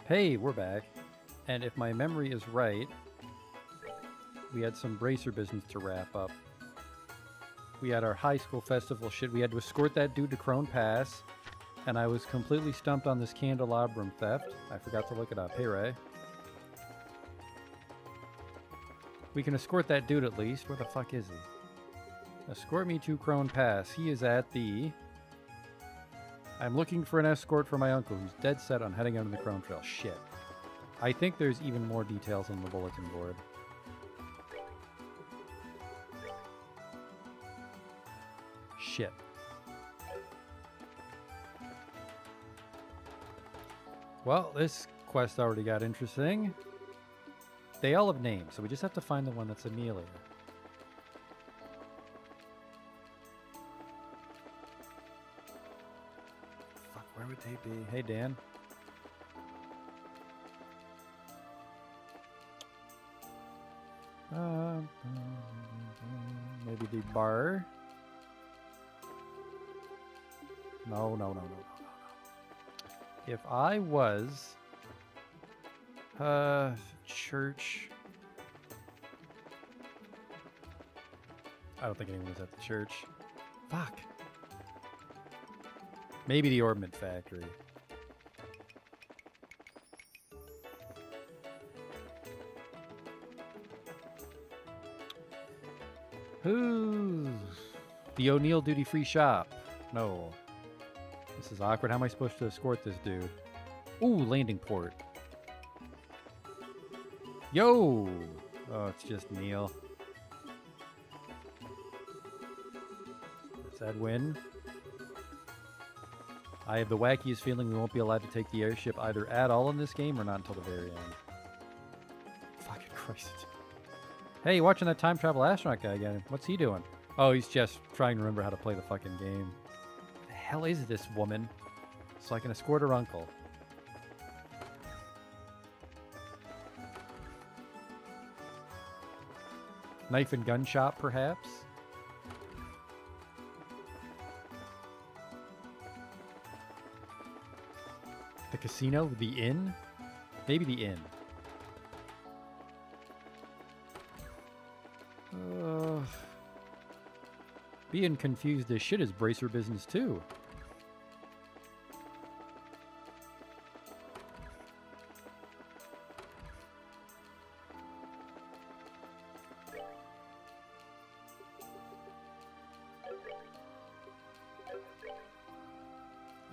Hey, we're back. And if my memory is right, we had some bracer business to wrap up. We had our high school festival shit. We had to escort that dude to Crone Pass. And I was completely stumped on this candelabrum theft. I forgot to look it up. Hey, Ray. We can escort that dude at least. Where the fuck is he? Escort me to Crone Pass. He is at the... I'm looking for an escort for my uncle who's dead set on heading out on the Crone Trail. Shit. I think there's even more details on the bulletin board. Shit. Well, this quest already got interesting. They all have names, so we just have to find the one that's Amelia. Fuck, where would they be? Hey, Dan. Maybe the bar? No. If I was... church... I don't think anyone was at the church. Fuck. Maybe the Orbment Factory. Who's... The O'Neill duty-free shop. No. This is awkward. How am I supposed to escort this dude? Ooh, landing port. Yo! Oh, it's just Neil. Does that win? I have the wackiest feeling we won't be allowed to take the airship either at all in this game or not until the very end. Fucking Christ. Hey, you watching that time travel astronaut guy again? What's he doing? Oh, he's just trying to remember how to play the fucking game. What the hell is this woman? So I can escort her uncle. Knife and gun shop, perhaps? The casino? The inn? Maybe the inn. Being confused as shit is bracer business too.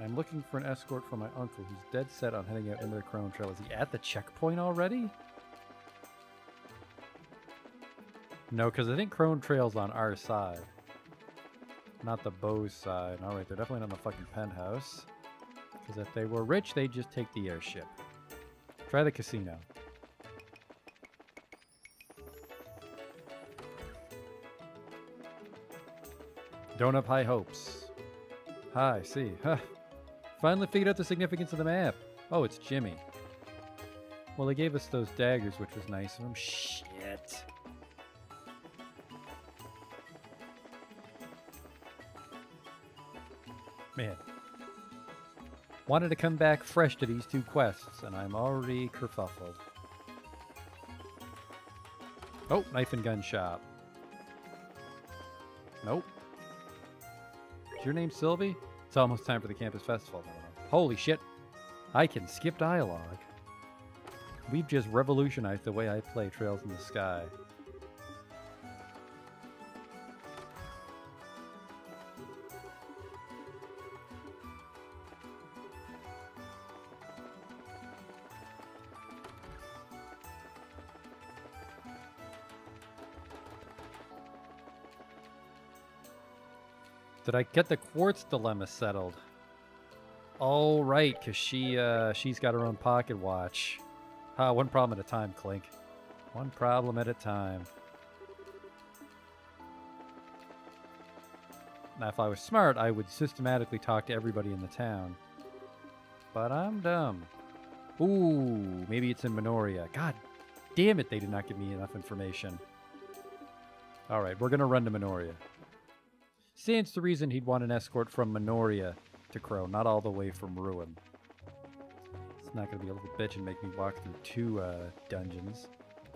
I'm looking for an escort for my uncle who's dead set on heading out into the Crone Trail. Is he at the checkpoint already? No, because I think Crone Trail's on our side. Not the Bose side. Alright, they're definitely not in the fucking penthouse. Because if they were rich, they'd just take the airship. Try the casino. Don't have high hopes. Hi, see. Huh. Finally figured out the significance of the map. Oh, it's Jimmy. Well, they gave us those daggers, which was nice of them. Shit. Man. Wanted to come back fresh to these two quests, and I'm already kerfuffled. Oh, knife and gun shop. Nope. Is your name Sylvie? It's almost time for the campus festival. Holy shit. I can skip dialogue. We've just revolutionized the way I play Trails in the Sky. Did I get the quartz dilemma settled? Oh, right, because she's got her own pocket watch. One problem at a time, Clink. One problem at a time. Now, if I was smart, I would systematically talk to everybody in the town. But I'm dumb. Ooh, maybe it's in Minoria. God damn it, they did not give me enough information. Alright, we're going to run to Minoria. Stands to reason he'd want an escort from Minoria to Crow, not all the way from Ruin. Not gonna be a little bitch and make me walk through 2 dungeons.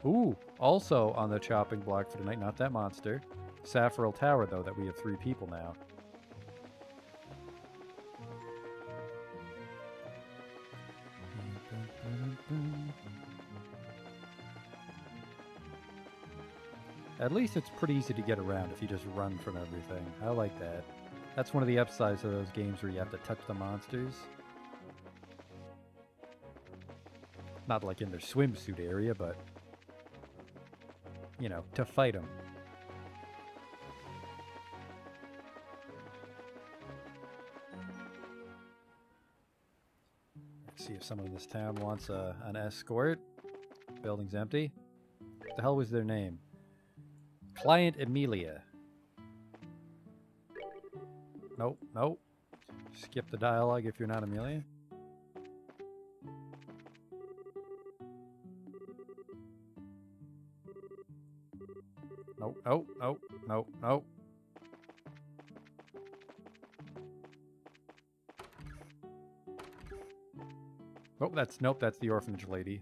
Ooh, also on the chopping block for tonight, not that monster. Saffrel Tower, though, that we have 3 people now. At least it's pretty easy to get around if you just run from everything. I like that. That's one of the upsides of those games where you have to touch the monsters. Not like in their swimsuit area, but, you know, to fight them. Let's see if someone in this town wants an escort. Building's empty. What the hell was their name? Client Amelia. Nope, nope. Skip the dialogue if you're not Amelia. Nope, nope, nope, nope, nope. Nope, that's the orphanage lady.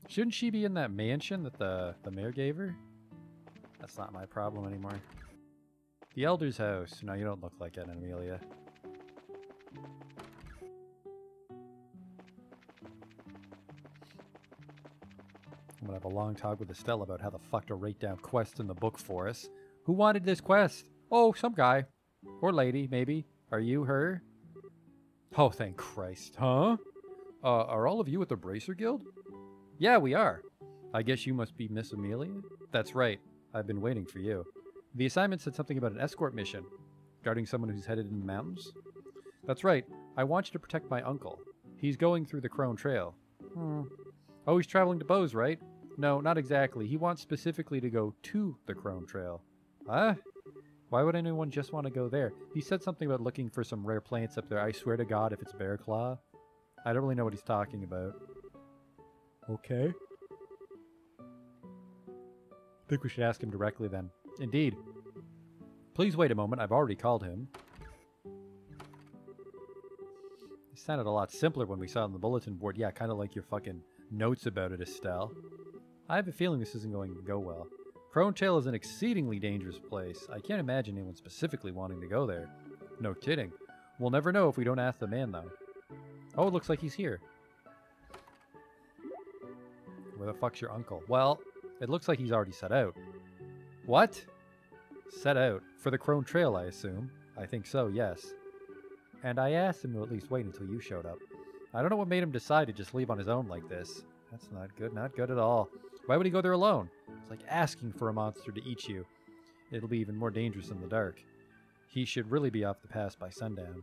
Shouldn't she be in that mansion that the mayor gave her? That's not my problem anymore. The Elder's house. No, you don't look like an Amelia. I'm gonna have a long talk with Estelle about how the fuck to write down quests in the book for us. Who wanted this quest? Oh, some guy. Or lady, maybe. Are you her? Oh, thank Christ. Huh? Are all of you at the Bracer Guild? Yeah, we are. I guess you must be Miss Amelia? That's right. I've been waiting for you. The assignment said something about an escort mission. Guarding someone who's headed in the mountains? That's right. I want you to protect my uncle. He's going through the Crone Trail. Oh, he's traveling to Bose, right? No, not exactly. He wants specifically to go to the Crone Trail. Huh? Why would anyone just want to go there? He said something about looking for some rare plants up there. I swear to God, if it's Bear Claw. I don't really know what he's talking about. Okay. I think we should ask him directly then. Indeed. Please wait a moment. I've already called him. It sounded a lot simpler when we saw it on the bulletin board. Yeah, kind of like your fucking notes about it, Estelle. I have a feeling this isn't going to go well. Crone Trail is an exceedingly dangerous place. I can't imagine anyone specifically wanting to go there. No kidding. We'll never know if we don't ask the man, though. Oh, it looks like he's here. Where the fuck's your uncle? Well, it looks like he's already set out. What? Set out? For the Crone Trail, I assume. I think so, yes. And I asked him to at least wait until you showed up. I don't know what made him decide to just leave on his own like this. That's not good at all. Why would he go there alone? It's like asking for a monster to eat you. It'll be even more dangerous in the dark. He should really be off the pass by sundown.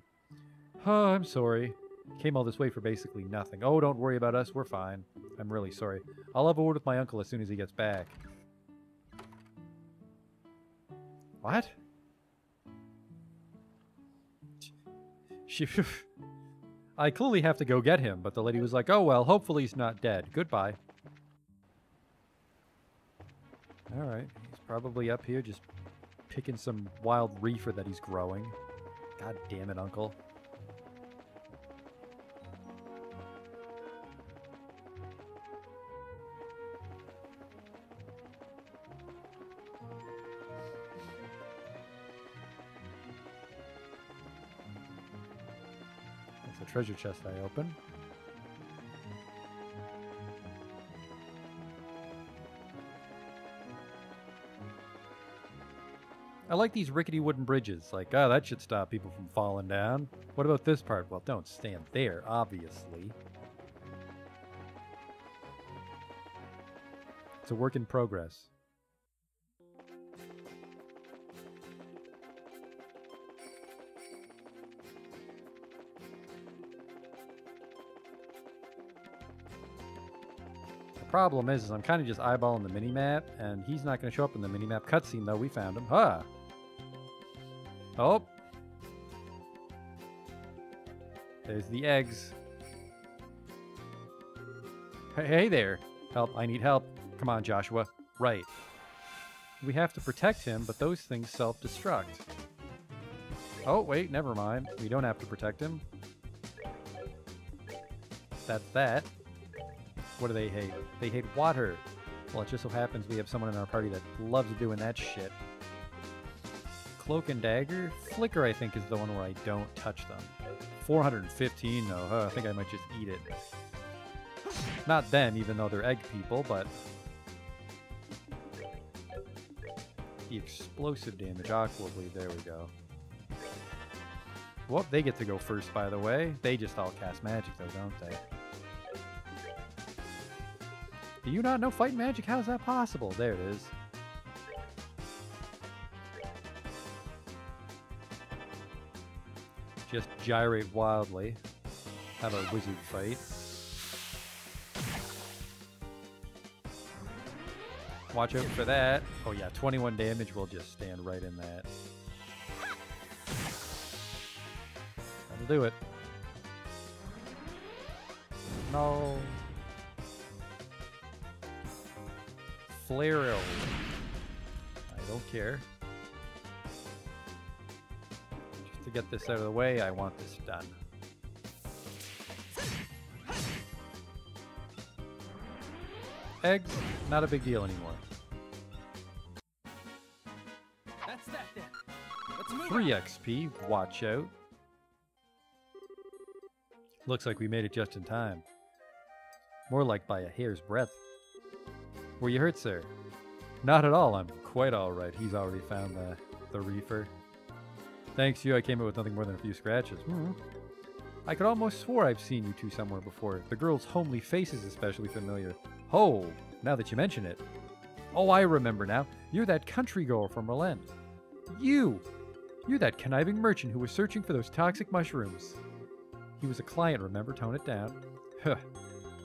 Oh, I'm sorry. Came all this way for basically nothing. Oh, don't worry about us. We're fine. I'm really sorry. I'll have a word with my uncle as soon as he gets back. What? I clearly have to go get him, but the lady was like, oh well, hopefully he's not dead. Goodbye. Alright, he's probably up here just picking some wild reefer that he's growing. God damn it, uncle. That's a treasure chest I open. I like these rickety wooden bridges. Like, oh, that should stop people from falling down. What about this part? Well, don't stand there, obviously. It's a work in progress. The problem is I'm kind of just eyeballing the mini-map, and he's not going to show up in the mini-map cutscene, though. We found him. Ah! Oh! There's the eggs. Hey there! Help, I need help. Come on, Joshua. Right. We have to protect him, but those things self-destruct. Oh, wait, never mind. We don't have to protect him. that's that. What do they hate? They hate water. Well, it just so happens we have someone in our party that loves doing that shit. Cloak and Dagger? Flicker, I think, is the one where I don't touch them. 415, though. I think I might just eat it. Not them, even though they're egg people, but... the explosive damage, Aqua Bleed, there we go. Well, they get to go first, by the way. They just all cast magic, though, don't they? Do you not know fight magic? How is that possible? There it is. Just gyrate wildly. Have a wizard fight. Watch out for that. Oh yeah, 21 damage will just stand right in that. That'll do it. No. Flare. I don't care. Just to get this out of the way, I want this done. Eggs, not a big deal anymore. That's that then. Let's move 3 XP, watch out. Looks like we made it just in time. More like by a hair's breadth. Were you hurt, sir? Not at all, I'm quite alright. He's already found the reefer. Thanks to you, I came out with nothing more than a few scratches. I could almost swore I've seen you two somewhere before. The girl's homely face is especially familiar. Oh, now that you mention it. Oh, I remember now. You're that country girl from Berlin. You're that conniving merchant who was searching for those toxic mushrooms. He was a client, remember? Tone it down. Huh.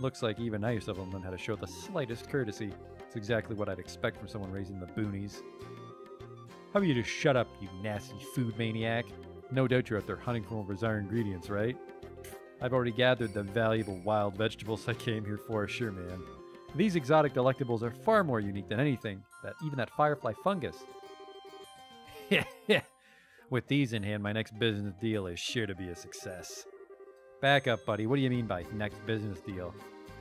Looks like even now you still haven't learned how to show the slightest courtesy. It's exactly what I'd expect from someone raised in the boonies. How about you just shut up, you nasty food maniac? No doubt you're out there hunting for more bizarre ingredients, right? I've already gathered the valuable wild vegetables I came here for, sure man. These exotic delectables are far more unique than anything, even that firefly fungus. With these in hand, my next business deal is sure to be a success. Back up, buddy. What do you mean by next business deal?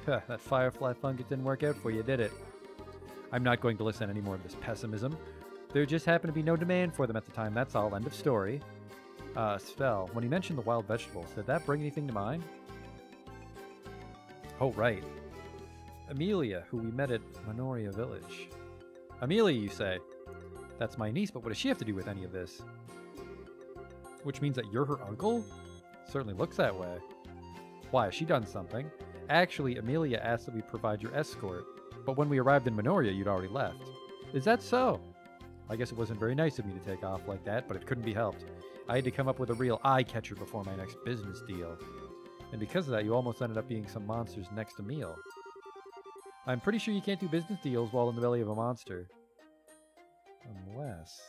That firefly fungus didn't work out for you, did it? I'm not going to listen to any more of this pessimism. There just happened to be no demand for them at the time, that's all. End of story. Svel, when you mentioned the wild vegetables, did that bring anything to mind? Oh, right. Amelia, who we met at Minoria Village. Amelia, you say? That's my niece, but what does she have to do with any of this? Which means that you're her uncle? Certainly looks that way. Why, has she done something? Actually, Amelia asked that we provide your escort, but when we arrived in Minoria, you'd already left. Is that so? I guess it wasn't very nice of me to take off like that, but it couldn't be helped. I had to come up with a real eye-catcher before my next business deal. And because of that, you almost ended up being some monster's next meal. I'm pretty sure you can't do business deals while in the belly of a monster. Unless...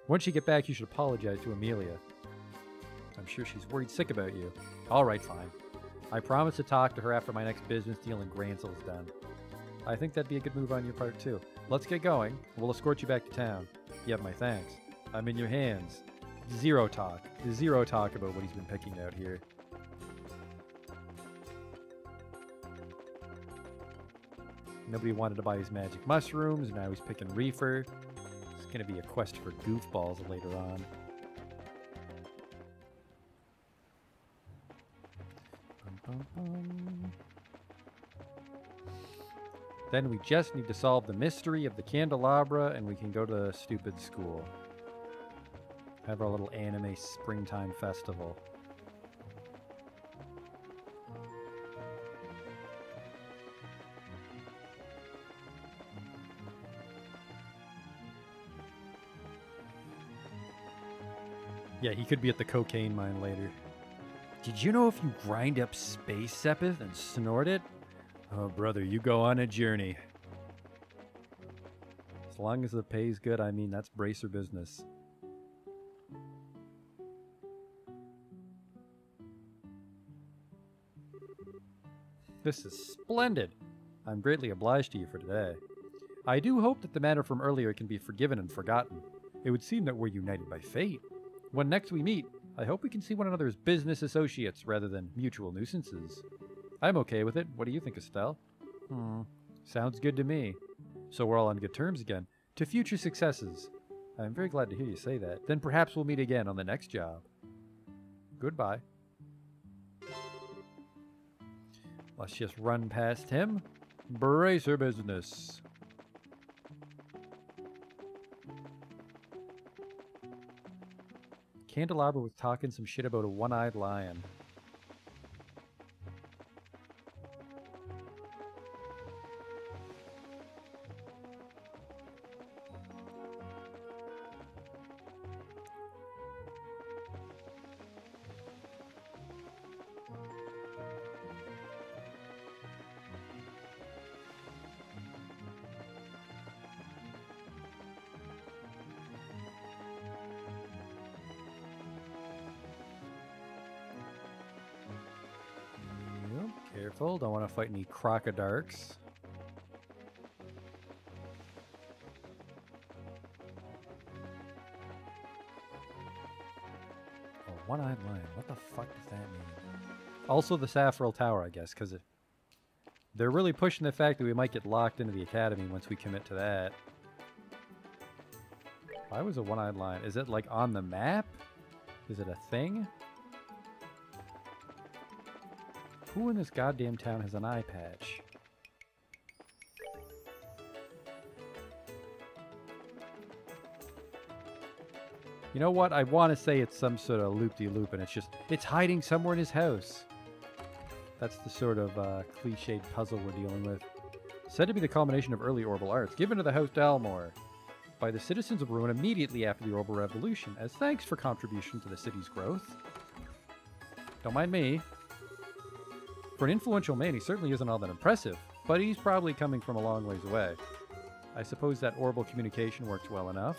Once you get back, you should apologize to Amelia. I'm sure she's worried sick about you. Alright, fine. I promise to talk to her after my next business deal in Gransel's done. I think that'd be a good move on your part, too. Let's get going. We'll escort you back to town. You have my thanks. I'm in your hands. Zero talk. Zero talk about what he's been picking out here. Nobody wanted to buy his magic mushrooms, now he's picking reefer. It's going to be a quest for goofballs later on. Then we just need to solve the mystery of the candelabra and we can go to the stupid school. Have our little anime springtime festival. Yeah, he could be at the cocaine mine later. Did you know if you grind up space sepith and snort it? Oh, brother, you go on a journey. As long as the pay's good, I mean, that's bracer business. This is splendid. I'm greatly obliged to you for today. I do hope that the matter from earlier can be forgiven and forgotten. It would seem that we're united by fate. When next we meet, I hope we can see one another as business associates rather than mutual nuisances. I'm okay with it. What do you think, Estelle? Sounds good to me. So we're all on good terms again. To future successes. I'm very glad to hear you say that. Then perhaps we'll meet again on the next job. Goodbye. Let's just run past him. Brace her business. Candelabra was talking some shit about a one-eyed lion. Careful, don't want to fight any crocodiles. Oh, one-eyed lion. What the fuck does that mean? Also the Saffrel Tower, I guess, because they're really pushing the fact that we might get locked into the academy once we commit to that. Why was a one-eyed lion? Is it like on the map? Is it a thing? Who in this goddamn town has an eye patch? You know what? I want to say it's some sort of loop-de-loop, and it's hiding somewhere in his house. That's the sort of cliched puzzle we're dealing with. Said to be the culmination of early Orbital arts, given to the House Dalmor by the citizens of Ruin immediately after the Orbital Revolution, as thanks for contribution to the city's growth. Don't mind me. For an influential man, he certainly isn't all that impressive, but he's probably coming from a long ways away. I suppose that orbital communication works well enough.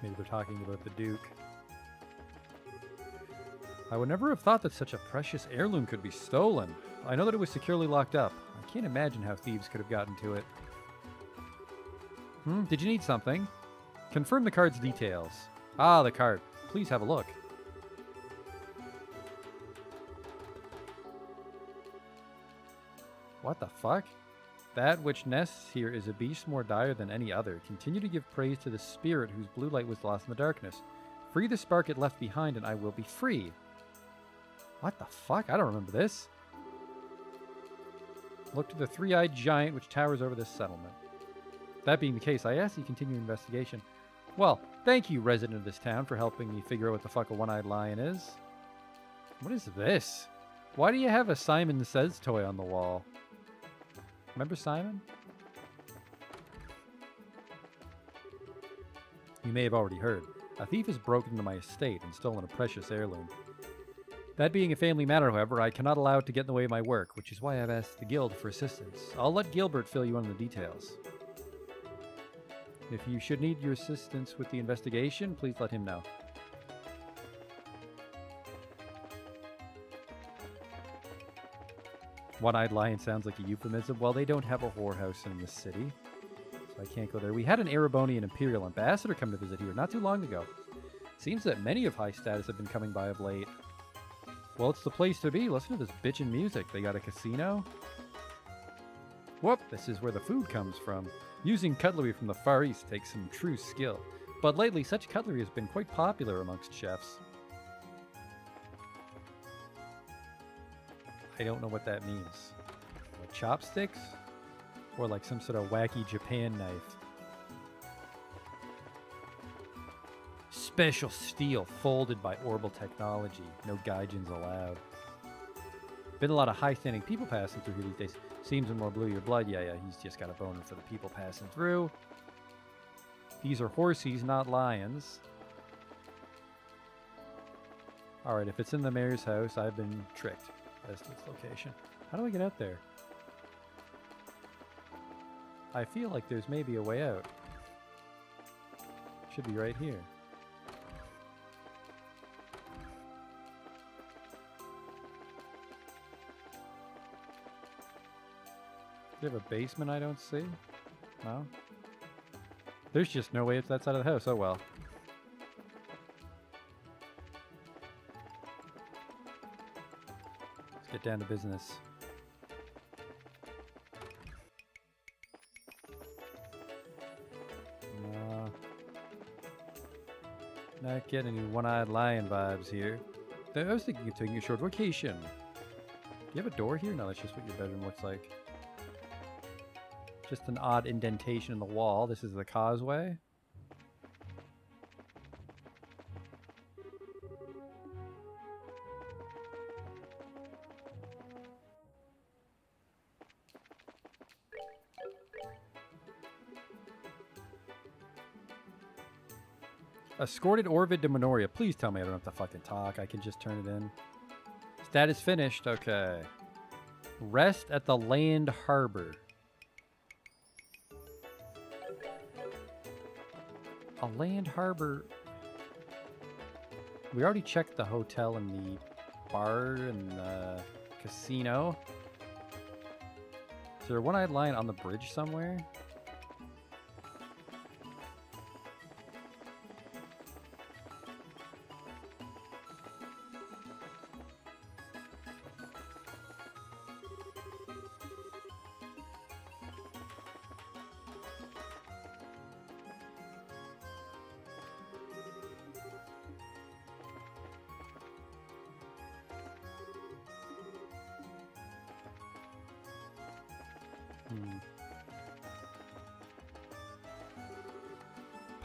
Maybe they're talking about the Duke. I would never have thought that such a precious heirloom could be stolen. I know that it was securely locked up. I can't imagine how thieves could have gotten to it. Did you need something? Confirm the card's details. Ah, the card. Please have a look. What the fuck? That which nests here is a beast more dire than any other. Continue to give praise to the spirit whose blue light was lost in the darkness. Free the spark it left behind and I will be free. What the fuck? I don't remember this. Look to the three-eyed giant which towers over this settlement. That being the case, I ask you continue investigation. Well, thank you, resident of this town, for helping me figure out what the fuck a one-eyed lion is. What is this? Why do you have a Simon Says toy on the wall? Remember Simon? You may have already heard. A thief has broken into my estate and stolen a precious heirloom. That being a family matter, however, I cannot allow it to get in the way of my work, which is why I've asked the guild for assistance. I'll let Gilbert fill you in on the details. If you should need your assistance with the investigation, please let him know. One-eyed lion sounds like a euphemism. Well, they don't have a whorehouse in this city, so I can't go there. We had an Erebonian Imperial ambassador come to visit here not too long ago. Seems that many of high status have been coming by of late. Well, it's the place to be. Listen to this bitchin' music. They got a casino. Whoop, this is where the food comes from. Using cutlery from the Far East takes some true skill. But lately, such cutlery has been quite popular amongst chefs. I don't know what that means. Like chopsticks? Or like some sort of wacky Japan knife. Special steel folded by Orbital technology. No gaijins allowed. Been a lot of high-standing people passing through here these days. Seems more blue your blood. Yeah, he's just got a boner for the people passing through. These are horsies, not lions. Alright, if it's in the mayor's house, I've been tricked as to its location. How do I get out there? I feel like there's maybe a way out. Should be right here. Do you have a basement I don't see? No? There's just no way it's that side of the house. Oh well. Let's get down to business. No. Not getting any one-eyed lion vibes here. I was thinking of taking a short vacation. Do you have a door here? No, that's just what your bedroom looks like. Just an odd indentation in the wall. This is the causeway. Escorted Orvid to Minoria. Please tell me I don't have to fucking talk. I can just turn it in. Status finished. Okay. Rest at the land harbor. A land harbor. We already checked the hotel and the bar and the casino. Is there a one-eyed lion on the bridge somewhere?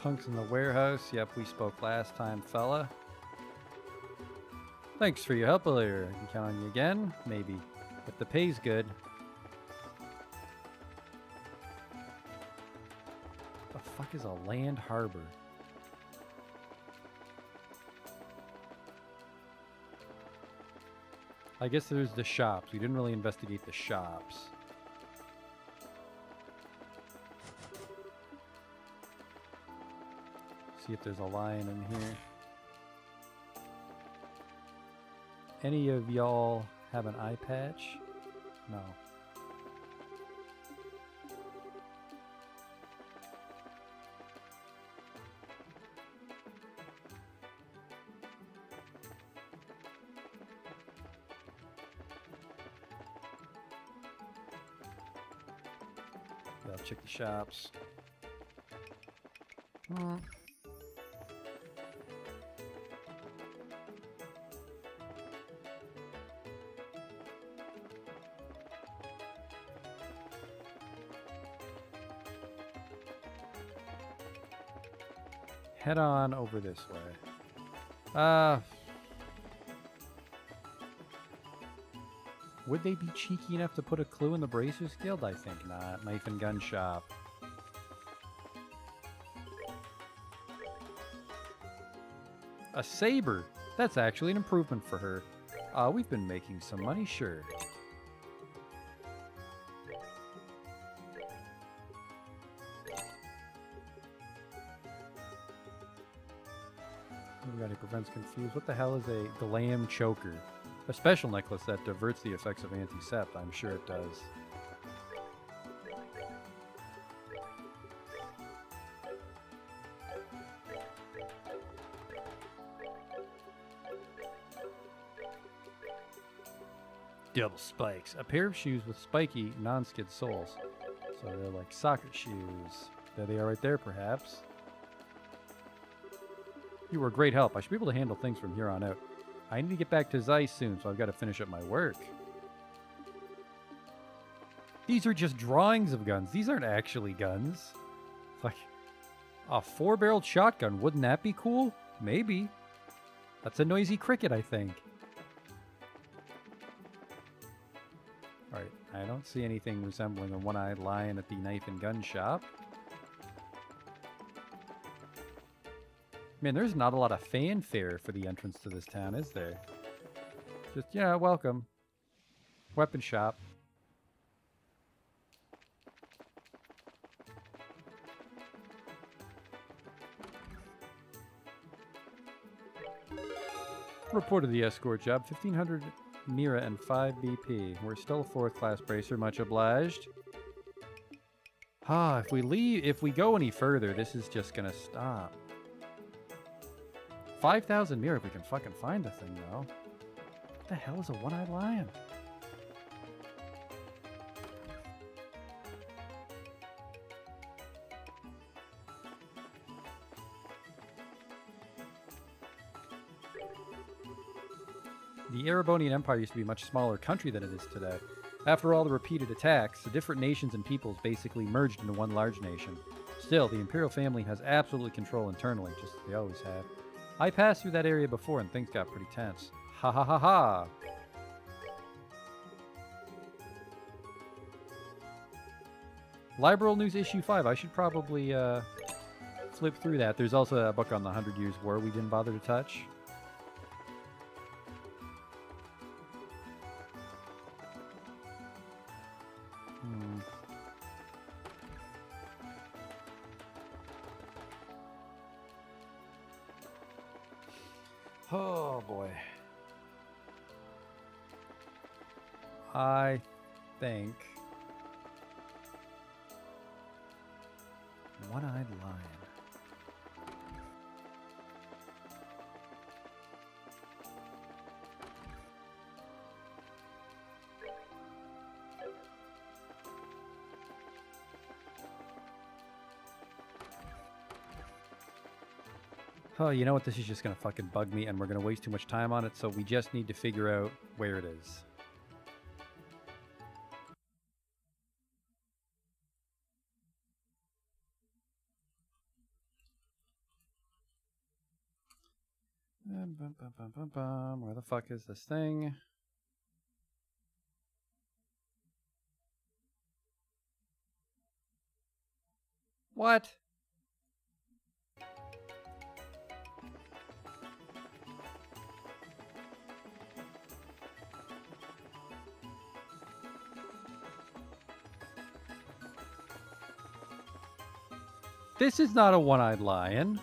Punks in the warehouse. Yep, we spoke last time, fella. Thanks for your help earlier. I can count on you again. Maybe. If the pay's good. The fuck is a land harbor? I guess there's the shops. We didn't really investigate the shops. See if there's a lion in here. Any of y'all have an eye patch? No. Yeah, I'll check the shops. Head on over this way. Would they be cheeky enough to put a clue in the Bracers Guild? I think not. Knife and gun shop. A saber. That's actually an improvement for her. We've been making some money, sure. Everybody prevents confused. What the hell is a glam choker? A special necklace that diverts the effects of antisept. I'm sure it does. Double spikes. A pair of shoes with spiky, non-skid soles. So they're like soccer shoes. There they are right there, perhaps. You were a great help. I should be able to handle things from here on out. I need to get back to Zeiss soon, so I've got to finish up my work. These are just drawings of guns. These aren't actually guns. Like a 4-barreled shotgun. Wouldn't that be cool? Maybe. That's a noisy cricket, I think. Alright, I don't see anything resembling a one-eyed lion at the knife and gun shop. Man, there's not a lot of fanfare for the entrance to this town, is there? Just, yeah, welcome. Weapon shop. Reported the escort job. 1500 Mira and 5 BP. We're still a 4th class bracer. Much obliged. Ah, if we go any further, this is just gonna stop. 5,000 mirror if we can fucking find the thing, though. What the hell is a one-eyed lion? The Erebonian Empire used to be a much smaller country than it is today. After all the repeated attacks, the different nations and peoples basically merged into one large nation. Still, the Imperial family has absolute control internally, just as they always have. I passed through that area before and things got pretty tense. Ha ha ha ha! Liberal News Issue 5. I should probably flip through that. There's also a book on the 100 Years' War we didn't bother to touch. Oh boy. I think one-eyed lion. Oh, you know what? This is just going to fucking bug me, and we're going to waste too much time on it, so we just need to figure out where it is. Where the fuck is this thing? What? This is not a one-eyed lion.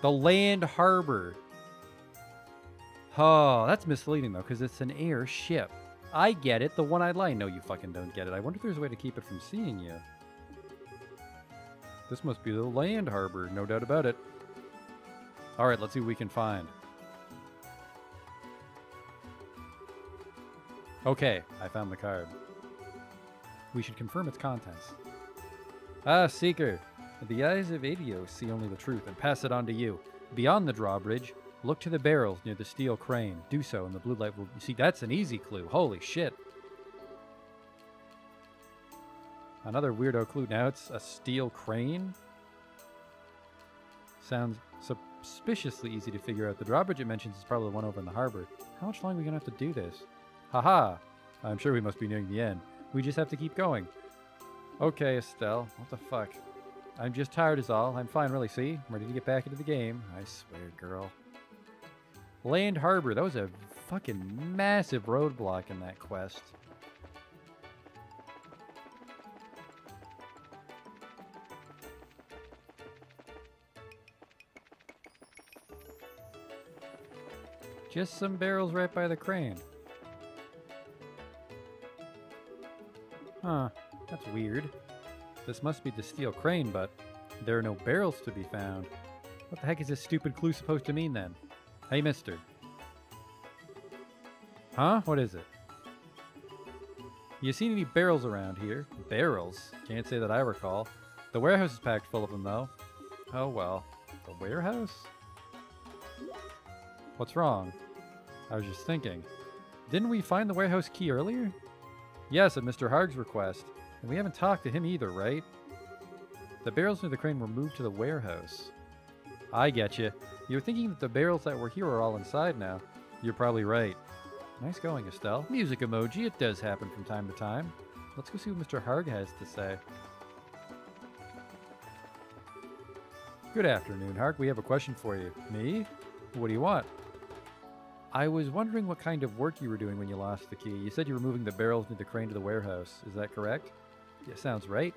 The Land Harbor. Oh, that's misleading, though, because it's an airship. I get it. The one-eyed lion. No, you fucking don't get it. I wonder if there's a way to keep it from seeing you. This must be the Land Harbor. No doubt about it. All right, let's see what we can find. Okay, I found the card. We should confirm its contents. Ah, Seeker. The eyes of Adios see only the truth and pass it on to you. Beyond the drawbridge, look to the barrels near the steel crane. Do so and the blue light will... See, that's an easy clue. Holy shit. Another weirdo clue. Now it's a steel crane? Sounds suspiciously easy to figure out. The drawbridge it mentions is probably the one over in the harbor. How much longer are we going to have to do this? Haha. I'm sure we must be nearing the end. We just have to keep going. Okay, Estelle. What the fuck? I'm just tired is all. I'm fine, really, see? I'm ready to get back into the game. I swear, girl. Land Harbor. That was a fucking massive roadblock in that quest. Just some barrels right by the crane. Huh, that's weird. This must be the steel crane, but there are no barrels to be found. What the heck is this stupid clue supposed to mean then? Hey, mister. Huh? What is it? You seen any barrels around here? Barrels? Can't say that I recall. The warehouse is packed full of them, though. Oh, well. The warehouse? What's wrong? I was just thinking. Didn't we find the warehouse key earlier? Yes, at Mr. Harg's request. And we haven't talked to him either, right? The barrels near the crane were moved to the warehouse. I get you. You're thinking that the barrels that were here are all inside now. You're probably right. Nice going, Estelle. Music emoji. It does happen from time to time. Let's go see what Mr. Harg has to say. Good afternoon, Harg. We have a question for you. Me? What do you want? I was wondering what kind of work you were doing when you lost the key. You said you were moving the barrels near the crane to the warehouse. Is that correct? Yeah, sounds right.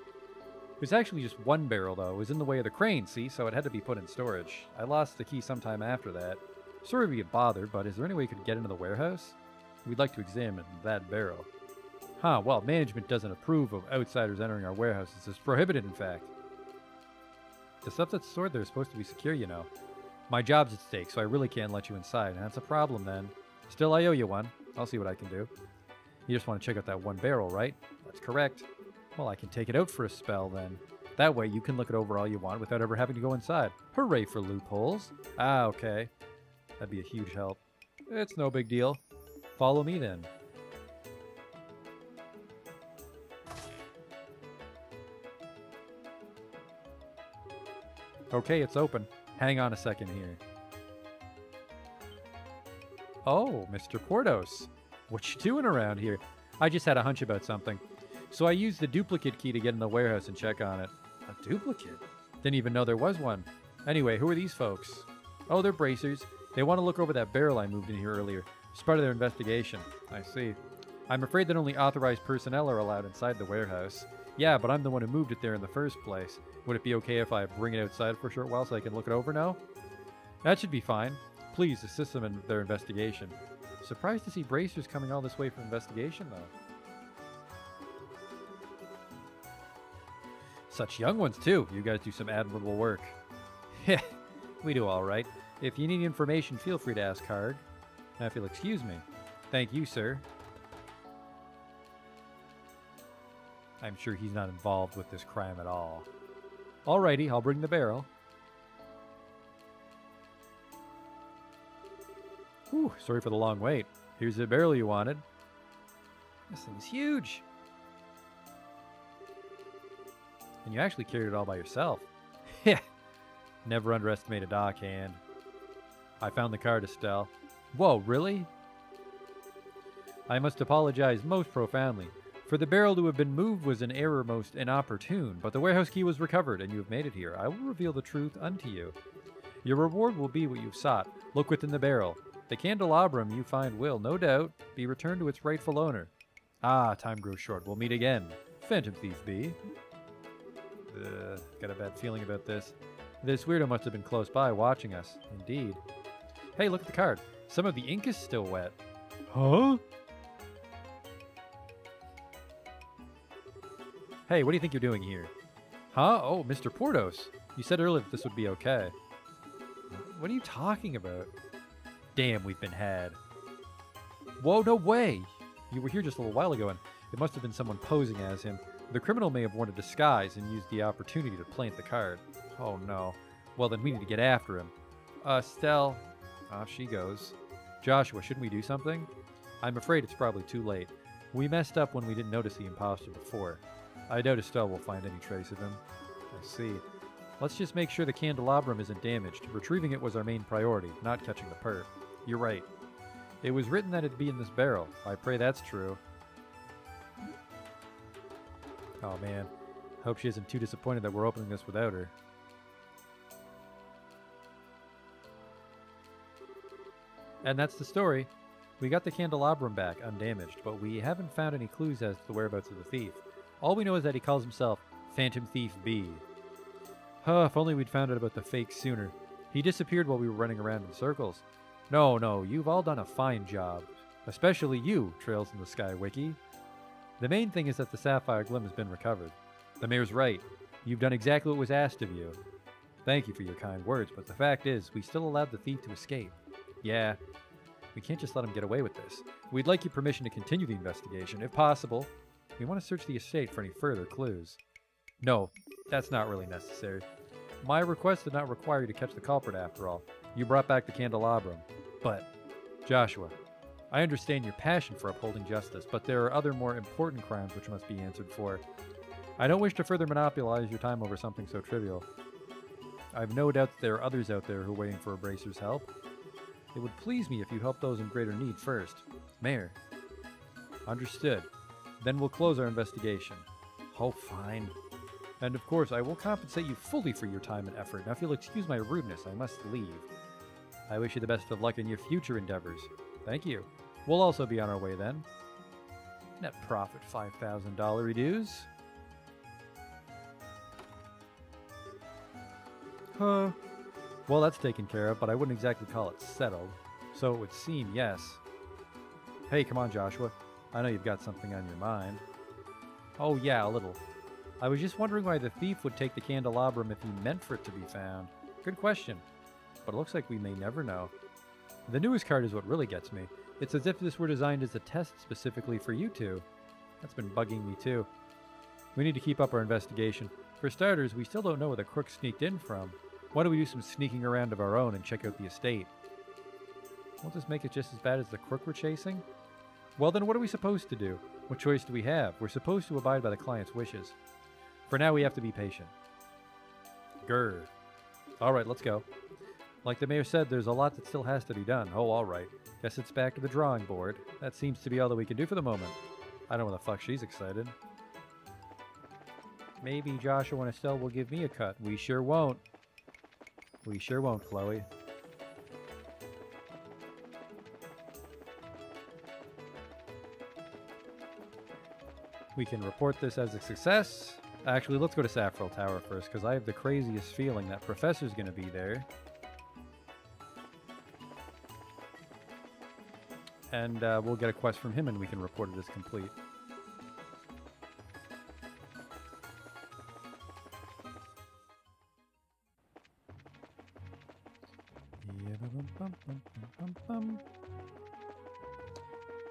There's actually just one barrel, though. It was in the way of the crane, see? So it had to be put in storage. I lost the key sometime after that. Sorry to be a bother, but is there any way you could get into the warehouse? We'd like to examine that barrel. Huh, well, management doesn't approve of outsiders entering our warehouses. It's prohibited, in fact. The stuff that's stored there is supposed to be secure, you know. My job's at stake, so I really can't let you inside, and that's a problem, then. Still, I owe you one. I'll see what I can do. You just want to check out that one barrel, right? That's correct. Well, I can take it out for a spell, then. That way, you can look it over all you want without ever having to go inside. Hooray for loopholes. Ah, okay. That'd be a huge help. It's no big deal. Follow me, then. Okay, it's open. Hang on a second here. Oh, Mr. Portos. What you doing around here? I just had a hunch about something. So I used the duplicate key to get in the warehouse and check on it. A duplicate? Didn't even know there was one. Anyway, who are these folks? Oh, they're bracers. They want to look over that barrel I moved in here earlier. It's part of their investigation. I see. I'm afraid that only authorized personnel are allowed inside the warehouse. Yeah, but I'm the one who moved it there in the first place. Would it be okay if I bring it outside for a short while so I can look it over now? That should be fine. Please assist them in their investigation. Surprised to see bracers coming all this way for investigation, though. Such young ones, too. You guys do some admirable work. Heh, we do all right. If you need information, feel free to ask Hard. Now, if you'll excuse me. Thank you, sir. I'm sure he's not involved with this crime at all. Alrighty, I'll bring the barrel. Whew, sorry for the long wait. Here's the barrel you wanted. This thing's huge. And you actually carried it all by yourself. Heh. Never underestimate a dockhand. I found the card, Estelle. Whoa, really? I must apologize most profoundly. For the barrel to have been moved was an error most inopportune, but the warehouse key was recovered, and you have made it here. I will reveal the truth unto you. Your reward will be what you've sought. Look within the barrel. The candelabrum you find will, no doubt, be returned to its rightful owner. Ah, time grows short. We'll meet again. Phantom Thief B. Got a bad feeling about this. This weirdo must have been close by watching us. Indeed. Hey, look at the card. Some of the ink is still wet. Huh? Hey, what do you think you're doing here? Huh? Oh, Mr. Portos. You said earlier that this would be okay. What are you talking about? Damn, we've been had. Whoa, no way! You were here just a little while ago, and it must have been someone posing as him. The criminal may have worn a disguise and used the opportunity to plant the card. Oh, no. Well, then we need to get after him. Stell. Off she goes. Joshua, shouldn't we do something? I'm afraid it's probably too late. We messed up when we didn't notice the imposter before. I doubt Estelle will find any trace of him. I see. Let's just make sure the candelabrum isn't damaged. Retrieving it was our main priority, not catching the perp. You're right. It was written that it'd be in this barrel. I pray that's true. Oh man. Hope she isn't too disappointed that we're opening this without her. And that's the story. We got the candelabrum back, undamaged, but we haven't found any clues as to the whereabouts of the thief. All we know is that he calls himself Phantom Thief B. If only we'd found out about the fake sooner. He disappeared while we were running around in circles. No, you've all done a fine job. Especially you, Trails in the Sky Wiki. The main thing is that the Sapphire Glim has been recovered. The mayor's right. You've done exactly what was asked of you. Thank you for your kind words, but the fact is, we still allowed the thief to escape. Yeah, we can't just let him get away with this. We'd like your permission to continue the investigation, if possible. We want to search the estate for any further clues. No, that's not really necessary. My request did not require you to catch the culprit after all. You brought back the candelabrum. But, Joshua, I understand your passion for upholding justice, but there are other more important crimes which must be answered for. I don't wish to further monopolize your time over something so trivial. I have no doubt that there are others out there who are waiting for a bracer's help. It would please me if you help those in greater need first. Mayor. Understood. Then we'll close our investigation. Oh, fine. And of course, I will compensate you fully for your time and effort. Now, if you'll excuse my rudeness, I must leave. I wish you the best of luck in your future endeavors. Thank you. We'll also be on our way then. Net profit $5,000 reduce. Well, that's taken care of, but I wouldn't exactly call it settled. So it would seem yes. Hey, come on, Joshua. I know you've got something on your mind. Oh yeah, a little. I was just wondering why the thief would take the candelabrum if he meant for it to be found. Good question. But it looks like we may never know. The newest card is what really gets me. It's as if this were designed as a test specifically for you two. That's been bugging me too. We need to keep up our investigation. For starters, we still don't know where the crook sneaked in from. Why don't we do some sneaking around of our own and check out the estate? Won't this make it just as bad as the crook we're chasing? Well then, what are we supposed to do? What choice do we have? We're supposed to abide by the client's wishes. For now, we have to be patient. Grr. Alright, let's go. Like the mayor said, there's a lot that still has to be done. Oh, alright. Guess it's back to the drawing board. That seems to be all that we can do for the moment. I don't know why the fuck she's excited. Maybe Joshua and Estelle will give me a cut. We sure won't. We sure won't, Chloe. We can report this as a success. Actually, let's go to Saffrel Tower first, because I have the craziest feeling that Professor's going to be there. And we'll get a quest from him and we can report it as complete.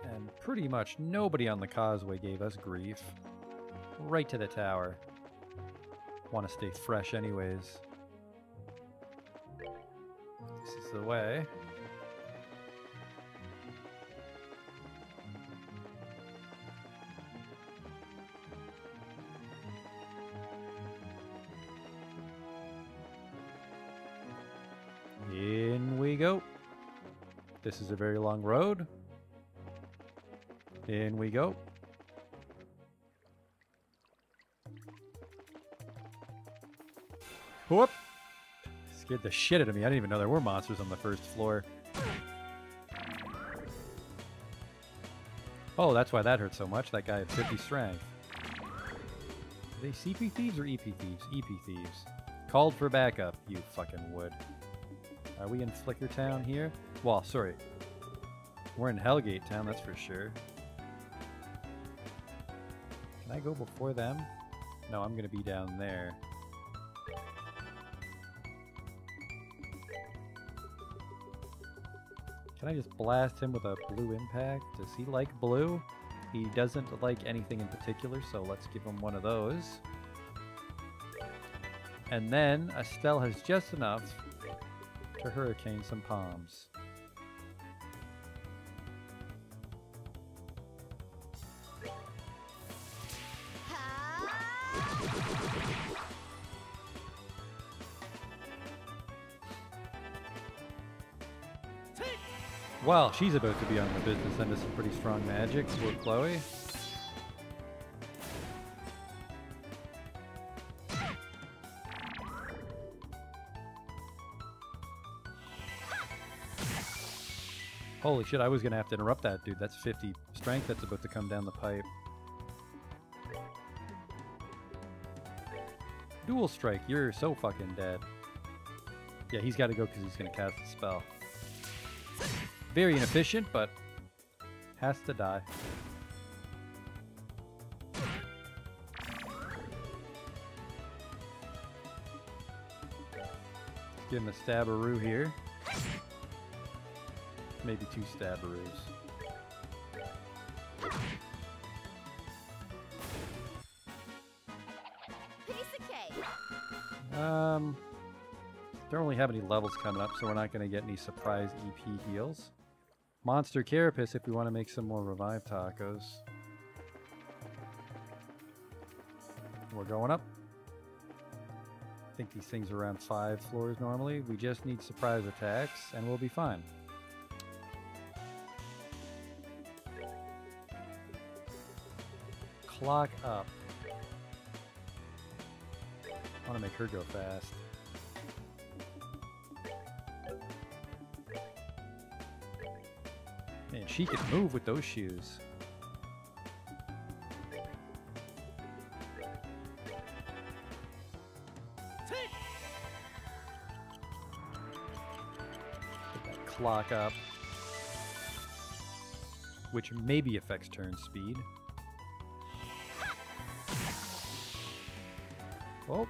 And pretty much nobody on the causeway gave us grief. Right to the tower. Want to stay fresh anyways. This is the way. In we go. This is a very long road. In we go. Whoop! Scared the shit out of me. I didn't even know there were monsters on the first floor. Oh, that's why that hurt so much. That guy had 50 strength. Are they CP thieves or EP thieves? EP thieves. Called for backup, you fucking would. Are we in Flicker Town here? Well, sorry. We're in Hellgate Town, that's for sure. Can I go before them? No, I'm gonna be down there. Can I just blast him with a blue impact? Does he like blue? He doesn't like anything in particular, so let's give him one of those. And then Estelle has just enough to hurricane some palms. Well, she's about to be on the business end of some pretty strong magic. Poor Chloe. Holy shit, I was going to have to interrupt that dude. That's 50 strength that's about to come down the pipe. Dual strike, you're so fucking dead. Yeah, he's got to go because he's going to cast the spell. Very inefficient, but has to die. Give him a stabberoo here. Maybe 2 stabberoos. Don't really have any levels coming up, so we're not going to get any surprise EP heals. Monster Carapace if we want to make some more revive tacos. We're going up. I think these things are around 5 floors normally. We just need surprise attacks and we'll be fine. Clock up. I want to make her go fast. Man, she can move with those shoes. Get that clock up. which maybe affects turn speed. Oh.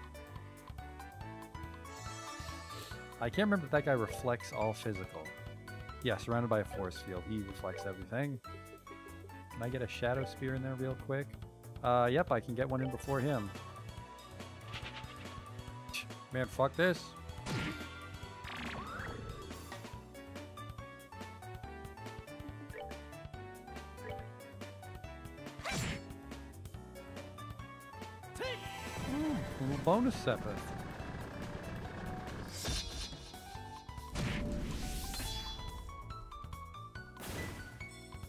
I can't remember if that guy reflects all physical. Yeah, surrounded by a force field. He reflects everything. Can I get a shadow spear in there real quick? Yep, I can get one in before him. Man, fuck this. A little bonus Sepith.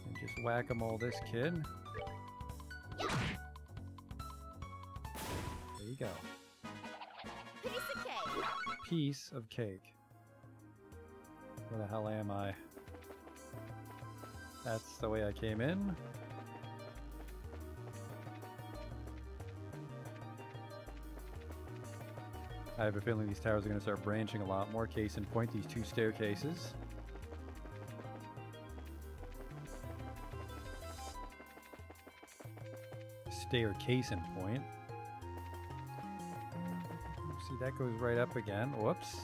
And just whack-a-mole this kid. There you go. Piece of cake. Piece of cake. Where the hell am I? That's the way I came in. I have a feeling these towers are going to start branching a lot more. Case in point, these two staircases. Staircase in point. See, that goes right up again. Whoops.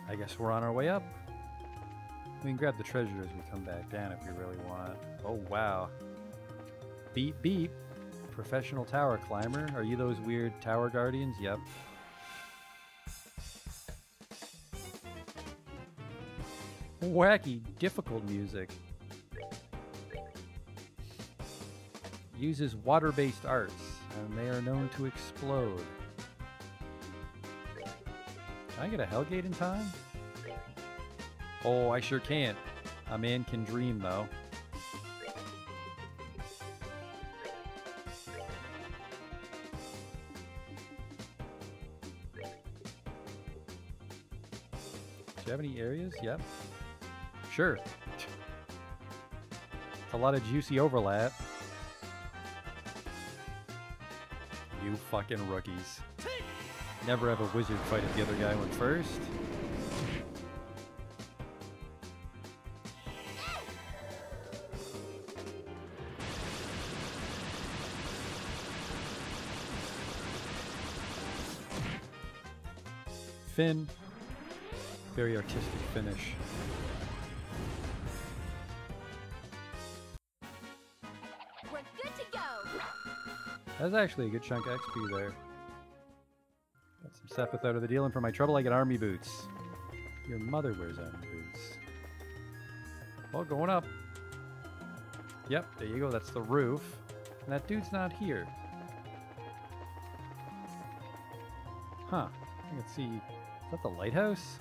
I guess we're on our way up. We can grab the treasure as we come back down if you really want. Oh, wow. Beep, beep. Professional tower climber. Are you those weird tower guardians? Yep. Wacky, difficult music. Uses water-based arts, and they are known to explode. Can I get a Hellgate in time? Oh, I sure can't. A man can dream, though. Do you have any areas? Yep. Sure. A lot of juicy overlap. You fucking rookies. Never have a wizard fight if the other guy went first. Finn. Very artistic finish. We're good to go. That's actually a good chunk of XP there. Got some Sepith out of the deal, and for my trouble I get army boots. Your mother wears army boots. Well, going up. Yep, there you go, that's the roof. And that dude's not here. Huh. I can see... Is that the lighthouse?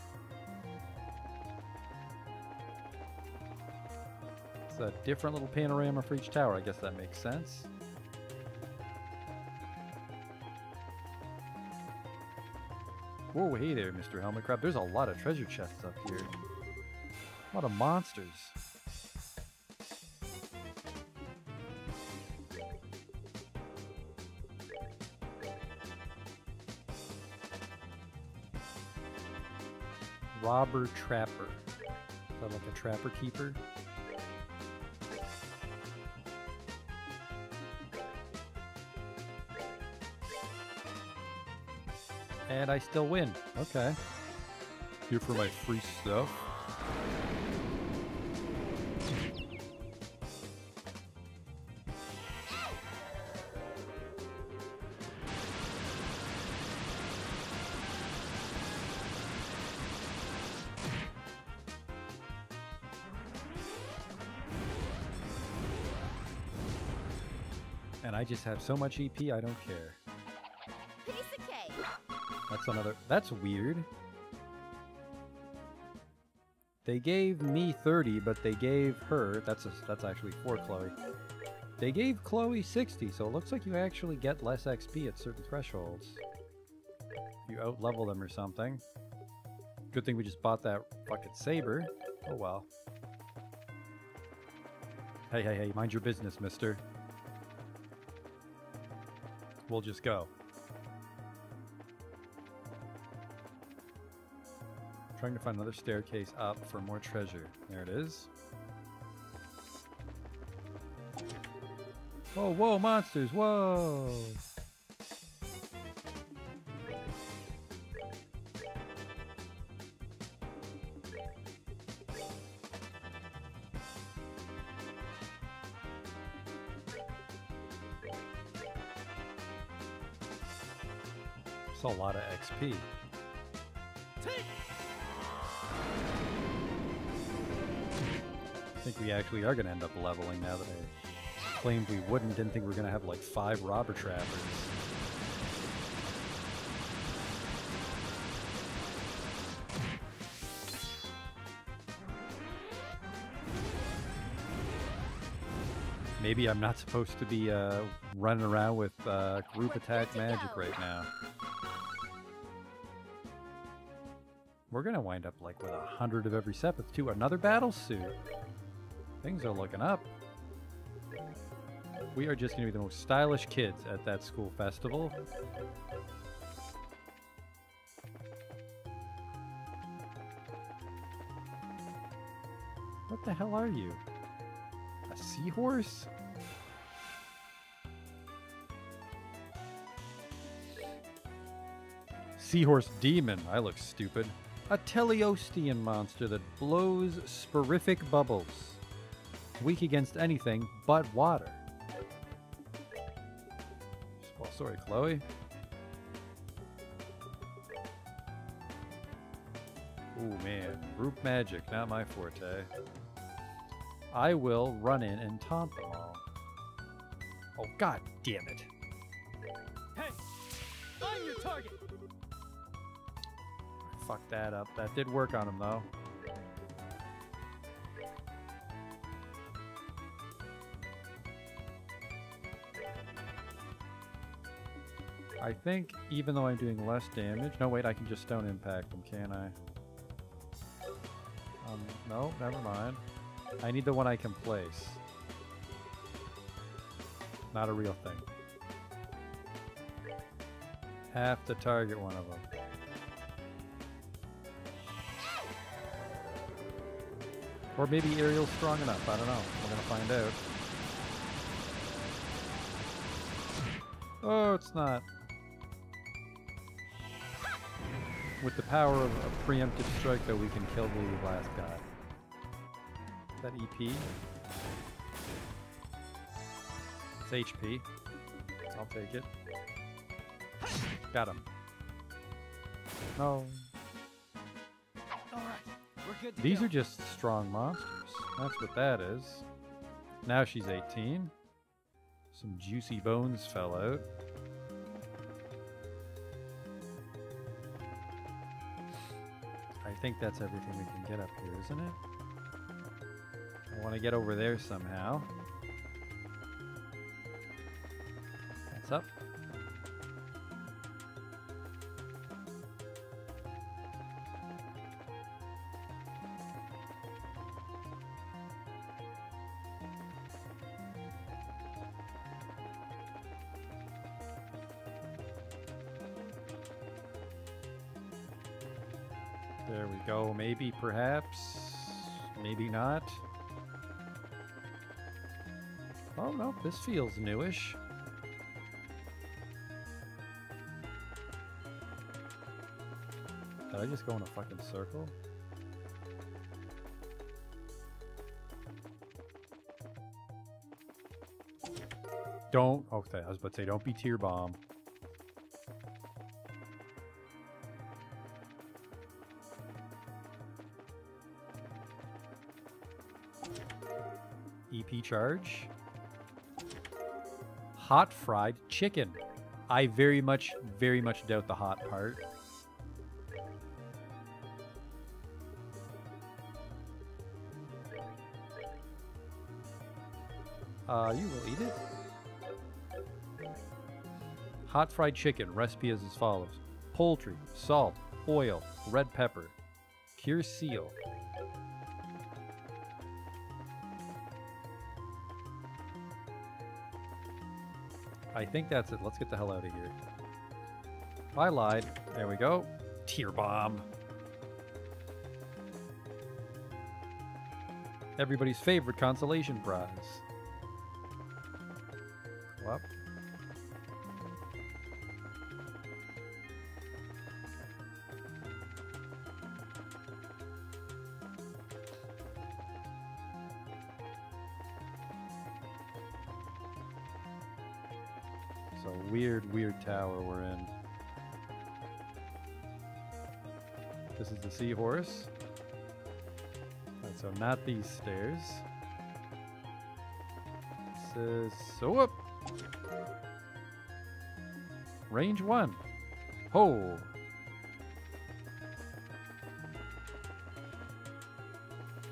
It's a different little panorama for each tower. I guess that makes sense. Whoa, hey there, Mr. Helmet Crab. There's a lot of treasure chests up here. A lot of monsters. Robber Trapper. Is that like a trapper keeper? And I still win. Okay. Here for my free stuff. And I just have so much EP, I don't care. Piece of cake. That's another... That's weird. They gave me 30, but they gave her... That's actually for Chloe. They gave Chloe 60, so it looks like you actually get less XP at certain thresholds. You out-level them or something. Good thing we just bought that fucking saber. Oh well. Hey, hey, hey, mind your business, mister. We'll just go. Trying to find another staircase up for more treasure. There it is. Oh, whoa, monsters, whoa! That's a lot of XP. I think we actually are going to end up leveling now that I claimed we wouldn't. Didn't think we were going to have like 5 robber trappers. Maybe I'm not supposed to be running around with group attack magic right now. We're going to wind up like with 100 of every Sepith too. Another battle suit. Things are looking up. We are just going to be the most stylish kids at that school festival. What the hell are you? A seahorse? Seahorse demon. I look stupid. A teleostean monster that blows sporific bubbles. Weak against anything but water. Oh, sorry, Chloe. Ooh, man. Group magic, not my forte. I will run in and taunt them all. Oh, god damn it. Hey, I'm your target. Fuck that up. That did work on him, though. I think, even though I'm doing less damage... No, wait, I can just stone impact them, can't I? No, never mind. I need the one I can place. Not a real thing. Have to target one of them. Or maybe Ariel's strong enough, I don't know. We're gonna find out. Oh, it's not. With the power of a preemptive strike, though, we can kill the last guy. Is that EP? It's HP. I'll take it. Got him. No. All right, we're good to These go. are just strong monsters. That's what that is. Now she's 18. Some juicy bones fell out. I think that's everything we can get up here, isn't it? I want to get over there somehow. That's up. There we go. Maybe, perhaps. Maybe not. Oh, no. This feels newish. Did I just go in a fucking circle? Don't. Okay, I was about to say, don't be tier bomb. EP charge. Hot fried chicken. I very much doubt the hot part. You will eat it? Hot fried chicken. Recipe is as follows. Poultry, salt, oil, red pepper, cure seal. I think that's it. Let's get the hell out of here. I lied. There we go. Tear bomb. Everybody's favorite consolation prize. Well. So weird tower we're in. This is the seahorse. Alright, so not these stairs. This is so up. Range 1. Ho!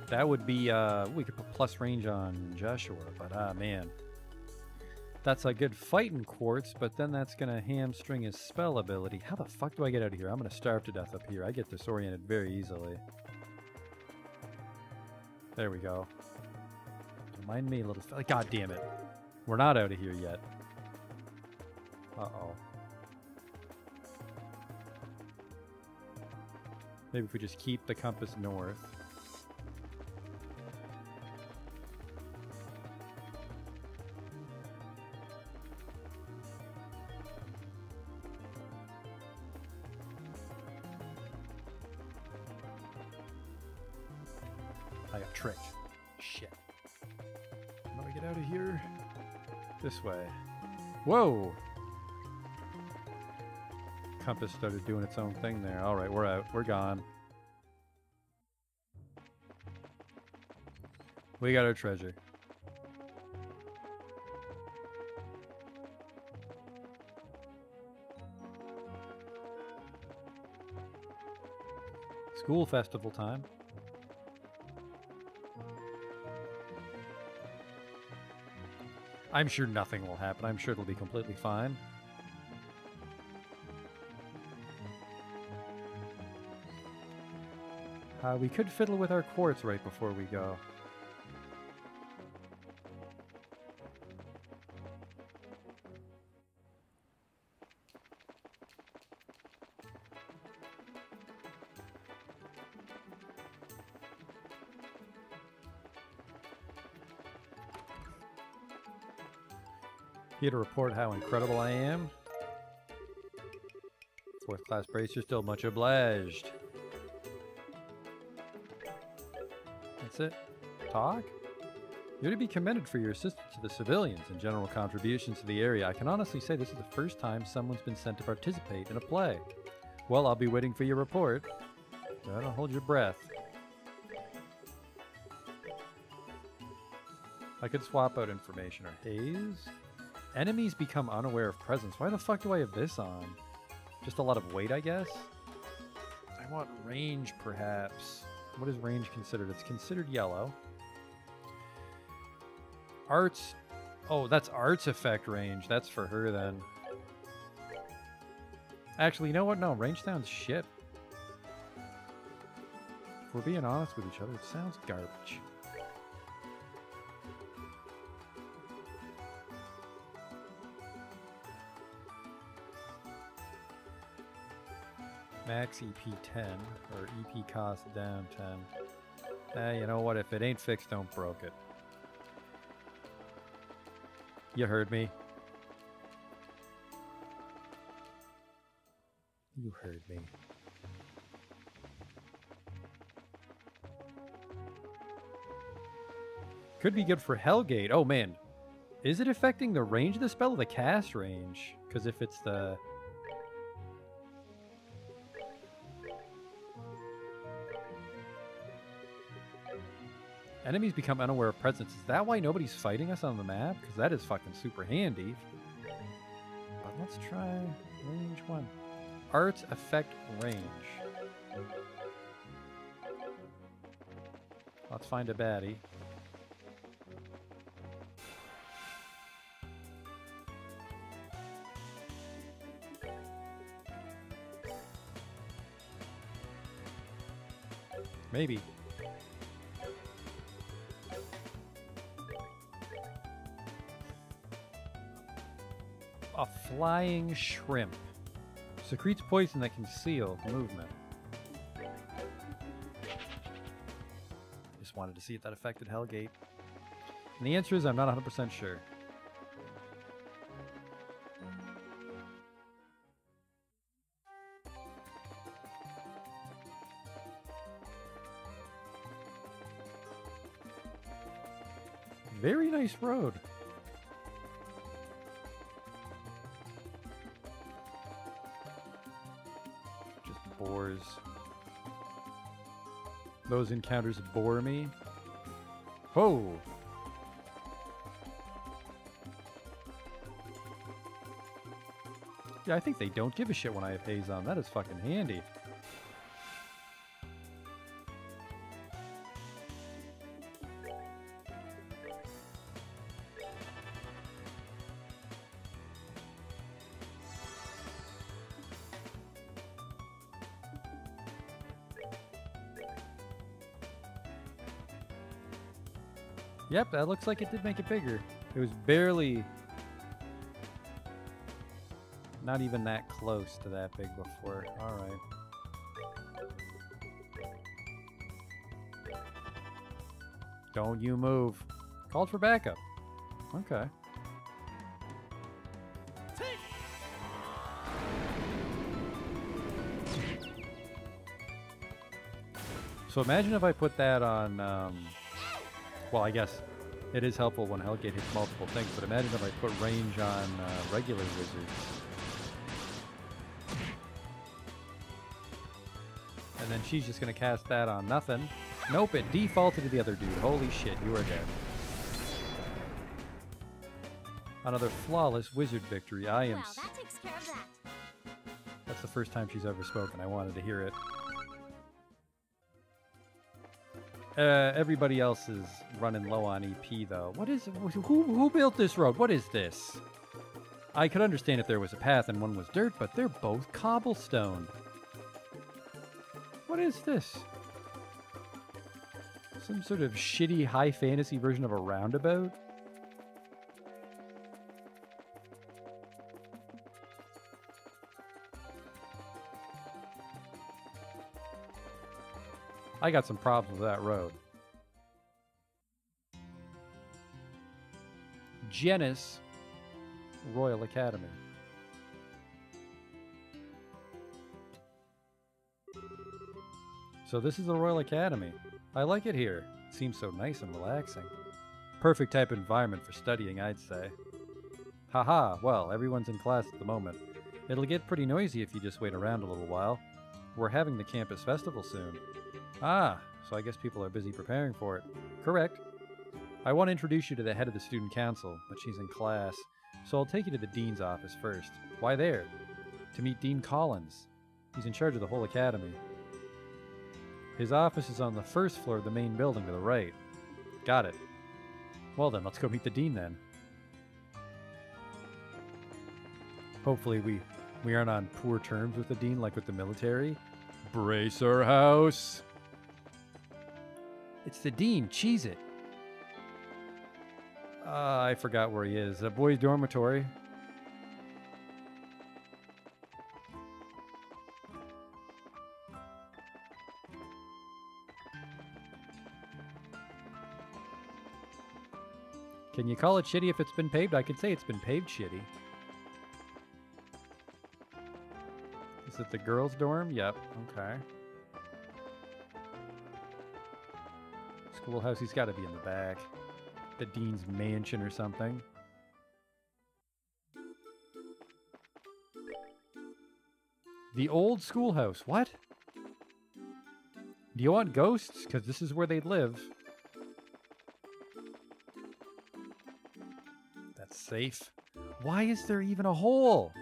That would be, we could put plus range on Joshua, but man. That's a good fighting quartz, but then that's going to hamstring his spell ability. How the fuck do I get out of here? I'm going to starve to death up here. I get disoriented very easily. There we go. Remind me a little... God damn it. We're not out of here yet. Uh-oh. Maybe if we just keep the compass north. I got tricked. Shit. How do I get out of here? This way. Whoa! Compass started doing its own thing there. Alright, we're out. We're gone. We got our treasure. School festival time. I'm sure nothing will happen. I'm sure it'll be completely fine. We could fiddle with our quartz right before we go. Here to report how incredible I am. Fourth class bracer, still much obliged. That's it. Talk? You're to be commended for your assistance to the civilians and general contributions to the area. I can honestly say this is the first time someone's been sent to participate in a play. Well, I'll be waiting for your report. So don't hold your breath. I could swap out information or haze. Enemies become unaware of presence. Why the fuck do I have this on? Just a lot of weight, I guess? I want range, perhaps. What is range considered? It's considered yellow. Arts. Oh, that's arts effect range. That's for her, then. Actually, you know what? No, range sounds shit. If we're being honest with each other, it sounds garbage. Max EP 10, or EP cost down 10. You know what? If it ain't fixed, don't broke it. You heard me. You heard me. Could be good for Hellgate. Oh man. Is it affecting the range of the spell or the cast range? Because if it's the... Enemies become unaware of presence. Is that why nobody's fighting us on the map? Because that is fucking super handy. But let's try range 1. Arts effect range. Let's find a baddie. Maybe. A flying shrimp. Secretes poison that conceals movement. Just wanted to see if that affected Hellgate. And the answer is I'm not 100% sure. Very nice road. Just bores. Those encounters bore me. Whoa! Yeah, I think they don't give a shit when I have haze on. That is fucking handy. Yep, that looks like it did make it bigger. It was barely... not even that close to that big before. Alright. Don't you move. Called for backup. Okay. So imagine if I put that on... well, I guess it is helpful when Hellgate hits multiple things, but imagine if I put range on regular wizards. And then she's just going to cast that on nothing. Nope, it defaulted to the other dude. Holy shit, you are dead. Another flawless wizard victory. I am... Well, that takes care of that. That's the first time she's ever spoken. I wanted to hear it. Everybody else is running low on EP, though. What is... Who built this road? What is this? I could understand if there was a path and one was dirt, but they're both cobblestone. What is this? Some sort of shitty high fantasy version of a roundabout? I got some problems with that road. Genis Royal Academy. So this is the Royal Academy. I like it here. It seems so nice and relaxing. Perfect type of environment for studying, I'd say. Haha, well, everyone's in class at the moment. It'll get pretty noisy if you just wait around a little while. We're having the campus festival soon. Ah, so I guess people are busy preparing for it. Correct. I want to introduce you to the head of the student council, but she's in class, so I'll take you to the dean's office first. Why there? To meet Dean Collins. He's in charge of the whole academy. His office is on the first floor of the main building to the right. Got it. Well then, let's go meet the dean then. Hopefully we aren't on poor terms with the dean like with the military. Bracer house! It's the dean, cheese it! I forgot where he is. A boys' dormitory. Can you call it shitty if it's been paved? I could say it's been paved shitty. Is it the girls' dorm? Yep, okay. Schoolhouse, he's got to be in the back. The dean's mansion or something. The old schoolhouse. What? Do you want ghosts? Because this is where they live. That's safe. Why is there even a hole?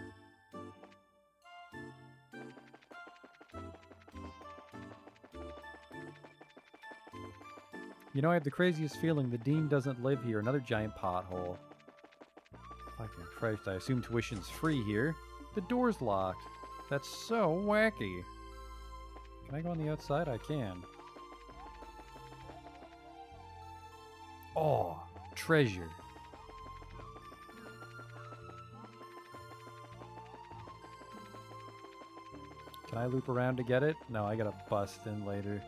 You know, I have the craziest feeling the dean doesn't live here. Another giant pothole. Fucking Christ, I assume tuition's free here. The door's locked. That's so wacky. Can I go on the outside? I can. Oh, treasure. Can I loop around to get it? No, I gotta bust in later.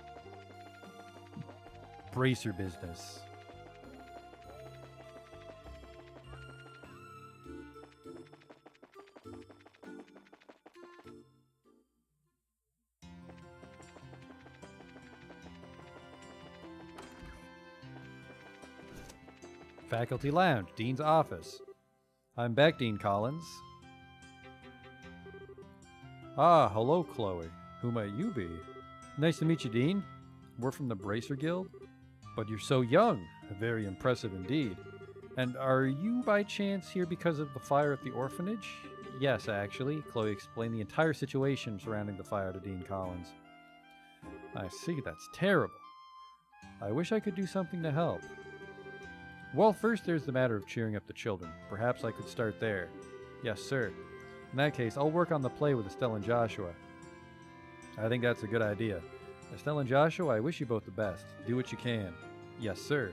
Bracer business. Faculty Lounge, Dean's office. I'm back, Dean Collins. Ah, hello, Chloe. Who might you be? Nice to meet you, Dean. We're from the Bracer Guild. But you're so young. Very impressive indeed. And are you by chance here because of the fire at the orphanage? Yes, actually. Chloe explained the entire situation surrounding the fire to Dean Collins. I see, that's terrible. I wish I could do something to help. Well, first there's the matter of cheering up the children. Perhaps I could start there. Yes, sir. In that case, I'll work on the play with Estelle and Joshua. I think that's a good idea. Estelle and Joshua, I wish you both the best. Do what you can. Yes, sir.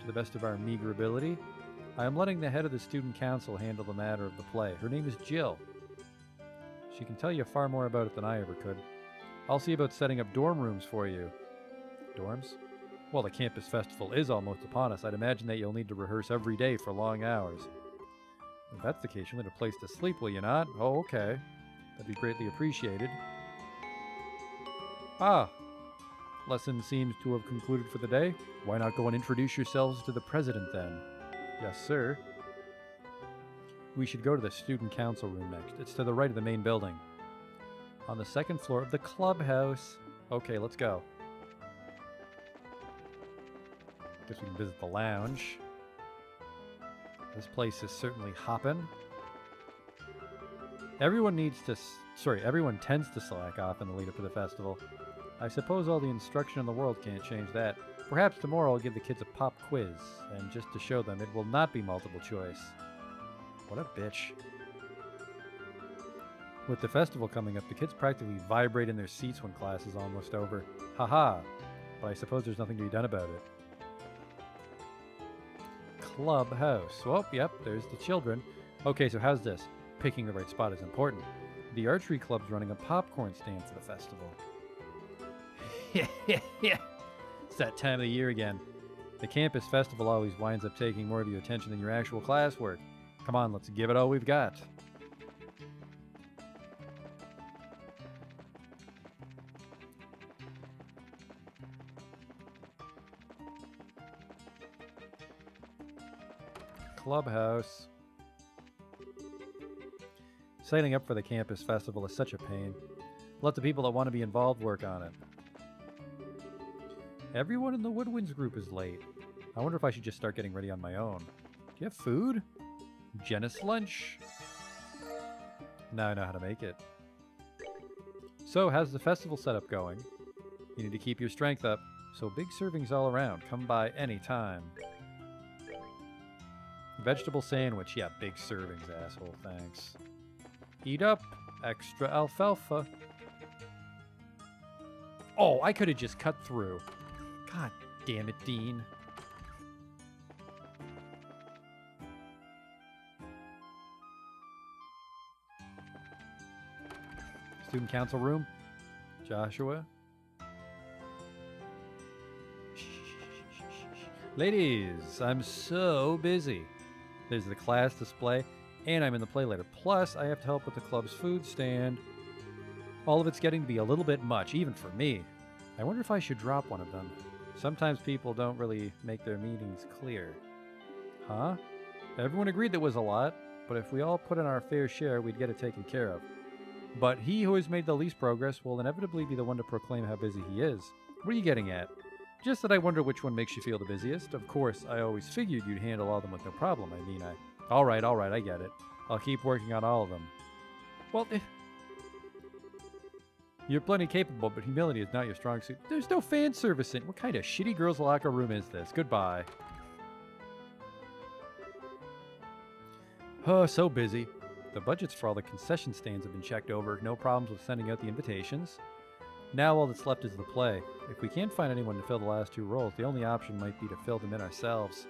To the best of our meager ability, I am letting the head of the student council handle the matter of the play. Her name is Jill. She can tell you far more about it than I ever could. I'll see about setting up dorm rooms for you. Dorms? Well, the campus festival is almost upon us. I'd imagine that you'll need to rehearse every day for long hours. If that's the case, you'll need a place to sleep, will you not? Oh, okay. That'd be greatly appreciated. Ah, lesson seems to have concluded for the day. Why not go and introduce yourselves to the president then? Yes, sir. We should go to the student council room next. It's to the right of the main building. On the second floor of the clubhouse. Okay, let's go. Guess we can visit the lounge. This place is certainly hoppin'. Everyone tends to slack off in the lead up to the festival. I suppose all the instruction in the world can't change that. Perhaps tomorrow I'll give the kids a pop quiz, and just to show them it will not be multiple choice. What a bitch. With the festival coming up, the kids practically vibrate in their seats when class is almost over. Haha. But I suppose there's nothing to be done about it. Clubhouse. Oh, yep, there's the children. Okay, so how's this? Picking the right spot is important. The archery club's running a popcorn stand for the festival. It's that time of the year again. The campus festival always winds up taking more of your attention than your actual classwork. Come on, let's give it all we've got. Clubhouse. Signing up for the campus festival is such a pain. Let the people that want to be involved work on it. Everyone in the Woodwinds group is late. I wonder if I should just start getting ready on my own. Do you have food? Genus lunch? Now I know how to make it. So, how's the festival setup going? You need to keep your strength up, so big servings all around. Come by any time. Vegetable sandwich. Yeah, big servings, asshole. Thanks. Eat up. Extra alfalfa. Oh, I could have just cut through. God damn it, Dean. Student council room. Joshua. Ladies, I'm so busy. There's the class display, and I'm in the play later. Plus, I have to help with the club's food stand. All of it's getting to be a little bit much, even for me. I wonder if I should drop one of them. Sometimes people don't really make their meetings clear. Huh? Everyone agreed that was a lot, but if we all put in our fair share, we'd get it taken care of. But he who has made the least progress will inevitably be the one to proclaim how busy he is. What are you getting at? Just that I wonder which one makes you feel the busiest. Of course, I always figured you'd handle all of them with no problem. I mean, Alright, I get it. I'll keep working on all of them. Well, you're plenty capable, but humility is not your strong suit. There's no fan service in. What kind of shitty girls' locker room is this? Goodbye. Oh, so busy. The budgets for all the concession stands have been checked over. No problems with sending out the invitations. Now all that's left is the play. If we can't find anyone to fill the last two roles, the only option might be to fill them in ourselves.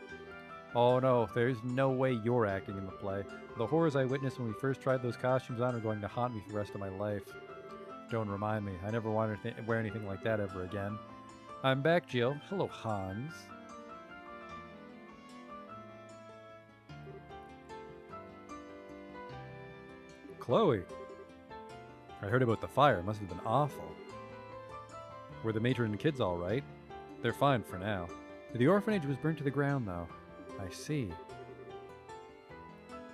Oh no, there's no way you're acting in the play. The horrors I witnessed when we first tried those costumes on are going to haunt me for the rest of my life. Don't remind me. I never want to wear anything like that ever again. I'm back, Jill. Hello, Hans. Chloe. I heard about the fire. It must have been awful. Were the matron and kids all right? They're fine for now. The orphanage was burnt to the ground, though. I see.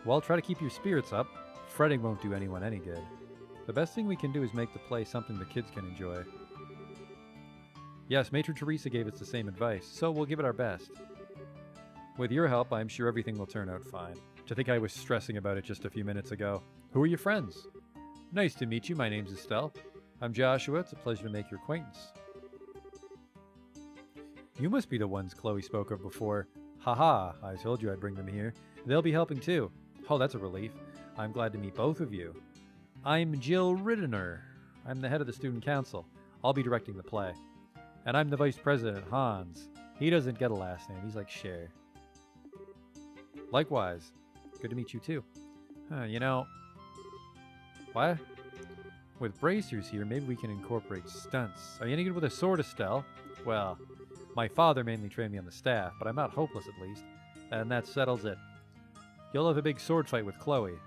Well, try to keep your spirits up. Fretting won't do anyone any good. The best thing we can do is make the play something the kids can enjoy. Yes, Matron Teresa gave us the same advice, so we'll give it our best. With your help, I'm sure everything will turn out fine. To think I was stressing about it just a few minutes ago. Who are your friends? Nice to meet you. My name's Estelle. I'm Joshua. It's a pleasure to make your acquaintance. You must be the ones Chloe spoke of before. Haha, I told you I'd bring them here. They'll be helping too. Oh, that's a relief. I'm glad to meet both of you. I'm Jill Riddener. I'm the head of the student council. I'll be directing the play. And I'm the vice president, Hans. He doesn't get a last name. He's like Cher. Likewise. Good to meet you too. You know... What? With bracers here, maybe we can incorporate stunts. Are you any good with a sword, Estelle? Well, my father mainly trained me on the staff, but I'm not hopeless at least. And that settles it. You'll have a big sword fight with Chloe.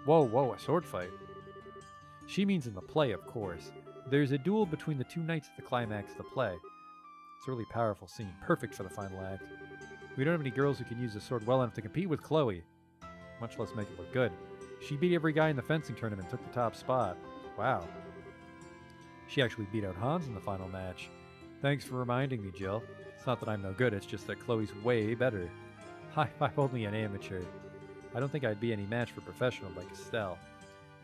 Whoa, a sword fight? She means in the play, of course. There's a duel between the two knights at the climax of the play. It's a really powerful scene, perfect for the final act. We don't have any girls who can use the sword well enough to compete with Chloe, much less make it look good. She beat every guy in the fencing tournament, took the top spot. Wow. She actually beat out Hans in the final match. Thanks for reminding me, Jill. It's not that I'm no good, it's just that Chloe's way better. I'm only an amateur. I don't think I'd be any match for a professional like Estelle.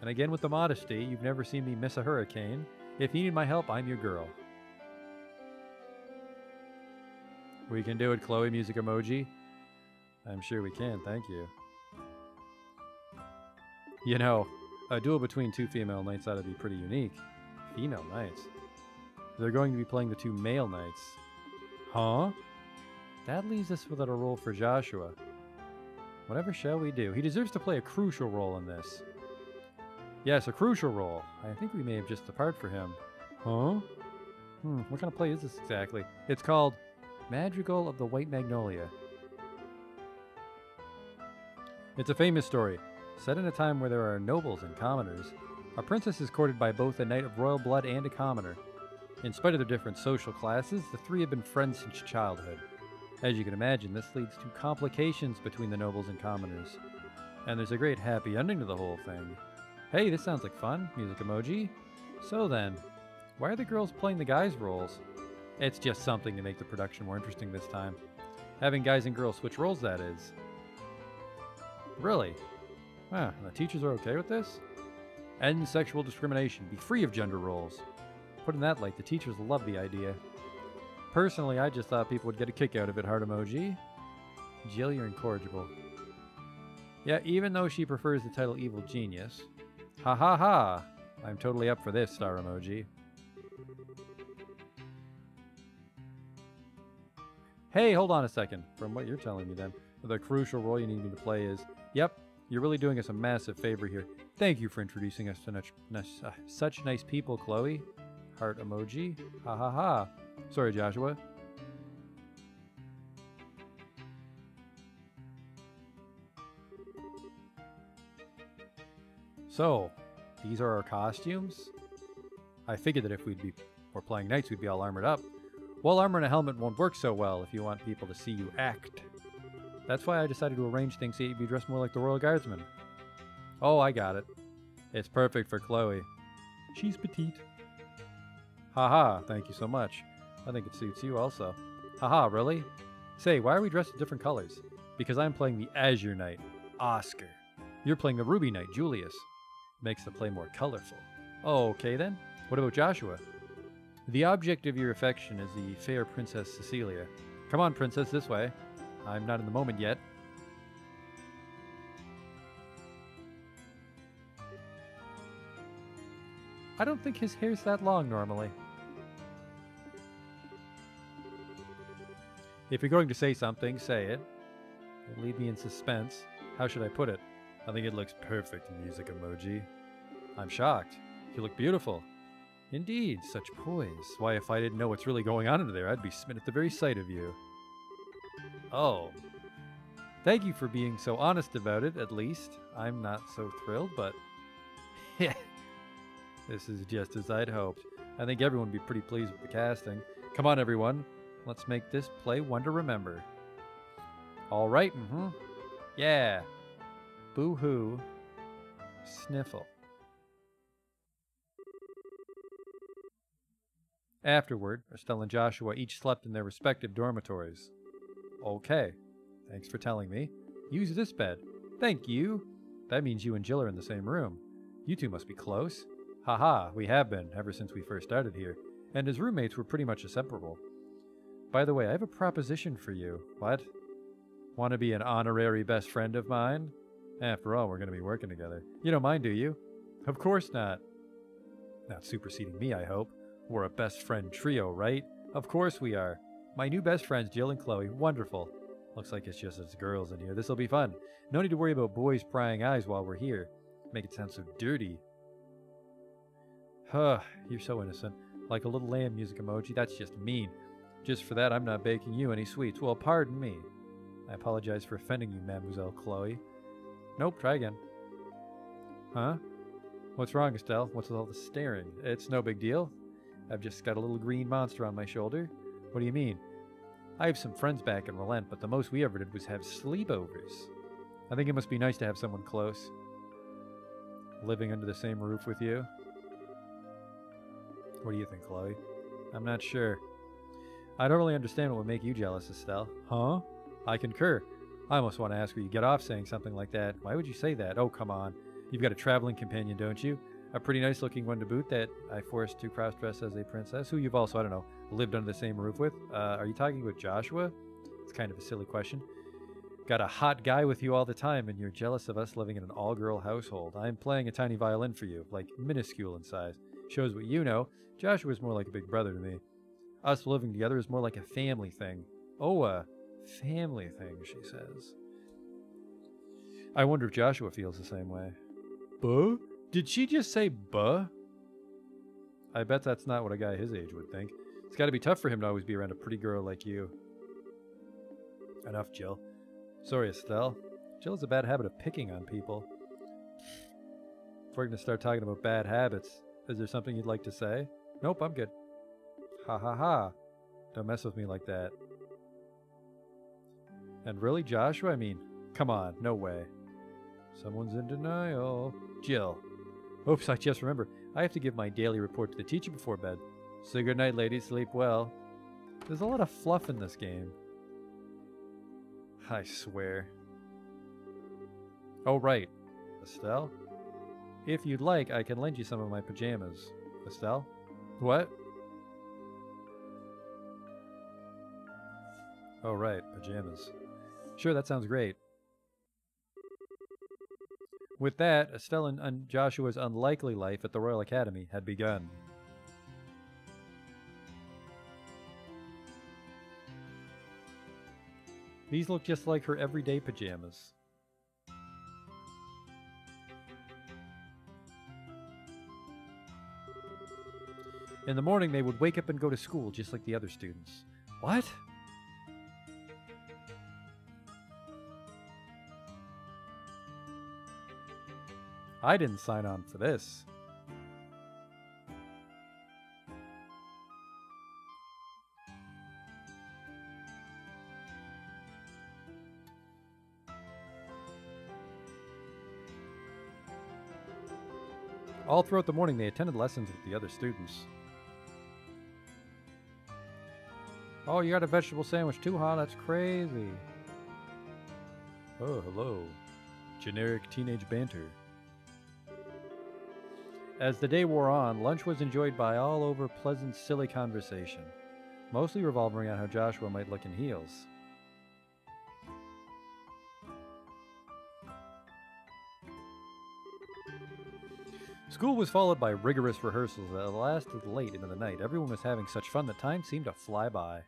And again with the modesty, you've never seen me miss a hurricane. If you need my help, I'm your girl. We can do it, Chloe, music emoji. I'm sure we can, thank you. You know, a duel between two female knights ought to be pretty unique. Female knights? They're going to be playing the two male knights. Huh? That leaves us without a role for Joshua. Whatever shall we do? He deserves to play a crucial role in this. Yes, a crucial role. I think we may have just the part for him. Huh? What kind of play is this exactly? It's called Madrigal of the White Magnolia. It's a famous story, set in a time where there are nobles and commoners. A princess is courted by both a knight of royal blood and a commoner. In spite of their different social classes, the three have been friends since childhood. As you can imagine, this leads to complications between the nobles and commoners. And there's a great happy ending to the whole thing. Hey, this sounds like fun, music emoji. So then, why are the girls playing the guys' roles? It's just something to make the production more interesting this time. Having guys and girls switch roles, that is. Really? Huh, the teachers are okay with this? End sexual discrimination. Be free of gender roles. Put in that light, the teachers love the idea. Personally, I just thought people would get a kick out of it, heart emoji. Jill, you're incorrigible. Yeah, even though she prefers the title Evil Genius. Ha ha ha! I'm totally up for this, star emoji. Hey, hold on a second. From what you're telling me then, the crucial role you need me to play is... Yep, you're really doing us a massive favor here. Thank you for introducing us to such nice people, Chloe. Heart emoji. Ha ha ha. Sorry, Joshua. So, these are our costumes? I figured that if were playing knights, we'd be all armored up. Well, armor and a helmet won't work so well if you want people to see you act. That's why I decided to arrange things so you'd be dressed more like the Royal Guardsman. Oh, I got it. It's perfect for Chloe. She's petite. Haha, thank you so much. I think it suits you also. Haha, really? Say, why are we dressed in different colors? Because I'm playing the Azure Knight, Oscar. You're playing the Ruby Knight, Julius. Makes the play more colorful. Oh, okay then. What about Joshua? The object of your affection is the fair Princess Cecilia. Come on, Princess, this way. I'm not in the moment yet. I don't think his hair's that long normally. If you're going to say something, say it. Don't leave me in suspense. How should I put it? I think it looks perfect, music emoji. I'm shocked. You look beautiful. Indeed, such poise. Why, if I didn't know what's really going on under there, I'd be smitten at the very sight of you. Oh. Thank you for being so honest about it, at least. I'm not so thrilled, but... yeah. This is just as I'd hoped. I think everyone would be pretty pleased with the casting. Come on, everyone. Let's make this play one to remember. All right, Yeah. Boo-hoo. Sniffle. Afterward, Estelle and Joshua each slept in their respective dormitories. Okay. Thanks for telling me. Use this bed. Thank you. That means you and Jill are in the same room. You two must be close. Haha, we have been, ever since we first started here. And as roommates, we're pretty much inseparable. By the way, I have a proposition for you. What? Want to be an honorary best friend of mine? After all, we're going to be working together. You don't mind, do you? Of course not. Not superseding me, I hope. We're a best friend trio, right? Of course we are. My new best friends, Jill and Chloe. Wonderful. Looks like it's just us girls in here. This'll be fun. No need to worry about boys prying eyes while we're here. Make it sound so dirty. Huh, you're so innocent. Like a little lamb music emoji. That's just mean. Just for that, I'm not baking you any sweets. Well, pardon me. I apologize for offending you, Mademoiselle Chloe. Nope, try again. Huh? What's wrong, Estelle? What's with all the staring? It's no big deal. I've just got a little green monster on my shoulder. What do you mean? I have some friends back in Relent, but the most we ever did was have sleepovers. I think it must be nice to have someone close. Living under the same roof with you. What do you think, Chloe? I'm not sure. I don't really understand what would make you jealous, Estelle. Huh? I concur. I almost want to ask where you get off saying something like that. Why would you say that? Oh, come on. You've got a traveling companion, don't you? A pretty nice-looking one to boot that I forced to cross-dress as a princess, who you've also, I don't know, lived under the same roof with. Are you talking about Joshua? It's kind of a silly question. Got a hot guy with you all the time, and you're jealous of us living in an all-girl household. I'm playing a tiny violin for you, like minuscule in size. Shows what you know. Joshua's more like a big brother to me. Us living together is more like a family thing. Oh, a family thing, she says. I wonder if Joshua feels the same way. Buh? Did she just say buh? I bet that's not what a guy his age would think. It's got to be tough for him to always be around a pretty girl like you. Enough, Jill. Sorry, Estelle. Jill has a bad habit of picking on people. If we're going to start talking about bad habits, is there something you'd like to say? Nope, I'm good. Ha ha ha. Don't mess with me like that. And really, Joshua? I mean, come on, no way. Someone's in denial. Jill. Oops, I just remembered. I have to give my daily report to the teacher before bed. So good night, ladies. Sleep well. There's a lot of fluff in this game. I swear. Oh, right. Estelle? If you'd like, I can lend you some of my pajamas. Estelle? What? Oh, right. Pajamas. Sure, that sounds great. With that, Estelle and Joshua's unlikely life at the Royal Academy had begun. These look just like her everyday pajamas. In the morning, they would wake up and go to school just like the other students. What? I didn't sign on for this. All throughout the morning, they attended lessons with the other students. Oh, you got a vegetable sandwich too, huh? That's crazy. Oh, hello. Generic teenage banter. As the day wore on, lunch was enjoyed by all over pleasant, silly conversation, mostly revolving around how Joshua might look in heels. School was followed by rigorous rehearsals that lasted late into the night. Everyone was having such fun that time seemed to fly by.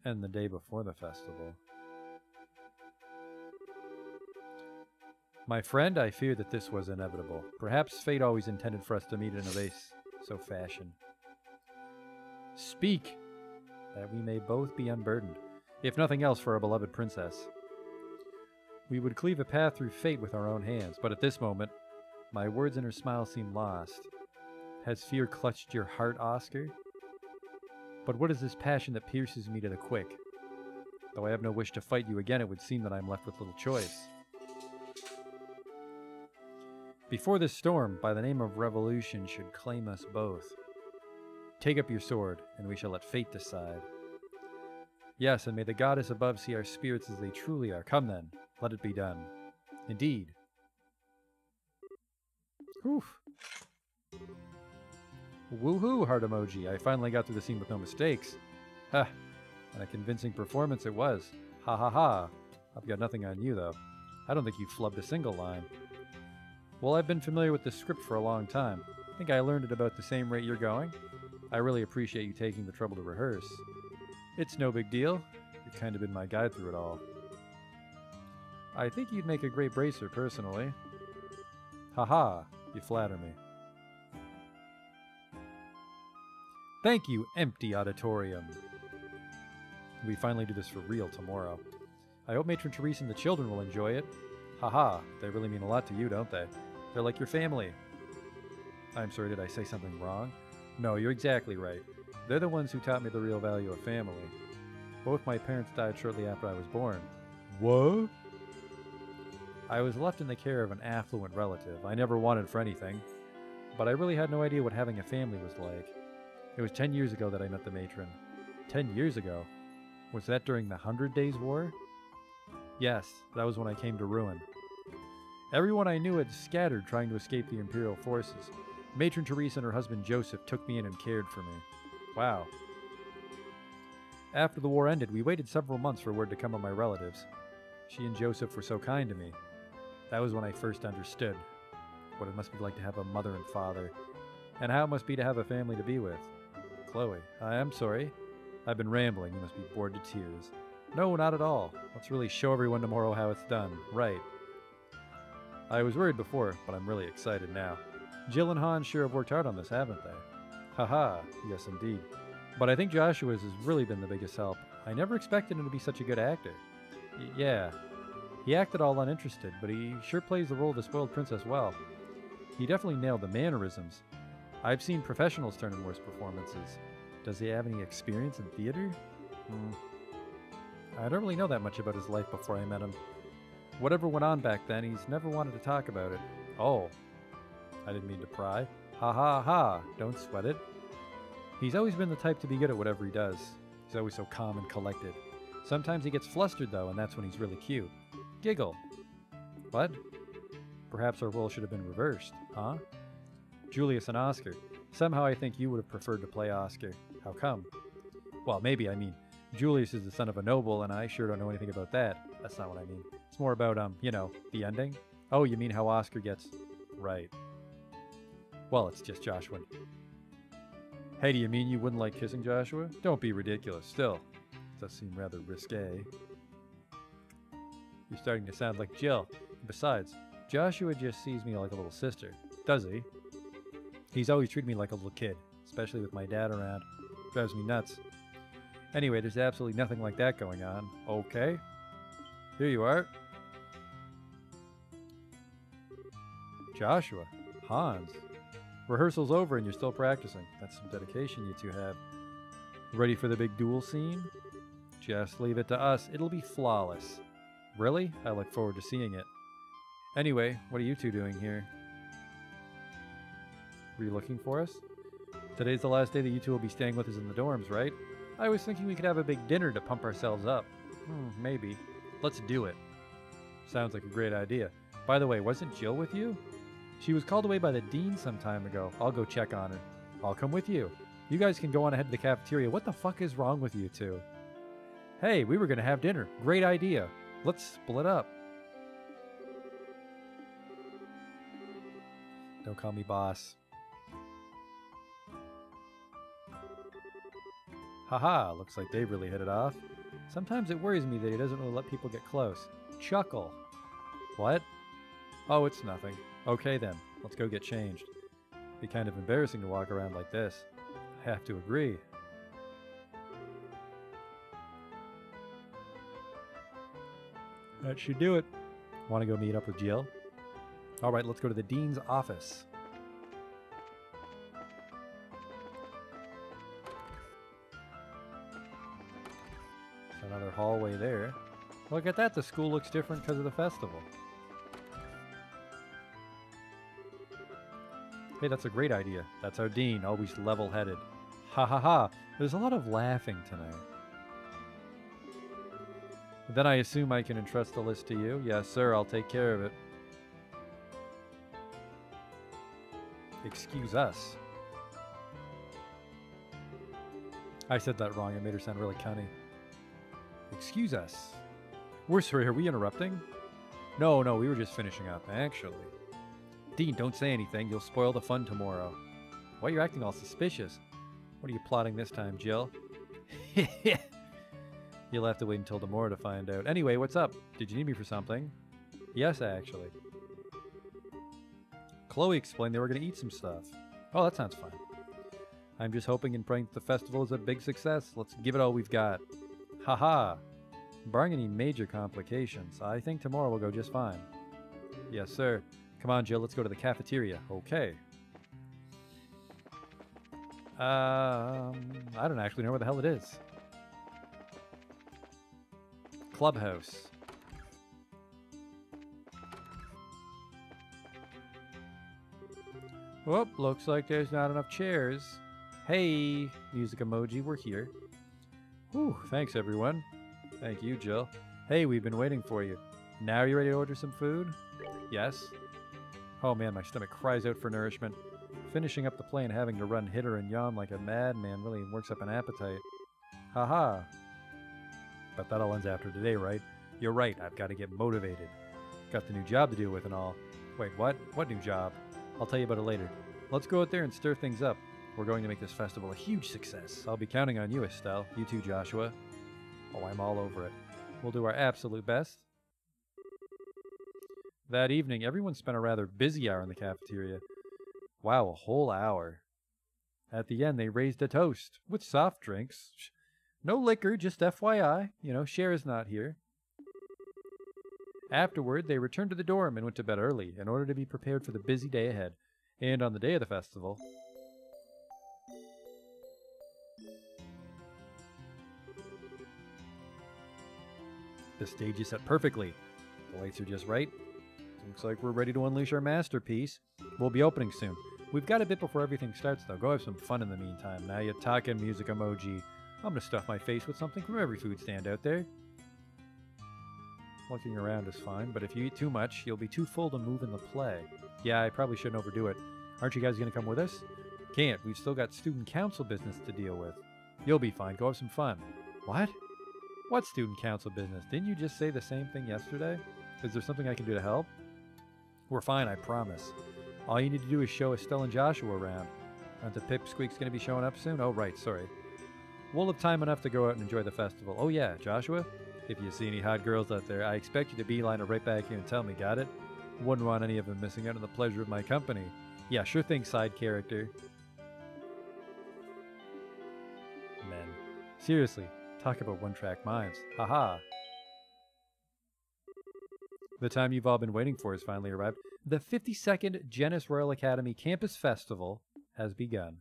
And the day before the festival. My friend, I fear that this was inevitable. Perhaps fate always intended for us to meet in a race so fashion. Speak, that we may both be unburdened, if nothing else for our beloved princess. We would cleave a path through fate with our own hands, but at this moment, my words and her smile seemed lost. Has fear clutched your heart, Oscar? But what is this passion that pierces me to the quick? Though I have no wish to fight you again, it would seem that I am left with little choice. Before this storm, by the name of revolution, should claim us both. Take up your sword, and we shall let fate decide. Yes, and may the goddess above see our spirits as they truly are. Come then, let it be done. Indeed. Oof. Woohoo, heart emoji. I finally got through the scene with no mistakes. Ha, and a convincing performance it was. Ha ha ha. I've got nothing on you, though. I don't think you flubbed a single line. Well, I've been familiar with this script for a long time. I think I learned it about the same rate you're going. I really appreciate you taking the trouble to rehearse. It's no big deal. You've kind of been my guide through it all. I think you'd make a great bracer, personally. Haha, you flatter me. Thank you, empty auditorium. We finally do this for real tomorrow. I hope Matron Therese and the children will enjoy it. Haha, they really mean a lot to you, don't they? They're like your family. I'm sorry, did I say something wrong? No, you're exactly right. They're the ones who taught me the real value of family. Both my parents died shortly after I was born. What? I was left in the care of an affluent relative. I never wanted for anything, but I really had no idea what having a family was like. It was 10 years ago that I met the matron. 10 years ago? Was that during the 100 Days War? Yes, that was when I came to ruin. Everyone I knew had scattered trying to escape the Imperial forces. Matron Therese and her husband Joseph took me in and cared for me. Wow. After the war ended, we waited several months for word to come of my relatives. She and Joseph were so kind to me. That was when I first understood what it must be like to have a mother and father, and how it must be to have a family to be with. Chloe, I am sorry. I've been rambling. You must be bored to tears. No, not at all. Let's really show everyone tomorrow how it's done. Right. I was worried before, but I'm really excited now. Jill and Han sure have worked hard on this, haven't they? Haha, yes indeed. But I think Joshua's has really been the biggest help. I never expected him to be such a good actor. Yeah. He acted all uninterested, but he sure plays the role of the spoiled princess well. He definitely nailed the mannerisms. I've seen professionals turn in worse performances. Does he have any experience in theater? I don't really know that much about his life before I met him. Whatever went on back then, he's never wanted to talk about it. Oh. I didn't mean to pry. Ha ha ha, don't sweat it. He's always been the type to be good at whatever he does. He's always so calm and collected. Sometimes he gets flustered though, and that's when he's really cute. Giggle. What? Perhaps our role should have been reversed, huh? Julius and Oscar. Somehow I think you would have preferred to play Oscar. How come? Well, maybe, I mean, Julius is the son of a noble, and I sure don't know anything about that. That's not what I mean. It's more about, you know, the ending. Oh, you mean how Oscar gets... Right. Well, it's just Joshua. Hey, do you mean you wouldn't like kissing Joshua? Don't be ridiculous. Still, it does seem rather risque. You're starting to sound like Jill. Besides, Joshua just sees me like a little sister. Does he? He's always treated me like a little kid, especially with my dad around. Drives me nuts. Anyway, there's absolutely nothing like that going on. Okay. Here you are. Joshua. Hans. Rehearsal's over and you're still practicing. That's some dedication you two have. Ready for the big duel scene? Just leave it to us. It'll be flawless. Really? I look forward to seeing it. Anyway, what are you two doing here? Were you looking for us? Today's the last day that you two will be staying with us in the dorms, right? I was thinking we could have a big dinner to pump ourselves up. Maybe. Let's do it. Sounds like a great idea. By the way, wasn't Jill with you? She was called away by the dean some time ago. I'll go check on her. I'll come with you. You guys can go on ahead to the cafeteria. What the fuck is wrong with you two? Hey, we were going to have dinner. Great idea. Let's split up. Don't call me boss. Haha, looks like they really hit it off. Sometimes it worries me that he doesn't really let people get close. Chuckle. What? Oh, it's nothing. Okay then, let's go get changed. Be kind of embarrassing to walk around like this. I have to agree. That should do it. Want to go meet up with Jill? Alright, let's go to the dean's office. Another hallway there. Look at that, the school looks different because of the festival. Hey, that's a great idea. That's our dean, always level-headed. Ha ha ha. There's a lot of laughing tonight. Then I assume I can entrust the list to you. Yes, sir, I'll take care of it. Excuse us. I said that wrong. It made her sound really cunning. Excuse us. We're sorry, are we interrupting? No, we were just finishing up, actually. Dean, don't say anything. You'll spoil the fun tomorrow. Why are you acting all suspicious? What are you plotting this time, Jill? You'll have to wait until tomorrow to find out. Anyway, what's up? Did you need me for something? Yes, actually. Chloe explained they were going to eat some stuff. Oh, that sounds fun. I'm just hoping and praying that the festival is a big success. Let's give it all we've got. Haha. Barring any major complications, I think tomorrow will go just fine. Yes, sir. Come on, Jill, let's go to the cafeteria. Okay. I don't actually know where the hell it is. Clubhouse. Whoop, looks like there's not enough chairs. Hey, music emoji, we're here. Whew, thanks everyone. Thank you, Jill. Hey, we've been waiting for you. Now are you ready to order some food? Yes. Oh man, my stomach cries out for nourishment. Finishing up the play and having to run, hitter, and yawn like a madman really works up an appetite. Haha. But that all ends after today, right? You're right, I've got to get motivated. Got the new job to deal with and all. Wait, what? What new job? I'll tell you about it later. Let's go out there and stir things up. We're going to make this festival a huge success. I'll be counting on you, Estelle. You too, Joshua. Oh, I'm all over it. We'll do our absolute best. That evening, everyone spent a rather busy hour in the cafeteria. Wow, a whole hour. At the end, they raised a toast with soft drinks. No liquor, just FYI. You know, Cher is not here. Afterward, they returned to the dorm and went to bed early in order to be prepared for the busy day ahead. And on the day of the festival, the stage is set perfectly. The lights are just right. Looks like we're ready to unleash our masterpiece. We'll be opening soon. We've got a bit before everything starts, though. Go have some fun in the meantime. Now you talking music emoji. I'm gonna stuff my face with something from every food stand out there. Looking around is fine, but if you eat too much, you'll be too full to move in the play. Yeah, I probably shouldn't overdo it. Aren't you guys gonna come with us? Can't. We've still got student council business to deal with. You'll be fine. Go have some fun. What? What student council business? Didn't you just say the same thing yesterday? Is there something I can do to help? We're fine, I promise. All you need to do is show Estelle and Joshua around. Aren't the pipsqueaks going to be showing up soon? Oh, right, sorry. We'll have time enough to go out and enjoy the festival. Oh, yeah, Joshua? If you see any hot girls out there, I expect you to beeline it right back here and tell me, got it? Wouldn't want any of them missing out on the pleasure of my company. Yeah, sure thing, side character. Men. Seriously, talk about one-track minds. Haha. The time you've all been waiting for has finally arrived. The 52nd Genis Royal Academy Campus Festival has begun.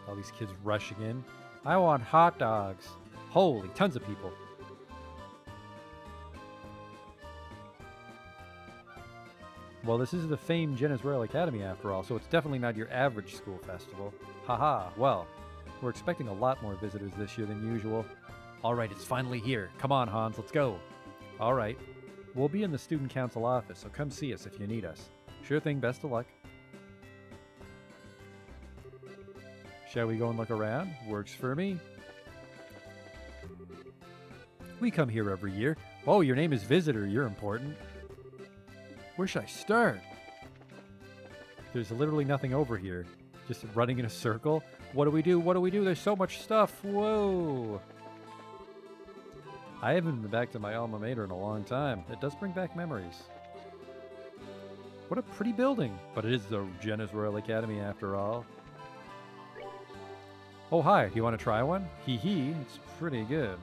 All these kids rushing in. I want hot dogs. Holy, tons of people. Well, this is the famed Genis Royal Academy after all, so it's definitely not your average school festival. Haha, well, we're expecting a lot more visitors this year than usual. All right, it's finally here. Come on, Hans, let's go. All right. We'll be in the student council office, so come see us if you need us. Sure thing, best of luck. Shall we go and look around? Works for me. We come here every year. Oh, your name is Visitor. You're important. Where should I start? There's literally nothing over here. Just running in a circle. What do we do? What do we do? There's so much stuff. Whoa. I haven't been back to my alma mater in a long time. It does bring back memories. What a pretty building. But it is the Genis Royal Academy after all. Oh, hi. Do you want to try one? Hee hee. It's pretty good.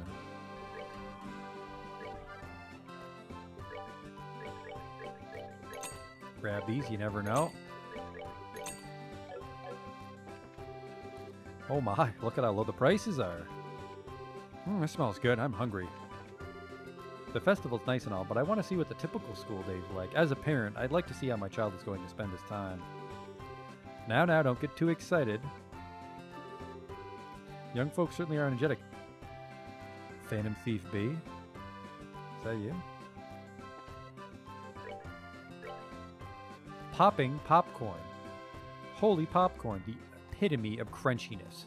Grab these. You never know. Oh my, look at how low the prices are. This smells good. I'm hungry. The festival's nice and all, but I want to see what the typical school days are like. As a parent, I'd like to see how my child is going to spend his time. Now, don't get too excited. Young folks certainly are energetic. Phantom Thief B? Is that you? Popping popcorn. Holy popcorn, the epitome of crunchiness.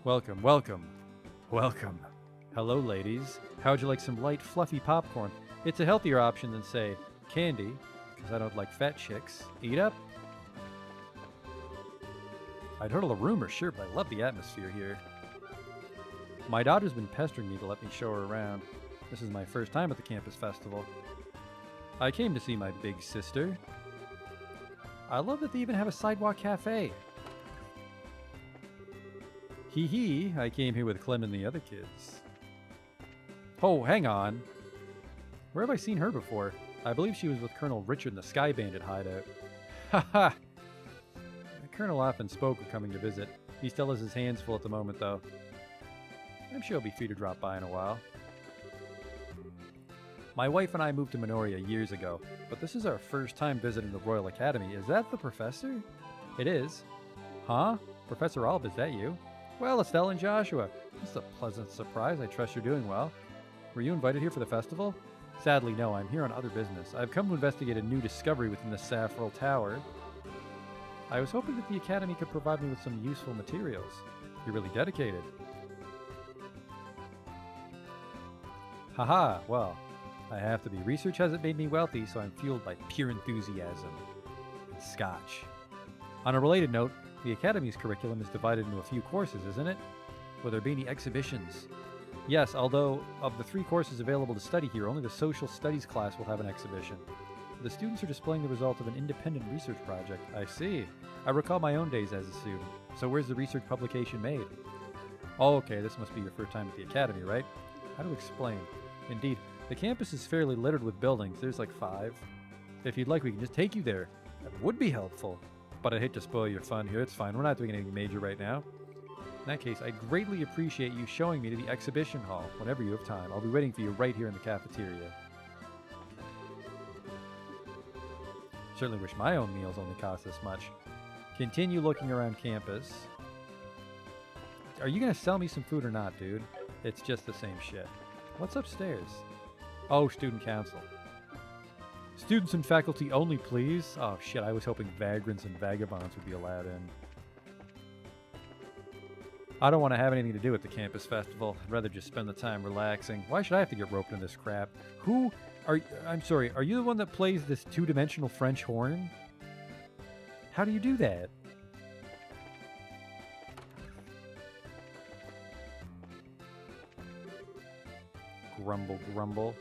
Welcome, welcome, welcome. Hello, ladies. How'd you like some light, fluffy popcorn? It's a healthier option than, say, candy, because I don't like fat chicks. Eat up? I'd heard all the rumors, sure, but I love the atmosphere here. My daughter's been pestering me to let me show her around. This is my first time at the campus festival. I came to see my big sister. I love that they even have a sidewalk cafe. Hee hee, I came here with Clem and the other kids. Oh, hang on. Where have I seen her before? I believe she was with Colonel Richard in the Sky Bandit hideout. Haha! The Colonel often spoke of coming to visit. He still has his hands full at the moment, though. I'm sure he'll be free to drop by in a while. My wife and I moved to Minoria years ago, but this is our first time visiting the Royal Academy. Is that the professor? It is. Huh? Professor Alb, is that you? Well, Estelle and Joshua. This is a pleasant surprise. I trust you're doing well. Were you invited here for the festival? Sadly, no. I'm here on other business. I've come to investigate a new discovery within the Saffrel Tower. I was hoping that the Academy could provide me with some useful materials. You're really dedicated. Haha, well, I have to be. Research hasn't made me wealthy, so I'm fueled by pure enthusiasm. And scotch. On a related note, the Academy's curriculum is divided into a few courses, isn't it? Will there be any exhibitions? Yes, although of the 3 courses available to study here, only the Social Studies class will have an exhibition. The students are displaying the result of an independent research project. I see. I recall my own days as a student. So where's the research publication made? Oh, okay, this must be your first time at the Academy, right? How to explain? Indeed, the campus is fairly littered with buildings. There's like 5. If you'd like, we can just take you there. That would be helpful. But I'd hate to spoil your fun here. It's fine. We're not doing anything major right now. In that case, I'd greatly appreciate you showing me to the exhibition hall whenever you have time. I'll be waiting for you right here in the cafeteria. Certainly wish my own meals only cost this much. Continue looking around campus. Are you going to sell me some food or not, dude? It's just the same shit. What's upstairs? Oh, student council. Students and faculty only, please. Oh, shit, I was hoping vagrants and vagabonds would be allowed in. I don't want to have anything to do with the campus festival. I'd rather just spend the time relaxing. Why should I have to get roped into this crap? Who are... I'm sorry, are you the one that plays this 2-dimensional French horn? How do you do that? Grumble, grumble.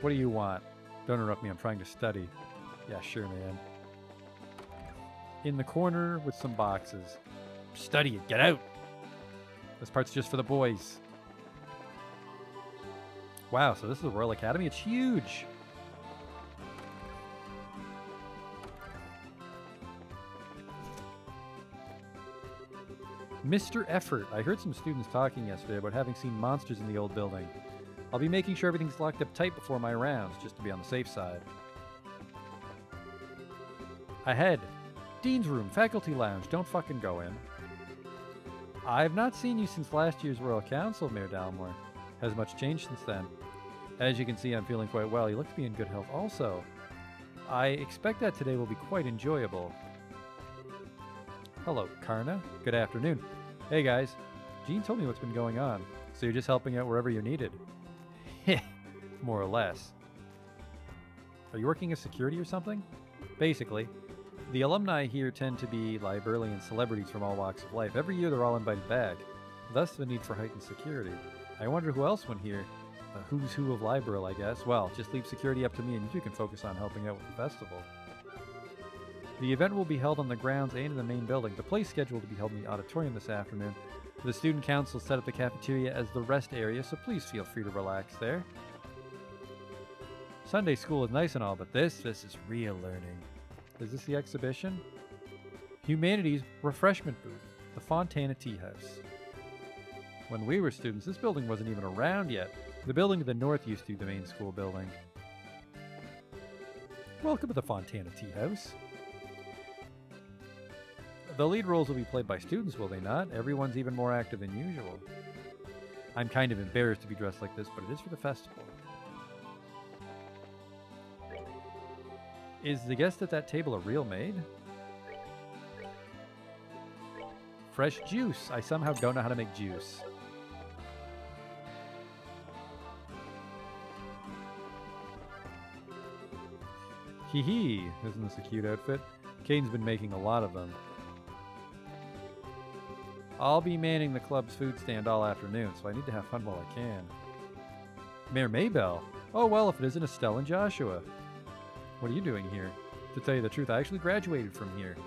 What do you want? Don't interrupt me, I'm trying to study. Yeah, sure, man. In the corner with some boxes. Study it, get out! This part's just for the boys. Wow, so this is the Royal Academy? It's huge! Mr. Effort. I heard some students talking yesterday about having seen monsters in the old building. I'll be making sure everything's locked up tight before my rounds, just to be on the safe side. Ahead. Dean's room, faculty lounge. Don't fucking go in. I've not seen you since last year's Royal Council, Mayor Dalmore. Has much changed since then? As you can see, I'm feeling quite well. You look to be in good health also. I expect that today will be quite enjoyable. Hello, Karna. Good afternoon. Hey, guys. Jean told me what's been going on. So you're just helping out wherever you're needed? Heh, more or less. Are you working as security or something? Basically. The alumni here tend to be librarian celebrities from all walks of life. Every year they're all invited back. Thus the need for heightened security. I wonder who else went here. The who's who of Liberal, I guess. Well, just leave security up to me and you two can focus on helping out with the festival. The event will be held on the grounds and in the main building. The play scheduled to be held in the auditorium this afternoon. The student council set up the cafeteria as the rest area, so please feel free to relax there. Sunday school is nice and all, but this is real learning. Is this the exhibition? Humanities refreshment booth, the Fontana Tea House. When we were students, this building wasn't even around yet. The building to the north used to be the main school building. Welcome to the Fontana Tea House. The lead roles will be played by students, will they not? Everyone's even more active than usual. I'm kind of embarrassed to be dressed like this, but it is for the festival. Is the guest at that table a real maid? Fresh juice. I somehow don't know how to make juice. Hee hee. Isn't this a cute outfit? Caden's been making a lot of them. I'll be manning the club's food stand all afternoon, so I need to have fun while I can. Mayor Maybell? Oh well, if it isn't Estelle and Joshua. What are you doing here? To tell you the truth, I actually graduated from here.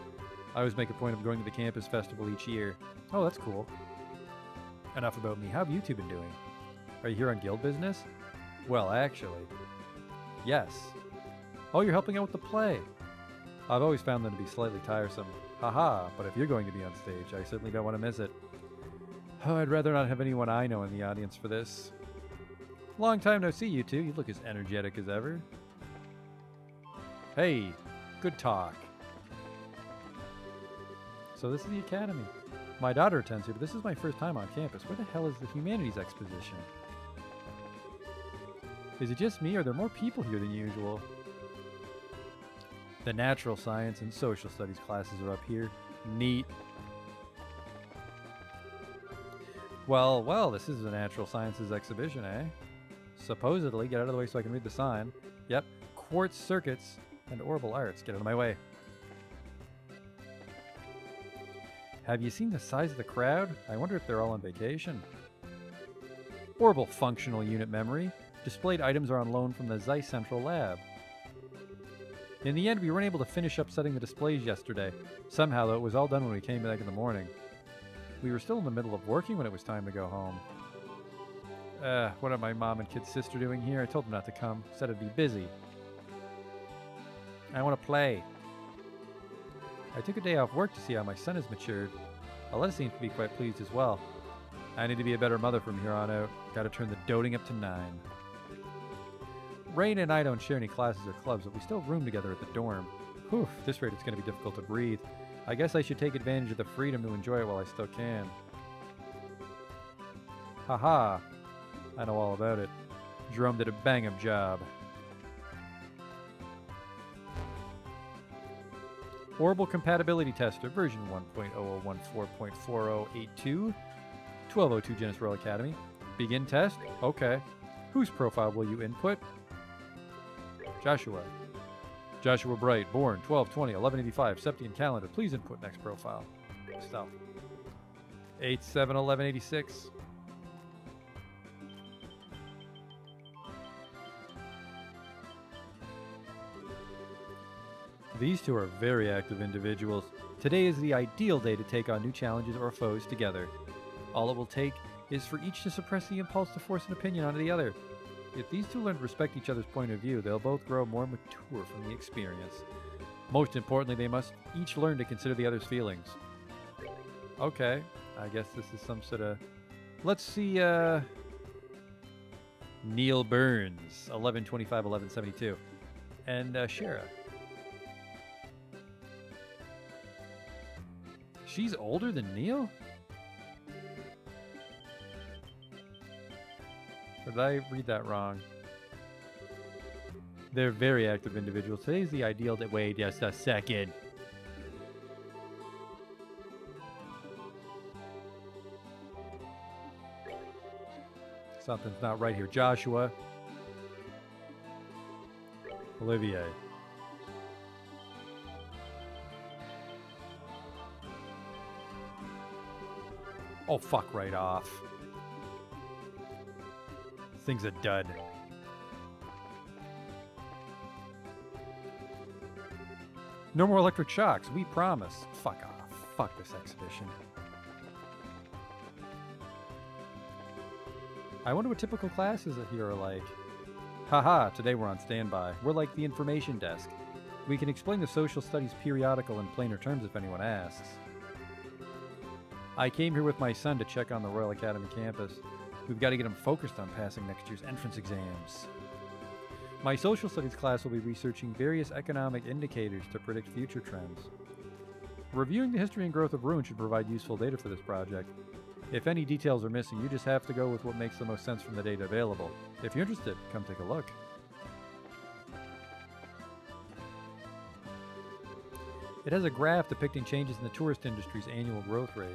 I always make a point of going to the campus festival each year. Oh, that's cool. Enough about me. How have you two been doing? Are you here on guild business? Well, actually. Yes. Oh, you're helping out with the play. I've always found them to be slightly tiresome. Haha, but if you're going to be on stage, I certainly don't want to miss it. Oh, I'd rather not have anyone I know in the audience for this. Long time no see, you two. You look as energetic as ever. Hey, good talk. So this is the academy. My daughter attends here, but this is my first time on campus. Where the hell is the humanities exposition? Is it just me, or are there more people here than usual? The natural science and social studies classes are up here. Neat. Well, this is a natural sciences exhibition, eh? Supposedly, get out of the way so I can read the sign. Yep, quartz circuits and orbital arts. Get out of my way. Have you seen the size of the crowd? I wonder if they're all on vacation. Orbital functional unit memory. Displayed items are on loan from the Zeiss Central Lab. In the end, we weren't able to finish up setting the displays yesterday. Somehow, though, it was all done when we came back in the morning. We were still in the middle of working when it was time to go home. What are my mom and kid sister doing here? I told them not to come. Said I'd be busy. I want to play. I took a day off work to see how my son has matured. Aletta seems to be quite pleased as well. I need to be a better mother from here on out. Gotta turn the doting up to 9. Rain and I don't share any classes or clubs, but we still room together at the dorm. Whew, at this rate it's going to be difficult to breathe. I guess I should take advantage of the freedom to enjoy it while I still can. Haha, I know all about it. Jerome did a bang-up job. Orbital Compatibility Tester, version 1.0014.4082, 1202 Genesis Royal Academy. Begin test? Okay. Whose profile will you input? Joshua. Joshua Bright, born 12/20/1185, Septian calendar. Please input next profile. Stuff. 8/7/1186. These two are very active individuals. Today is the ideal day to take on new challenges or foes together. All it will take is for each to suppress the impulse to force an opinion onto the other. If these two learn to respect each other's point of view, they'll both grow more mature from the experience. Most importantly, they must each learn to consider the other's feelings. Okay, I guess this is some sort of... Let's see, Neil Burns, 11/25/1172. And, Shara. She's older than Neil? Or did I read that wrong? They're very active individuals. Today's the ideal day. Wait just a second. Something's not right here. Joshua. Olivier. Oh, fuck right off. This thing's a dud. No more electric shocks, we promise. Fuck off. Fuck this exhibition. I wonder what typical classes here are like. Haha, today we're on standby. We're like the information desk. We can explain the social studies periodical in plainer terms if anyone asks. I came here with my son to check on the Royal Academy campus. We've got to get him focused on passing next year's entrance exams. My social studies class will be researching various economic indicators to predict future trends. Reviewing the history and growth of ruin should provide useful data for this project. If any details are missing, you just have to go with what makes the most sense from the data available. If you're interested, come take a look. It has a graph depicting changes in the tourist industry's annual growth rate.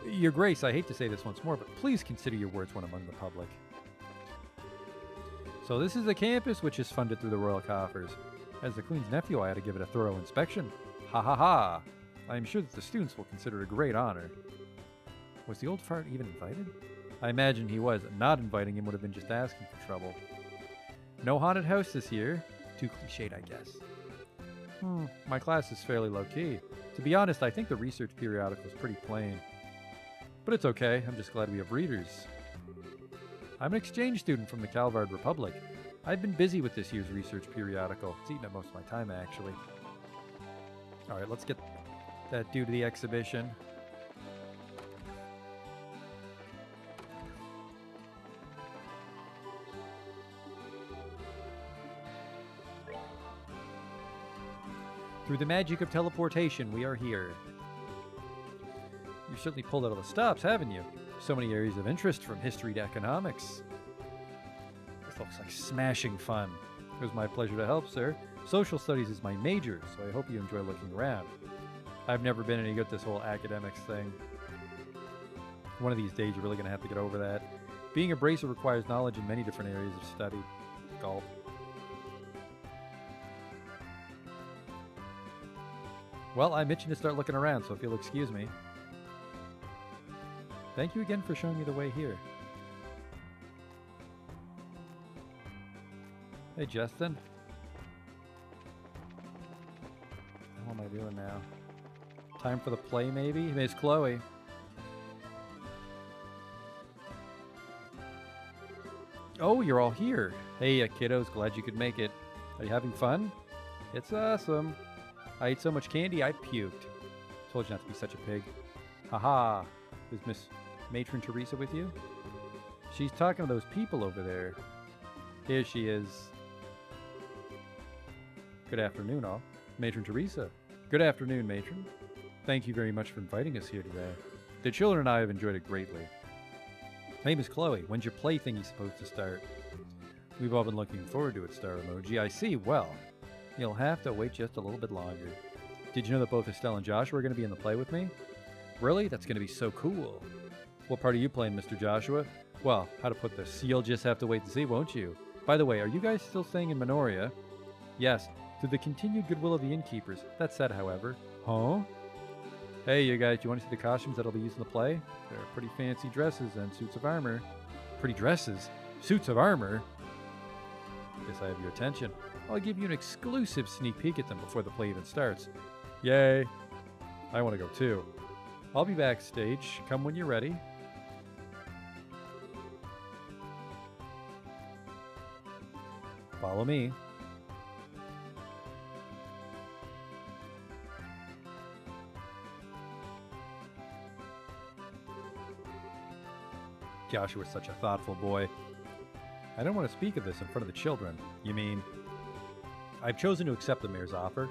Your Grace, I hate to say this once more, but please consider your words when among the public. So this is the campus which is funded through the royal coffers. As the Queen's nephew, I had to give it a thorough inspection. Ha ha ha! I am sure that the students will consider it a great honor. Was the old fart even invited? I imagine he was. Not inviting him would have been just asking for trouble. No haunted house this year. Too cliched, I guess. My class is fairly low-key. To be honest, I think the research periodical is pretty plain. But it's okay. I'm just glad we have readers. I'm an exchange student from the Calvard Republic. I've been busy with this year's research periodical. It's eaten up most of my time, actually. Alright, let's get that dude to the exhibition. Through the magic of teleportation, we are here. You've certainly pulled out all the stops, haven't you? So many areas of interest, from history to economics. This looks like smashing fun. It was my pleasure to help, sir. Social studies is my major, so I hope you enjoy looking around. I've never been any good at this whole academics thing. One of these days, you're really going to have to get over that. Being a bracer requires knowledge in many different areas of study. Gulp. Well, I'm itching to start looking around, so if you'll excuse me. Thank you again for showing me the way here. Hey, Justin. What am I doing now? Time for the play, maybe? Miss Chloe. Oh, you're all here. Hey, kiddos, glad you could make it. Are you having fun? It's awesome. I ate so much candy, I puked. Told you not to be such a pig. Haha. Is Miss Matron Teresa with you? She's talking to those people over there. Here she is. Good afternoon, all. Matron Teresa. Good afternoon, Matron. Thank you very much for inviting us here today. The children and I have enjoyed it greatly. Hey, Miss Chloe, when's your play thingy supposed to start? We've all been looking forward to it, Star Emoji. I see. Well, you'll have to wait just a little bit longer. Did you know that both Estelle and Joshua are going to be in the play with me? Really? That's going to be so cool. What part are you playing, Mr. Joshua? Well, how to put this? You'll just have to wait and see, won't you? By the way, are you guys still staying in Minoria? Yes, through the continued goodwill of the innkeepers. That said, however... Huh? Hey, you guys, do you want to see the costumes that'll be used in the play? They're pretty fancy dresses and suits of armor. Pretty dresses? Suits of armor? Guess I have your attention. I'll give you an exclusive sneak peek at them before the play even starts. Yay! I want to go too. I'll be backstage. Come when you're ready. Follow me. Joshua's such a thoughtful boy. I don't want to speak of this in front of the children. You mean... I've chosen to accept the mayor's offer.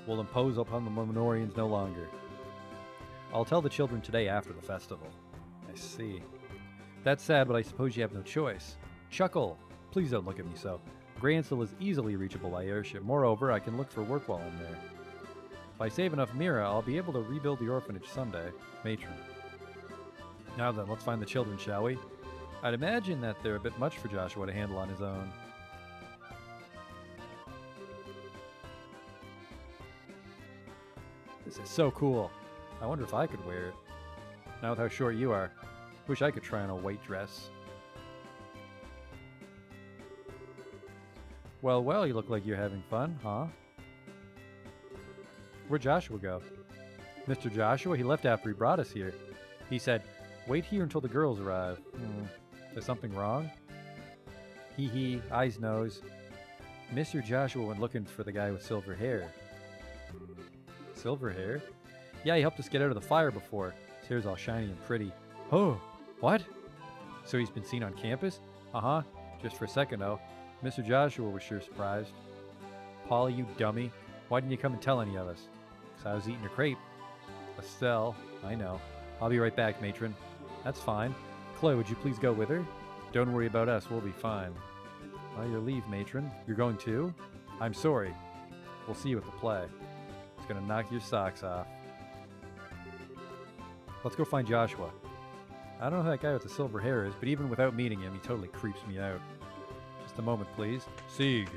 We'll impose upon the Minorians no longer. I'll tell the children today after the festival. I see. That's sad, but I suppose you have no choice. Chuckle! Please don't look at me so. Gransville is easily reachable by airship. Moreover, I can look for work while I'm there. If I save enough Mira, I'll be able to rebuild the orphanage someday. Matron. Now then, let's find the children, shall we? I'd imagine that they're a bit much for Joshua to handle on his own. This is so cool. I wonder if I could wear it. Now with how short you are. Wish I could try on a white dress. Well, well, you look like you're having fun, huh? Where'd Joshua go? Mr. Joshua? He left after he brought us here. He said, wait here until the girls arrive. Is something wrong? Hee hee, eyes nose. Mr. Joshua went looking for the guy with silver hair. Silver hair? Yeah, he helped us get out of the fire before. His hair's all shiny and pretty. Oh, what? So he's been seen on campus? Uh-huh. Just for a second, though. Mr. Joshua was sure surprised. Polly, you dummy. Why didn't you come and tell any of us? 'Cause I was eating a crepe. Estelle, I know. I'll be right back, matron. That's fine. Chloe, would you please go with her? Don't worry about us. We'll be fine. Well, your leave, matron. You're going too? I'm sorry. We'll see you at the play. It's gonna knock your socks off. Let's go find Joshua. I don't know who that guy with the silver hair is, but even without meeting him, he totally creeps me out. Just a moment, please. Sieg.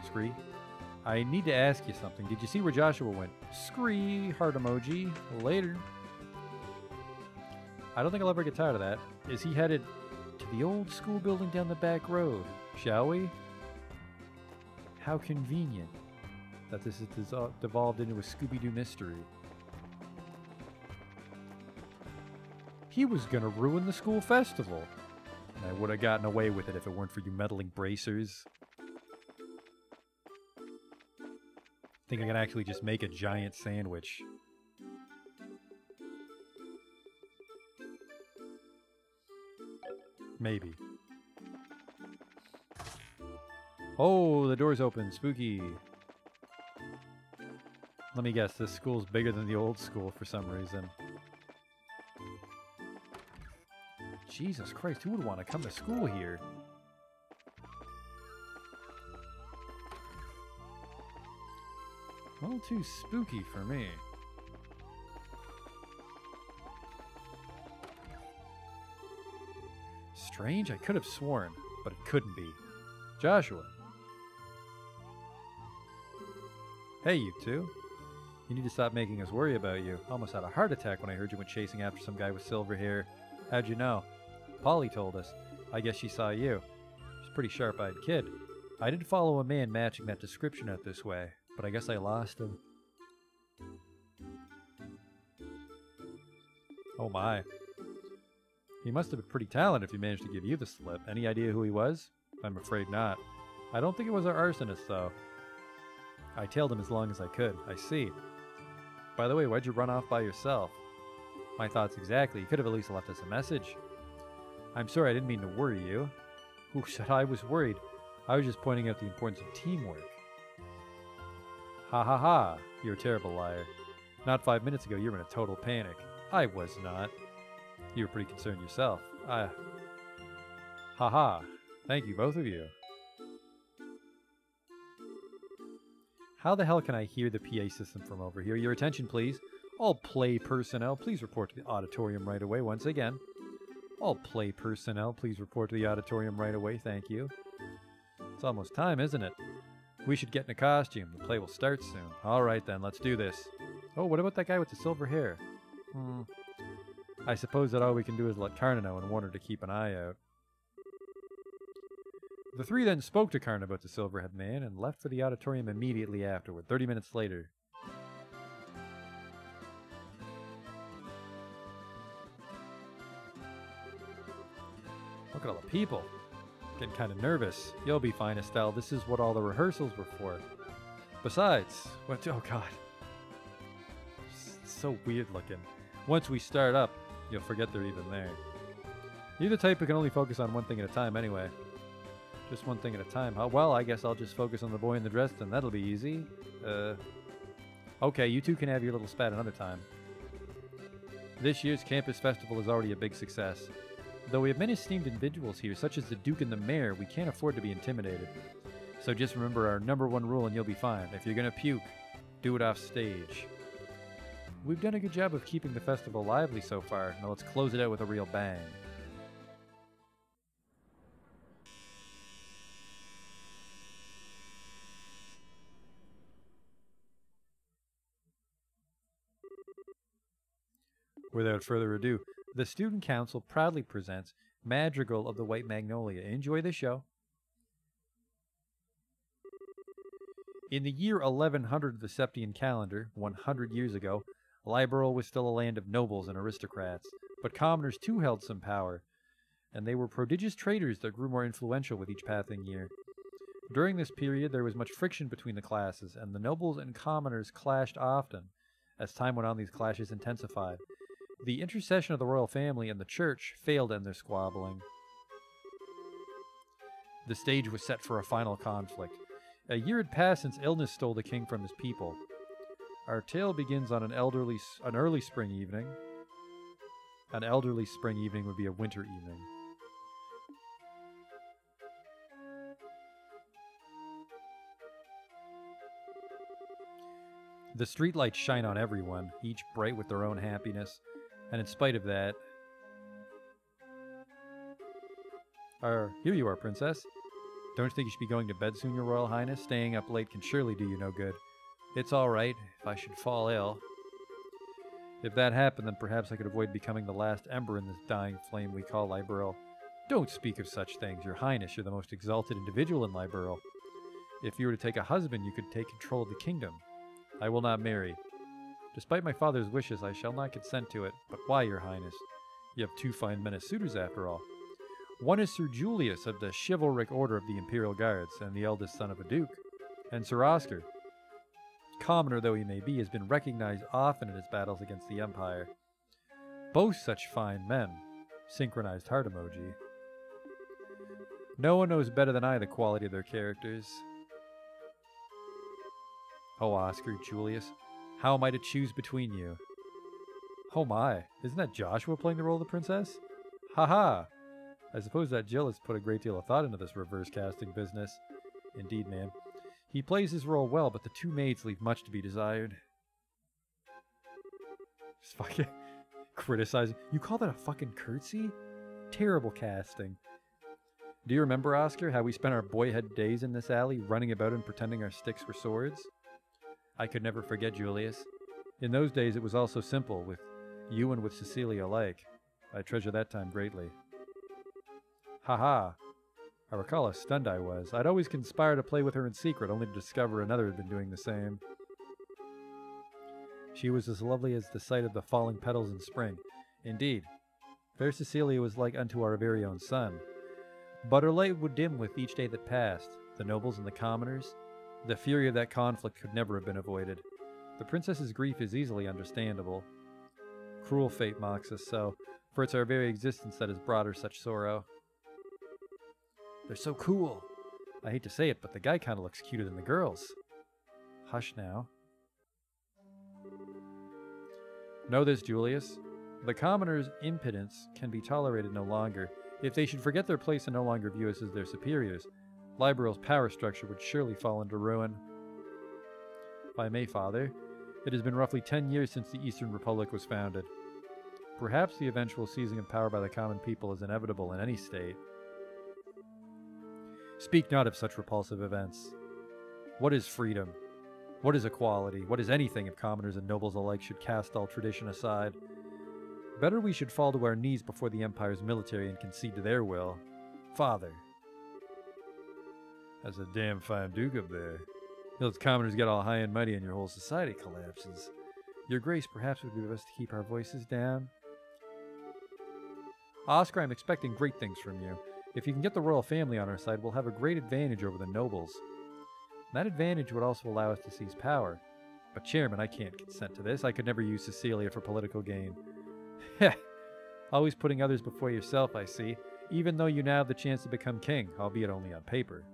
Scree. I need to ask you something. Did you see where Joshua went? Scree. Heart emoji. Later. I don't think I'll ever get tired of that. Is he headed to the old school building down the back road? Shall we? How convenient that this has devolved into a Scooby-Doo mystery. He was gonna ruin the school festival. And I would have gotten away with it if it weren't for you meddling bracers. Think I can actually just make a giant sandwich. Maybe. Oh, the door's open. Spooky. Let me guess, this school's bigger than the old school for some reason. Jesus Christ, who would want to come to school here? A little too spooky for me. Strange? I could have sworn, but it couldn't be. Joshua. Hey, you two. You need to stop making us worry about you. Almost had a heart attack when I heard you went chasing after some guy with silver hair. How'd you know? Polly told us. I guess she saw you. She's a pretty sharp-eyed kid. I did follow a man matching that description out this way, but I guess I lost him. Oh my. He must have been pretty talented if he managed to give you the slip. Any idea who he was? I'm afraid not. I don't think it was our arsonist, though. I tailed him as long as I could. I see. By the way, why'd you run off by yourself? My thoughts exactly. You could have at least left us a message. I'm sorry, I didn't mean to worry you. Who said I was worried? I was just pointing out the importance of teamwork. Ha ha ha. You're a terrible liar. Not 5 minutes ago, you were in a total panic. I was not. You were pretty concerned yourself. Ha ha. Thank you, both of you. How the hell can I hear the PA system from over here? Your attention, please. All play personnel, please report to the auditorium right away once again. All play personnel, please report to the auditorium right away. Thank you. It's almost time, isn't it? We should get in a costume. The play will start soon. All right, then. Let's do this. Oh, what about that guy with the silver hair? I suppose that all we can do is let Karna know and warn her to keep an eye out. The three then spoke to Karna about the silver-haired man and left for the auditorium immediately afterward, 30 minutes later. Look at all the people. Getting kind of nervous. You'll be fine, Estelle. This is what all the rehearsals were for. Besides, what? Oh god. It's so weird looking. Once we start up, you'll forget they're even there. You're the type who can only focus on one thing at a time anyway. Just one thing at a time. Oh, well, I guess I'll just focus on the boy in the dress then. That'll be easy. Okay, you two can have your little spat another time. This year's campus festival is already a big success. Though we have many esteemed individuals here, such as the Duke and the Mayor, we can't afford to be intimidated. So just remember our #1 rule and you'll be fine. If you're gonna puke, do it off stage. We've done a good job of keeping the festival lively so far. Now let's close it out with a real bang. Without further ado, the Student Council proudly presents Madrigal of the White Magnolia. Enjoy the show. In the year 1100 of the Septian calendar, 100 years ago, Liberl was still a land of nobles and aristocrats, but commoners too held some power. and they were prodigious traders that grew more influential with each passing year. During this period, there was much friction between the classes, and the nobles and commoners clashed often. As time went on, these clashes intensified. The intercession of the royal family and the church failed to end their squabbling. The stage was set for a final conflict. A year had passed since illness stole the king from his people. Our tale begins on an early spring evening. An elderly spring evening would be a winter evening. The streetlights shine on everyone, each bright with their own happiness, and in spite of that... Here you are, Princess. Don't you think you should be going to bed soon, Your Royal Highness? Staying up late can surely do you no good. It's all right, if I should fall ill. If that happened, then perhaps I could avoid becoming the last ember in this dying flame we call Liberl. Don't speak of such things, Your Highness. You're the most exalted individual in Liberl. If you were to take a husband, you could take control of the kingdom. I will not marry. Despite my father's wishes, I shall not consent to it. But why, Your Highness? You have two fine men as suitors, after all. One is Sir Julius of the chivalric order of the Imperial Guards, and the eldest son of a duke. And Sir Oscar, commoner though he may be, has been recognized often in his battles against the Empire. Both such fine men. Synchronized heart emoji. No one knows better than I the quality of their characters. Oh, Oscar, Julius, how am I to choose between you? Oh my, isn't that Joshua playing the role of the princess? Haha! I suppose that Jill has put a great deal of thought into this reverse casting business. Indeed, ma'am. He plays his role well, but the two maids leave much to be desired. Just fucking criticizing. You call that a fucking curtsy? Terrible casting. Do you remember, Oscar, how we spent our boyhood days in this alley, running about and pretending our sticks were swords? I could never forget, Julius. In those days, it was all so simple, with you and with Cecilia alike. I treasure that time greatly. Haha. I recall how stunned I was. I'd always conspire to play with her in secret, only to discover another had been doing the same. She was as lovely as the sight of the falling petals in spring. Indeed, fair Cecilia was like unto our very own sun. But her light would dim with each day that passed. The nobles and the commoners. The fury of that conflict could never have been avoided. The princess's grief is easily understandable. Cruel fate mocks us so, for it's our very existence that has brought her such sorrow. They're so cool. I hate to say it, but the guy kind of looks cuter than the girls. Hush now. Know this, Julius. The commoners' impotence can be tolerated no longer. If they should forget their place and no longer view us as their superiors, Liberal's power structure would surely fall into ruin. If I may, Father, it has been roughly 10 years since the Eastern Republic was founded. Perhaps the eventual seizing of power by the common people is inevitable in any state. Speak not of such repulsive events. What is freedom? What is equality? What is anything if commoners and nobles alike should cast all tradition aside? Better we should fall to our knees before the Empire's military and concede to their will. Father. That's a damn fine duke up there. Those commoners get all high and mighty and your whole society collapses. Your Grace, perhaps it would be best to keep our voices down. Oscar, I'm expecting great things from you. If you can get the royal family on our side, we'll have a great advantage over the nobles. That advantage would also allow us to seize power. But Chairman, I can't consent to this. I could never use Cecilia for political gain. Heh! Always putting others before yourself, I see, even though you now have the chance to become king, albeit only on paper.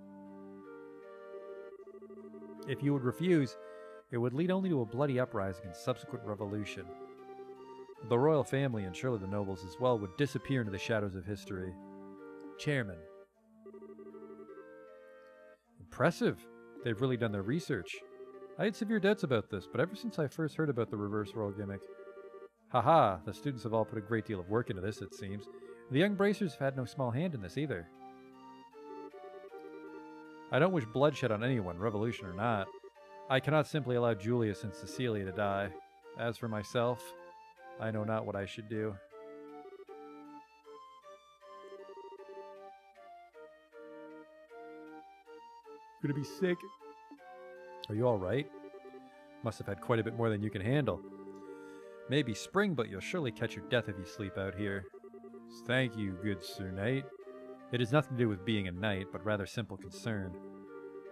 If you would refuse, it would lead only to a bloody uprising and subsequent revolution. The royal family, and surely the nobles as well, would disappear into the shadows of history. Chairman. Impressive. They've really done their research. I had severe doubts about this, but ever since I first heard about the reverse role gimmick... Haha, the students have all put a great deal of work into this, it seems. The young bracers have had no small hand in this either. I don't wish bloodshed on anyone, revolution or not. I cannot simply allow Julius and Cecilia to die. As for myself, I know not what I should do. Gonna be sick. Are you alright? Must have had quite a bit more than you can handle. Maybe spring, but you'll surely catch your death if you sleep out here. Thank you, good Sir Knight. It has nothing to do with being a knight, but rather simple concern.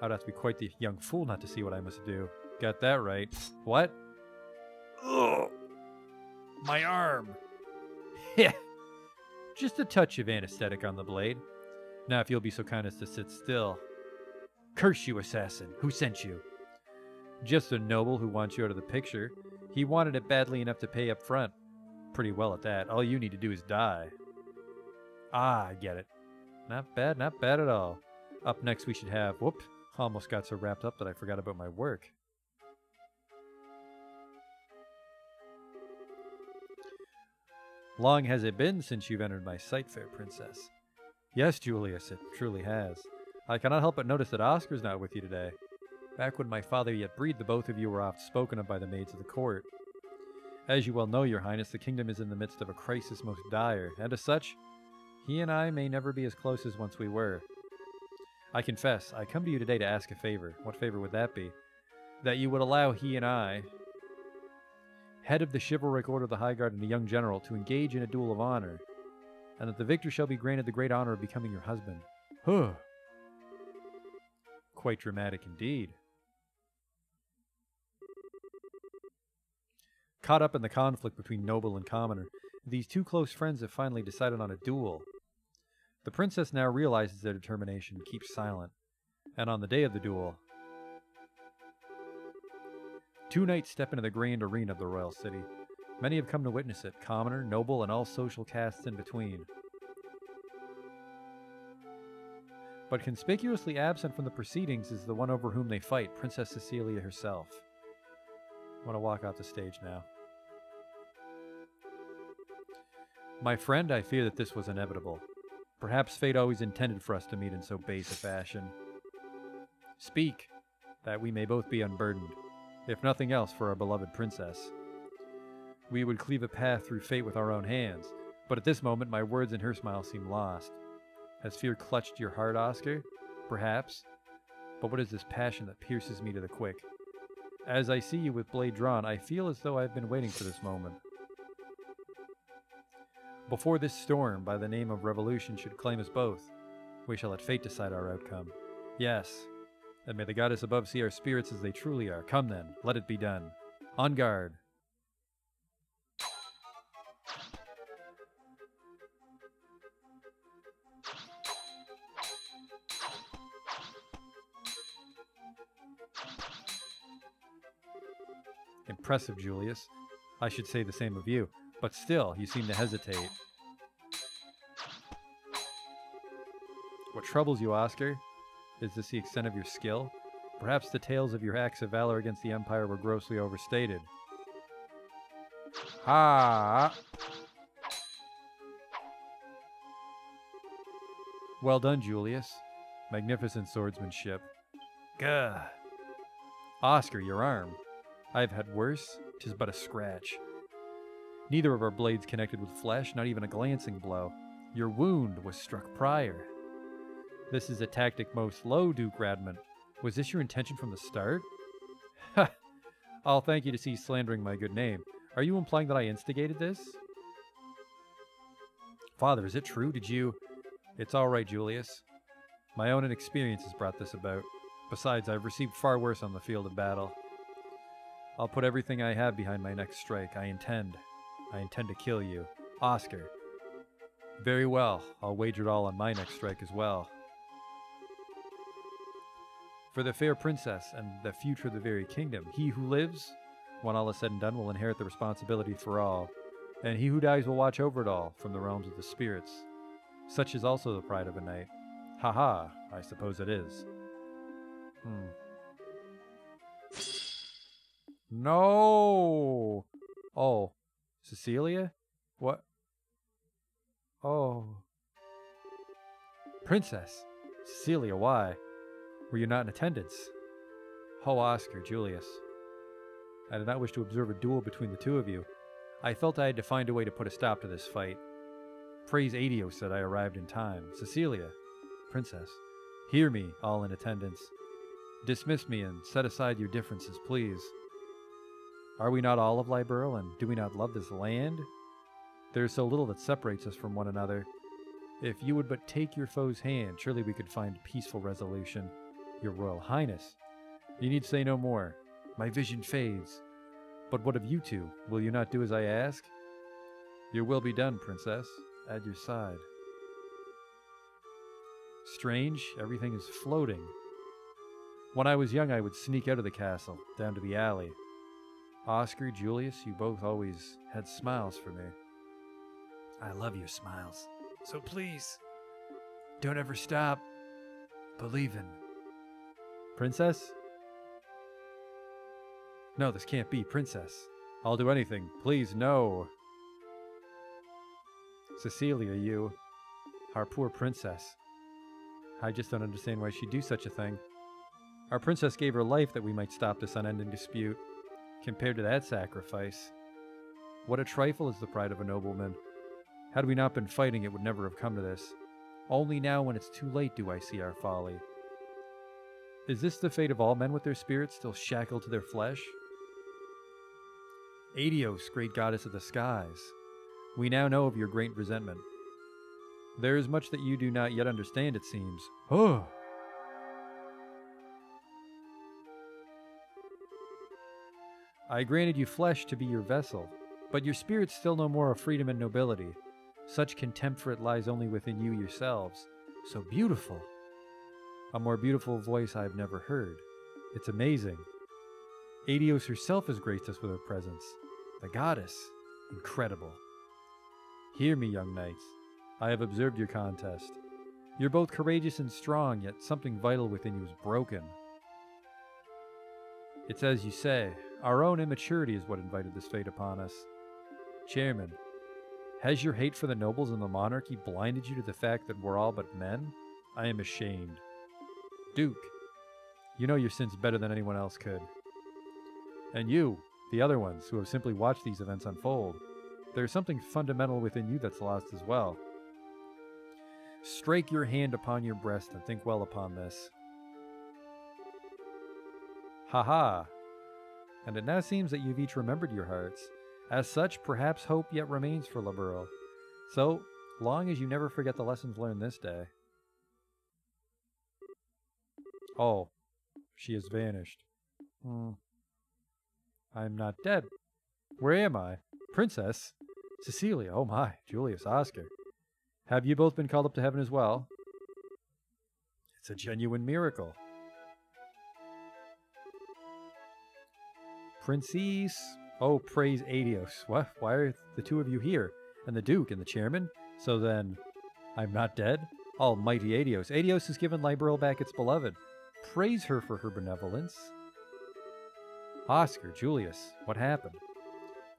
I'd have to be quite the young fool not to see what I must do. Got that right. What? Ugh! My arm! Yeah! Just a touch of anesthetic on the blade. Now if you'll be so kind as to sit still. Curse you, assassin! Who sent you? Just a noble who wants you out of the picture. He wanted it badly enough to pay up front. Pretty well at that. All you need to do is die. Ah, I get it. Not bad at all. Up next we should have... Whoop. Almost got so wrapped up that I forgot about my work. Long has it been since you've entered my sight, fair princess? Yes, Julius, it truly has. I cannot help but notice that Oscar's not with you today. Back when my father yet breathed, the both of you were oft spoken of by the maids of the court. As you well know, your highness, the kingdom is in the midst of a crisis most dire, and as such, he and I may never be as close as once we were. I confess, I come to you today to ask a favor. What favor would that be? That you would allow he and I, head of the chivalric order of the High Guard and a young general, to engage in a duel of honor, and that the victor shall be granted the great honor of becoming your husband. Huh. Quite dramatic indeed. Caught up in the conflict between noble and commoner, these two close friends have finally decided on a duel. The princess now realizes their determination and keeps silent. And on the day of the duel, two knights step into the grand arena of the royal city. Many have come to witness it, commoner, noble, and all social castes in between. But conspicuously absent from the proceedings is the one over whom they fight, Princess Cecilia herself. I want to walk off the stage now. My friend, I fear that this was inevitable. Perhaps fate always intended for us to meet in so base a fashion. Speak, that we may both be unburdened, if nothing else for our beloved princess. We would cleave a path through fate with our own hands, but at this moment my words and her smile seem lost. Has fear clutched your heart, Oscar? Perhaps. But what is this passion that pierces me to the quick? As I see you with blade drawn, I feel as though I've been waiting for this moment. Before this storm, by the name of revolution, should claim us both, we shall let fate decide our outcome. Yes, and may the goddess above see our spirits as they truly are. Come then, let it be done. On guard. Impressive, Julius. I should say the same of you. But still, you seem to hesitate. What troubles you, Oscar? Is this the extent of your skill? Perhaps the tales of your acts of valor against the Empire were grossly overstated. Ha! Well done, Julius. Magnificent swordsmanship. Gah! Oscar, your arm. I've had worse. 'Tis but a scratch. Neither of our blades connected with flesh, not even a glancing blow. Your wound was struck prior. This is a tactic most low, Duke Radman. Was this your intention from the start? Ha! I'll thank you to cease slandering my good name. Are you implying that I instigated this? Father, is it true? Did you... It's all right, Julius. My own inexperience has brought this about. Besides, I've received far worse on the field of battle. I'll put everything I have behind my next strike. I intend to kill you. Oscar. Very well. I'll wager it all on my next strike as well. For the fair princess and the future of the very kingdom, he who lives, when all is said and done, will inherit the responsibility for all, and he who dies will watch over it all from the realms of the spirits. Such is also the pride of a knight. Ha-ha, I suppose it is. No! Oh. Cecilia? What? Oh. Princess! Cecilia, why? Were you not in attendance? Oh, Oscar, Julius. I did not wish to observe a duel between the two of you. I felt I had to find a way to put a stop to this fight. Praise Adios that I arrived in time. Cecilia, Princess, hear me, all in attendance. Dismiss me and set aside your differences, please. Are we not all of Liberl, and do we not love this land? There is so little that separates us from one another. If you would but take your foe's hand, surely we could find peaceful resolution. Your Royal Highness, you need say no more. My vision fades. But what of you two? Will you not do as I ask? Your will be done, Princess. At your side. Strange, everything is floating. When I was young, I would sneak out of the castle, down to the alley. Oscar, Julius, you both always had smiles for me. I love your smiles. So please, don't ever stop believing. Princess? No, this can't be, Princess. I'll do anything. Please, no. Cecilia, you. Our poor princess. I just don't understand why she'd do such a thing. Our princess gave her life that we might stop this unending dispute. Compared to that sacrifice, what a trifle is the pride of a nobleman. Had we not been fighting, it would never have come to this. Only now, when it's too late, do I see our folly. Is this the fate of all men with their spirits still shackled to their flesh? Adios, great goddess of the skies. We now know of your great resentment. There is much that you do not yet understand, it seems. Oh! I granted you flesh to be your vessel, but your spirits still know more of freedom and nobility. Such contempt for it lies only within you yourselves. So beautiful! A more beautiful voice I have never heard. It's amazing. Adios herself has graced us with her presence. The goddess. Incredible. Hear me, young knights. I have observed your contest. You're both courageous and strong, yet something vital within you is broken. It's as you say, our own immaturity is what invited this fate upon us. Chairman, has your hate for the nobles and the monarchy blinded you to the fact that we're all but men? I am ashamed. Duke, you know your sins better than anyone else could. And you, the other ones, who have simply watched these events unfold, there's something fundamental within you that's lost as well. Strike your hand upon your breast and think well upon this. Ha-ha! And it now seems that you've each remembered your hearts. As such, perhaps hope yet remains for Labourle. So, long as you never forget the lessons learned this day. Oh, she has vanished. I'm not dead. Where am I? Princess? Cecilia, oh my, Julius, Oscar. Have you both been called up to heaven as well? It's a genuine miracle. Princess, oh, praise Adios. What? Why are the two of you here? And the Duke and the Chairman? So then, I'm not dead? Almighty Adios. Adios has given Labourle back its beloved. Praise her for her benevolence. Oscar, Julius, what happened?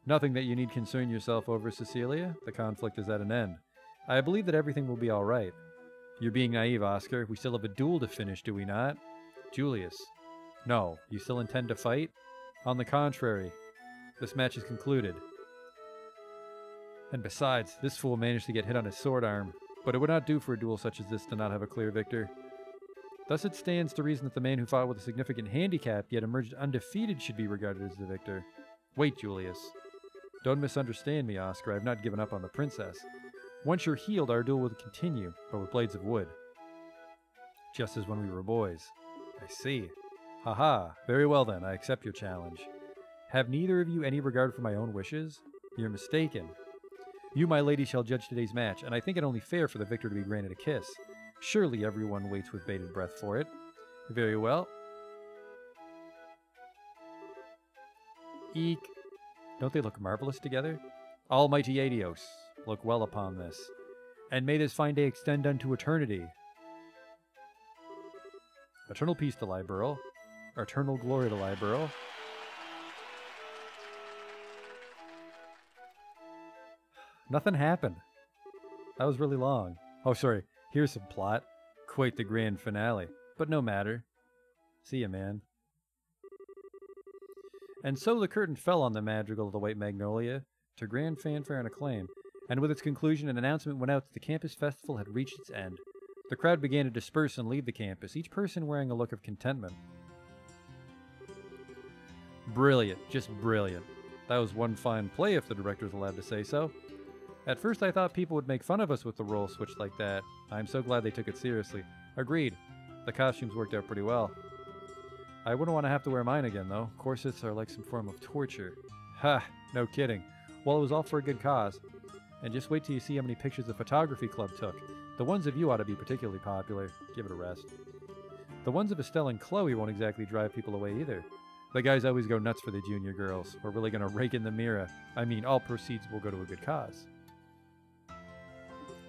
Nothing that you need concern yourself over, Cecilia. The conflict is at an end. I believe that everything will be all right. You're being naive, Oscar. We still have a duel to finish, do we not? Julius. No. You still intend to fight? On the contrary. This match is concluded. And besides, this fool managed to get hit on his sword arm. But it would not do for a duel such as this to not have a clear victor. Thus it stands to reason that the man who fought with a significant handicap yet emerged undefeated should be regarded as the victor. Wait, Julius. Don't misunderstand me, Oscar. I have not given up on the princess. Once you're healed, our duel will continue, but with blades of wood. Just as when we were boys. I see. Haha. Very well then, I accept your challenge. Have neither of you any regard for my own wishes? You're mistaken. You, my lady, shall judge today's match, and I think it only fair for the victor to be granted a kiss. Surely everyone waits with bated breath for it. Very well. Eek. Don't they look marvelous together? Almighty Adios, look well upon this. And may this fine day extend unto eternity. Eternal peace to Labourle. Eternal glory to Labourle. Nothing happened. That was really long. Oh, sorry. Here's some plot. Quite the grand finale. But no matter. See ya, man. And so the curtain fell on the madrigal of the White Magnolia, to grand fanfare and acclaim, and with its conclusion an announcement went out that the campus festival had reached its end. The crowd began to disperse and leave the campus, each person wearing a look of contentment. Brilliant. Just brilliant. That was one fine play, if the director's allowed to say so. At first I thought people would make fun of us with the role switch like that. I'm so glad they took it seriously. Agreed. The costumes worked out pretty well. I wouldn't want to have to wear mine again, though. Corsets are like some form of torture. Ha! No kidding. Well, it was all for a good cause. And just wait till you see how many pictures the photography club took. The ones of you ought to be particularly popular. Give it a rest. The ones of Estelle and Chloe won't exactly drive people away either. The guys always go nuts for the junior girls. We're really going to rake in the mirror. I mean, all proceeds will go to a good cause.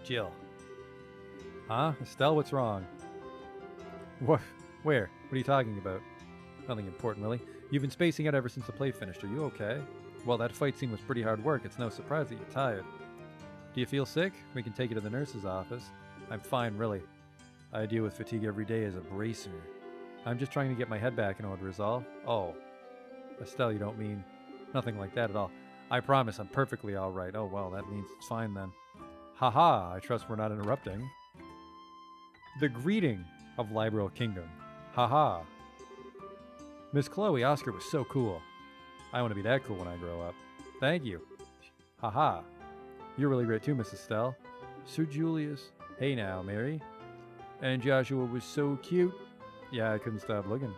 Jill. Huh? Estelle, what's wrong? What? Where? What are you talking about? Nothing important, really. You've been spacing out ever since the play finished. Are you okay? Well, that fight scene was pretty hard work. It's no surprise that you're tired. Do you feel sick? We can take you to the nurse's office. I'm fine, really. I deal with fatigue every day as a bracer. I'm just trying to get my head back in order is all. Oh. Estelle, you don't mean... Nothing like that at all. I promise I'm perfectly all right. Oh, well, that means it's fine then. Haha, I trust we're not interrupting. The greeting of Libro Kingdom. Haha. Miss Chloe, Oscar was so cool. I want to be that cool when I grow up. Thank you. Haha. You're really great too, Mrs. Estelle. Sir Julius. Hey now, Mary. And Joshua was so cute. Yeah, I couldn't stop looking.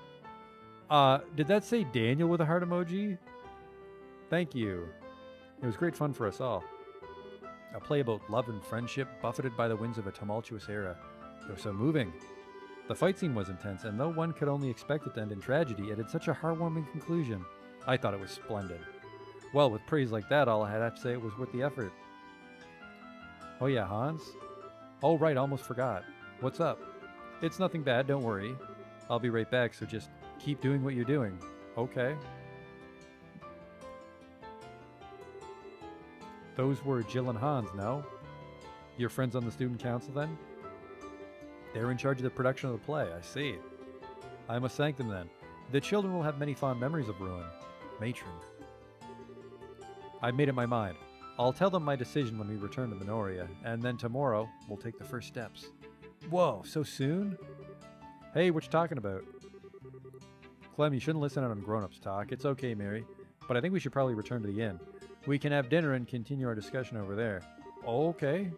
Did that say Daniel with a heart emoji? Thank you. It was great fun for us all. A play about love and friendship buffeted by the winds of a tumultuous era. It was so moving. The fight scene was intense, and though one could only expect it to end in tragedy, it had such a heartwarming conclusion. I thought it was splendid. Well, with praise like that, all I had to say it was worth the effort. Oh yeah, Hans? Oh right, almost forgot. What's up? It's nothing bad, don't worry. I'll be right back, so just keep doing what you're doing. Okay. Those were Jill and Hans, no? Your friends on the student council, then? They're in charge of the production of the play, I see. I must thank them, then. The children will have many fond memories of Ruin. Matron. I've made up my mind. I'll tell them my decision when we return to Minoria, and then tomorrow, we'll take the first steps. Whoa, so soon? Hey, what you talking about? Clem, you shouldn't listen on grown-ups talk. It's okay, Mary. But I think we should probably return to the inn. We can have dinner and continue our discussion over there. Okay.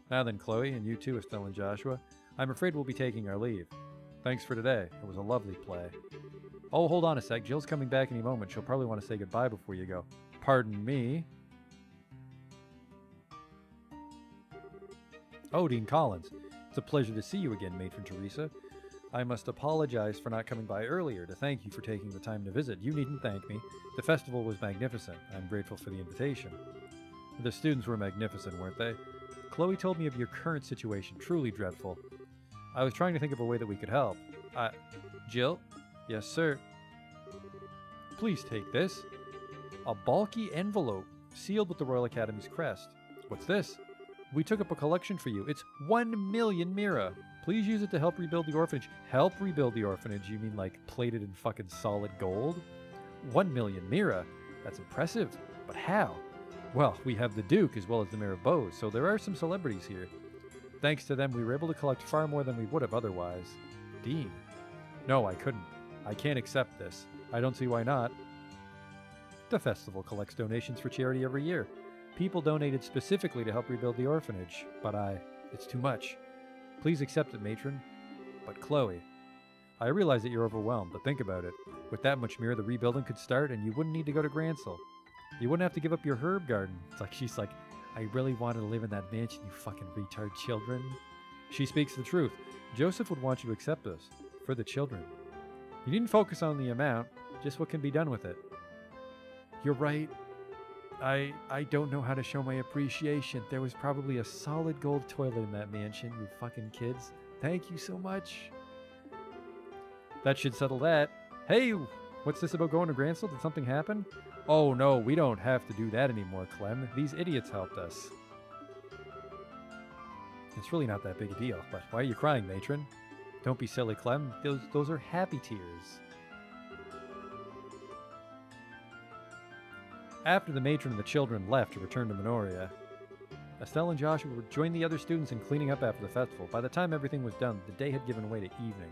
Now then, Chloe, and you too, Estelle and Joshua. I'm afraid we'll be taking our leave. Thanks for today. It was a lovely play. Oh, hold on a sec. Jill's coming back any moment. She'll probably want to say goodbye before you go. Pardon me. Oh, Dean Collins. It's a pleasure to see you again, Matron Teresa. I must apologize for not coming by earlier to thank you for taking the time to visit. You needn't thank me. The festival was magnificent. I'm grateful for the invitation. The students were magnificent, weren't they? Chloe told me of your current situation. Truly dreadful. I was trying to think of a way that we could help. Jill? Yes, sir. Please take this. A bulky envelope sealed with the Royal Academy's crest. What's this? We took up a collection for you. It's 1 million mira. Please use it to help rebuild the orphanage. Help rebuild the orphanage? You mean like plated in fucking solid gold? 1 million mira? That's impressive. But how? Well, we have the Duke as well as the Mayor of Bose, so there are some celebrities here. Thanks to them, we were able to collect far more than we would have otherwise. Dean? No, I couldn't. I can't accept this. I don't see why not. The festival collects donations for charity every year. People donated specifically to help rebuild the orphanage, but it's too much. Please accept it, Matron. But Chloe, I realize that you're overwhelmed, but think about it. With that much mira, the rebuilding could start and you wouldn't need to go to Gransel. You wouldn't have to give up your herb garden. She's like, I really wanted to live in that mansion, you fucking retard children. She speaks the truth. Joseph would want you to accept this. For the children. You didn't focus on the amount, just what can be done with it. You're right. I don't know how to show my appreciation. There was probably a solid gold toilet in that mansion, you fucking kids. Thank you so much. That should settle that. Hey, what's this about going to Gransel? Did something happen? Oh no, we don't have to do that anymore, Clem. These idiots helped us. It's really not that big a deal, but why are you crying, Matron? Don't be silly, Clem. Those are happy tears. After the matron and the children left to return to Minoria, Estelle and Joshua joined the other students in cleaning up after the festival. By the time everything was done, the day had given way to evening.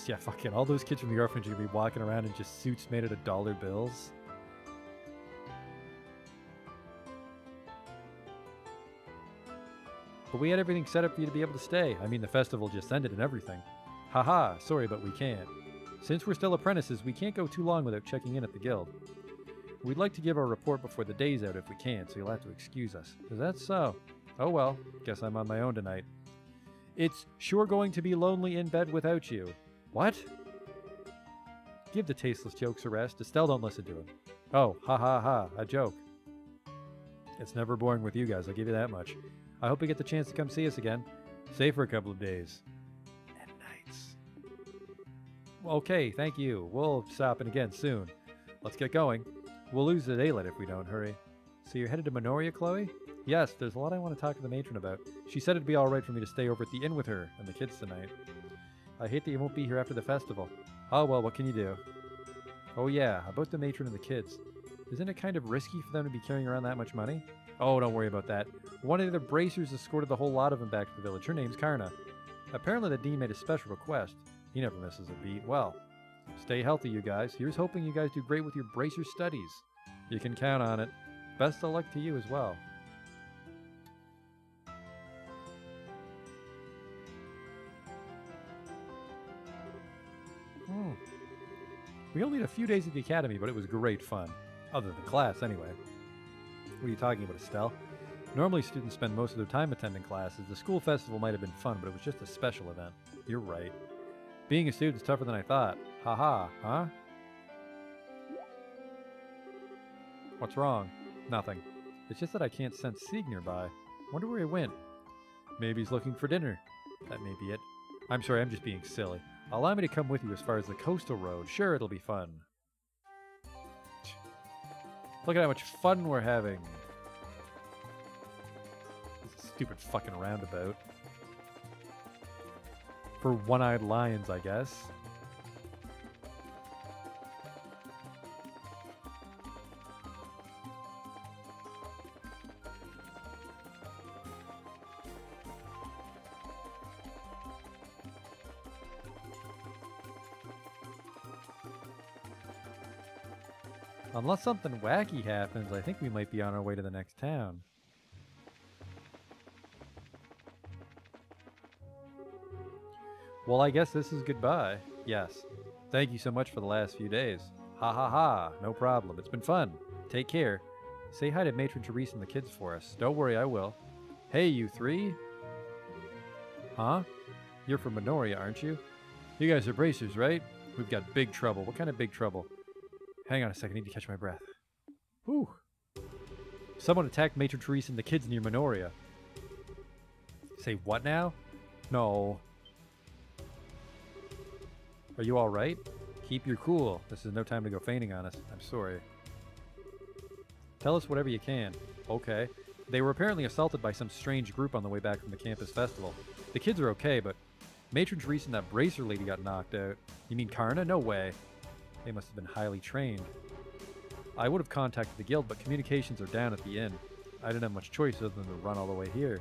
Yeah, fuck it. All those kids from the orphanage are gonna be walking around in just suits made out of dollar bills. But we had everything set up for you to be able to stay. I mean, the festival just ended and everything. Haha, sorry, but we can't. Since we're still apprentices, we can't go too long without checking in at the guild. We'd like to give our report before the day's out if we can, so you'll have to excuse us. Is that so? Oh well, guess I'm on my own tonight. It's sure going to be lonely in bed without you. What? Give the tasteless jokes a rest. Estelle don't listen to him. Oh, ha ha ha, a joke. It's never boring with you guys, I'll give you that much. I hope you get the chance to come see us again. Stay for a couple of days. And nights. Okay, thank you. We'll stop in again soon. Let's get going. We'll lose the daylight if we don't hurry. So you're headed to Minoria, Chloe? Yes, there's a lot I want to talk to the matron about. She said it'd be alright for me to stay over at the inn with her and the kids tonight. I hate that you won't be here after the festival. Oh well, what can you do? Oh yeah, about the matron and the kids. Isn't it kind of risky for them to be carrying around that much money? Oh, don't worry about that. One of the bracers escorted the whole lot of them back to the village. Her name's Karna. Apparently the dean made a special request. He never misses a beat. Well, stay healthy, you guys. Here's hoping you guys do great with your bracer studies. You can count on it. Best of luck to you as well. We only had a few days at the academy, but it was great fun. Other than class, anyway. What are you talking about, Estelle? Normally students spend most of their time attending classes. The school festival might have been fun, but it was just a special event. You're right. Being a student's tougher than I thought. Haha, huh? What's wrong? Nothing. It's just that I can't sense Sieg nearby. Wonder where he went. Maybe he's looking for dinner. That may be it. I'm sorry, I'm just being silly. Allow me to come with you as far as the coastal road. Sure, it'll be fun. Look at how much fun we're having. This is a stupid fucking roundabout. For one-eyed lions, I guess. Unless something wacky happens, I think we might be on our way to the next town. Well, I guess this is goodbye. Yes. Thank you so much for the last few days. Ha ha ha. No problem. It's been fun. Take care. Say hi to Matron Therese and the kids for us. Don't worry, I will. Hey, you three. Huh? You're from Minoria, aren't you? You guys are bracers, right? We've got big trouble. What kind of big trouble? Hang on a second, I need to catch my breath. Whew. Someone attacked Matron Therese and the kids near Minoria. Say what now? No. Are you alright? Keep your cool. This is no time to go fainting on us. I'm sorry. Tell us whatever you can. Okay. They were apparently assaulted by some strange group on the way back from the campus festival. The kids are okay, but Matron Therese and that bracer lady got knocked out. You mean Karna? No way. They must have been highly trained. I would have contacted the guild, but communications are down at the inn. I didn't have much choice other than to run all the way here.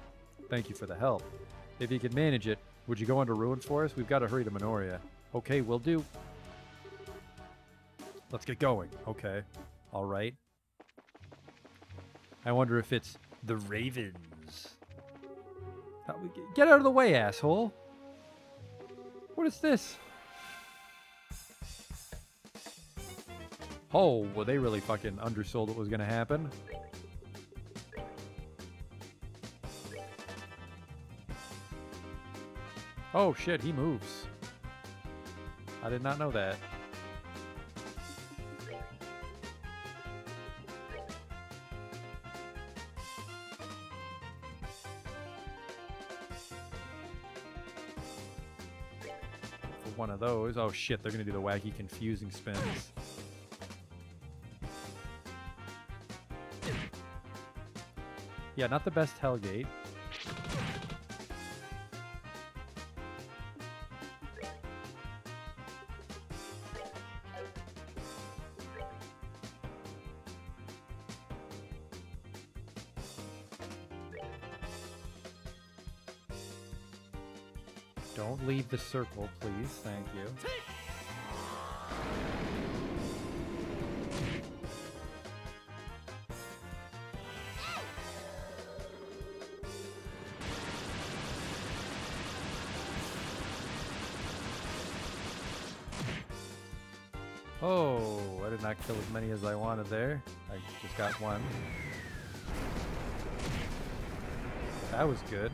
Thank you for the help. If you could manage it, would you go under ruins for us? We've got to hurry to Minoria. Okay, will do. Let's get going. Okay. All right. I wonder if it's the Ravens. Get out of the way, asshole. What is this? Oh, well, they really fucking undersold what was going to happen. Oh, shit, he moves. I did not know that. For one of those. Oh, shit, they're going to do the wacky, confusing spins. Yeah, not the best Hellgate. Don't leave the circle, please. Thank you. Oh, I did not kill as many as I wanted there. I just got one. That was good.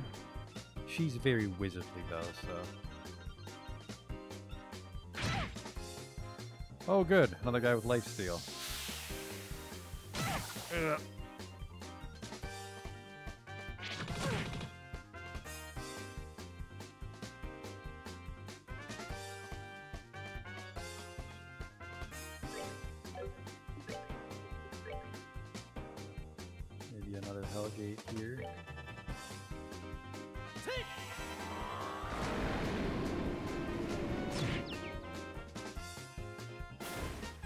She's very wizardly though, so. Oh good, another guy with lifesteal. Maybe another Hellgate here.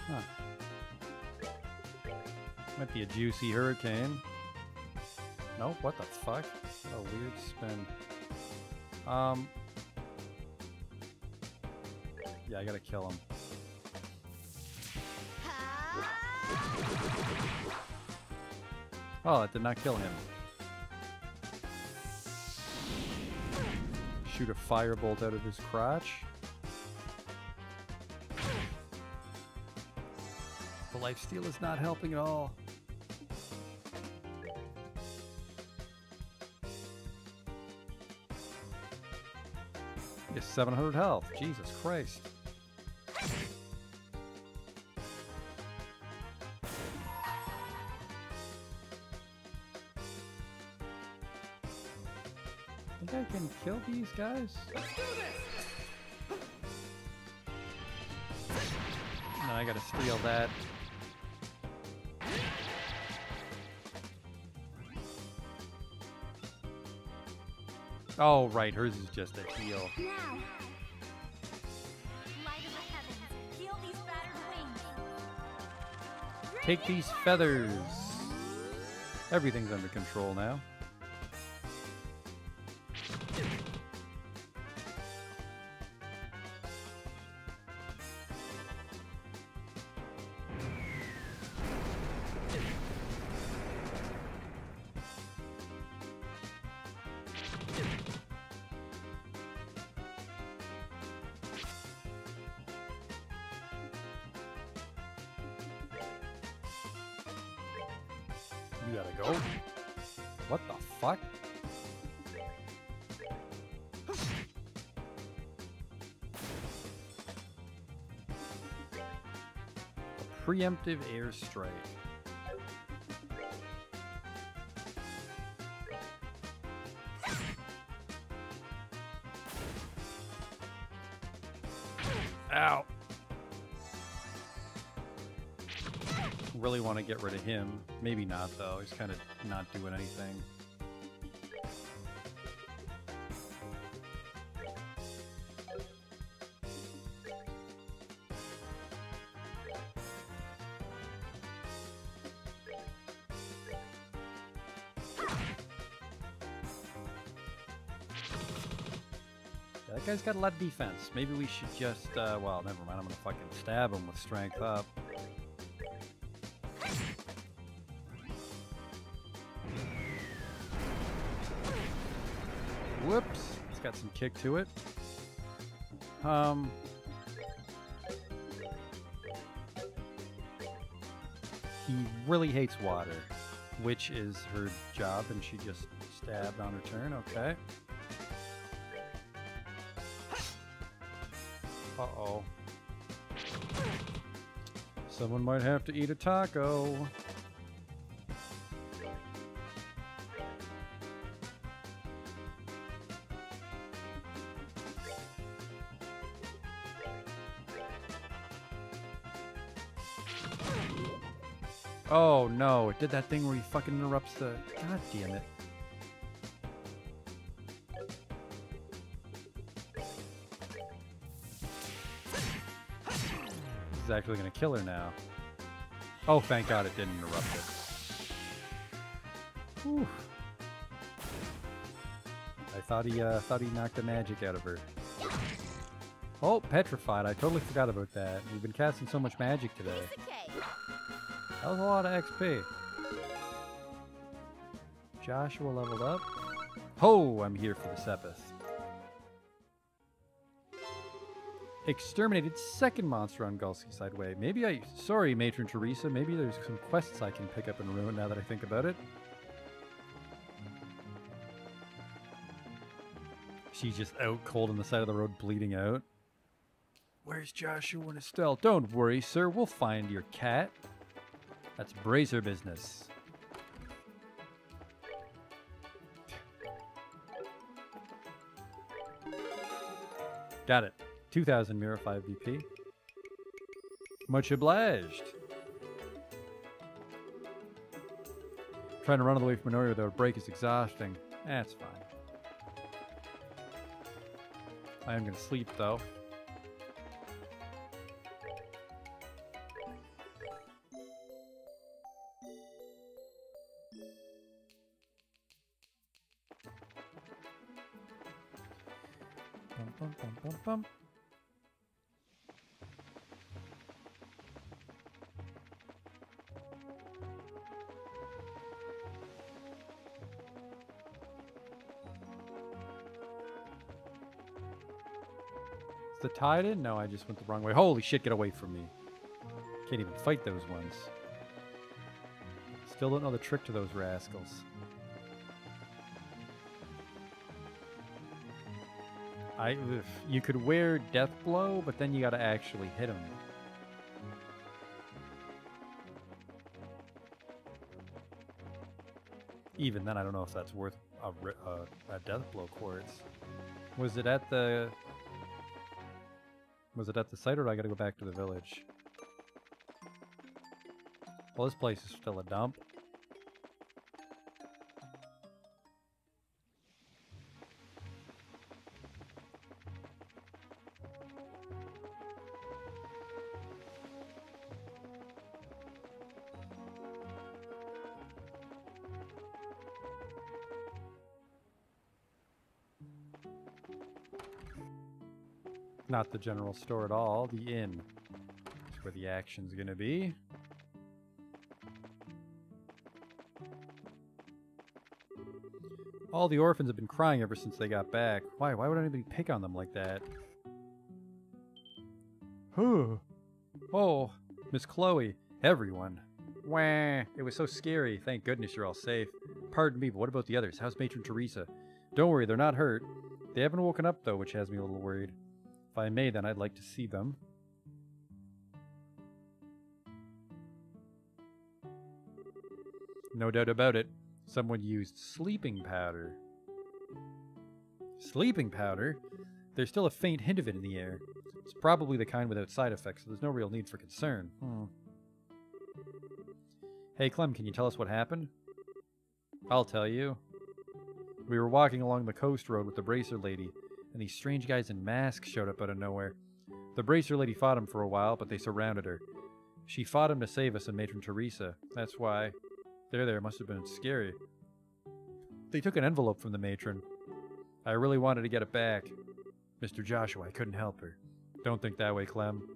Huh. Might be a juicy hurricane. Nope, what the fuck? What a weird spin. Yeah, I gotta kill him. Oh, that did not kill him. Shoot a firebolt out of his crotch. The lifesteal is not helping at all. He has 700 health. Jesus Christ. I think I can kill these guys? No, I gotta steal that. Oh, right, hers is just a heal. Now. Light of the heavens, heal these battered wings. Take these feathers. Everything's under control now. You gotta go. What the fuck? A preemptive airstrike. Ow. Really want to get rid of him. Maybe not though. He's kind of not doing anything. That guy's got a lot of defense. Maybe we should just, well, never mind. I'm gonna fucking stab him with strength up. Whoops. It's got some kick to it. He really hates water, which is her job, and she just stabbed on her turn. Okay. Uh-oh. Someone might have to eat a taco. Oh no, it did that thing where he fucking interrupts the... God damn it. This is actually gonna kill her now. Oh, thank God it didn't interrupt it. Whew. I thought he knocked the magic out of her. Oh, petrified. I totally forgot about that. We've been casting so much magic today. That was a lot of XP. Joshua leveled up. Oh, I'm here for the Sepith. exterminated second monster on Gulski Sideway. Sorry, Matron Teresa, maybe there's some quests I can pick up and ruin now that I think about it. She's just out cold on the side of the road bleeding out. Where's Joshua and Estelle? Don't worry, sir, we'll find your cat. That's bracer business. Got it. 2,000 Mirror 5 VP. Much obliged. Trying to run all the way from an area without a break is exhausting. That's fine. I am going to sleep, though. Bum, bum, bum, bum, bum. Is the tide in? No, I just went the wrong way. Holy shit, get away from me. Can't even fight those ones. Still don't know the trick to those rascals. You could wear Death Blow, but then you gotta actually hit him. Even then, I don't know if that's worth a Death Blow quartz. Was it at the site, or do I gotta go back to the village? Well, this place is still a dump. Not the general store at all, the inn. That's where the action's gonna be. All the orphans have been crying ever since they got back. Why? Why would anybody pick on them like that? Oh, Miss Chloe. Everyone. Wah. It was so scary. Thank goodness you're all safe. Pardon me, but what about the others? How's Matron Teresa? Don't worry, they're not hurt. They haven't woken up, though, which has me a little worried. If I may, then I'd like to see them. No doubt about it. Someone used sleeping powder. Sleeping powder? There's still a faint hint of it in the air. It's probably the kind without side effects, so there's no real need for concern. Hey, Clem, can you tell us what happened? I'll tell you. We were walking along the coast road with the bracer lady, and these strange guys in masks showed up out of nowhere. The bracer lady fought him for a while, but they surrounded her. She fought him to save us and Matron Teresa. That's why. There, must have been scary. They took an envelope from the matron. I really wanted to get it back. Mr. Joshua, I couldn't help her. Don't think that way, Clem.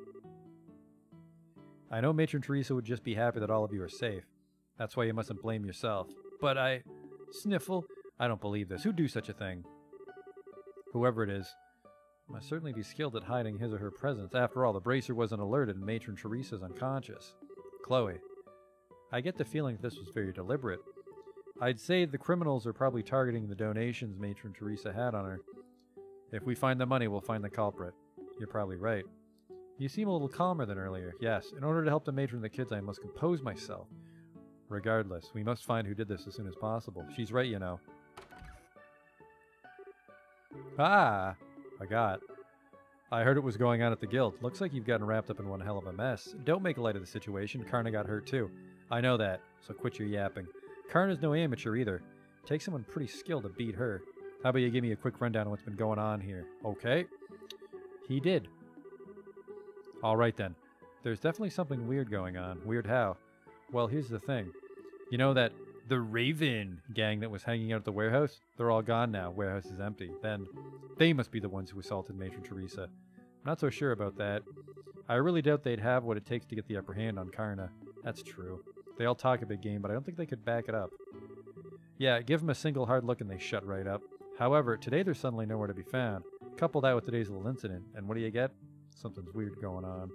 I know Matron Teresa would just be happy that all of you are safe. That's why you mustn't blame yourself. But I... Sniffle? I don't believe this. Who'd do such a thing? Whoever it is, must certainly be skilled at hiding his or her presence. After all, the bracer wasn't alerted and Matron Teresa's unconscious. Chloe. I get the feeling this was very deliberate. I'd say the criminals are probably targeting the donations Matron Teresa had on her. If we find the money, we'll find the culprit. You're probably right. You seem a little calmer than earlier. Yes, in order to help the matron and the kids, I must compose myself. Regardless, we must find who did this as soon as possible. She's right, you know. Ah! I heard it was going on at the guild. Looks like you've gotten wrapped up in one hell of a mess. Don't make light of the situation. Karna got hurt too. I know that, so quit your yapping. Karna's no amateur either. Takes someone pretty skilled to beat her. How about you give me a quick rundown of what's been going on here? Okay. He did. Alright then. There's definitely something weird going on. Weird how? Well, here's the thing. You know that the Raven gang that was hanging out at the warehouse? They're all gone now. Warehouse is empty. Then they must be the ones who assaulted Matron Teresa. I'm not so sure about that. I really doubt they'd have what it takes to get the upper hand on Karna. That's true. They all talk a big game, but I don't think they could back it up. Yeah, give them a single hard look and they shut right up. However, today they're suddenly nowhere to be found. Couple that with today's little incident, and what do you get? Something's weird going on.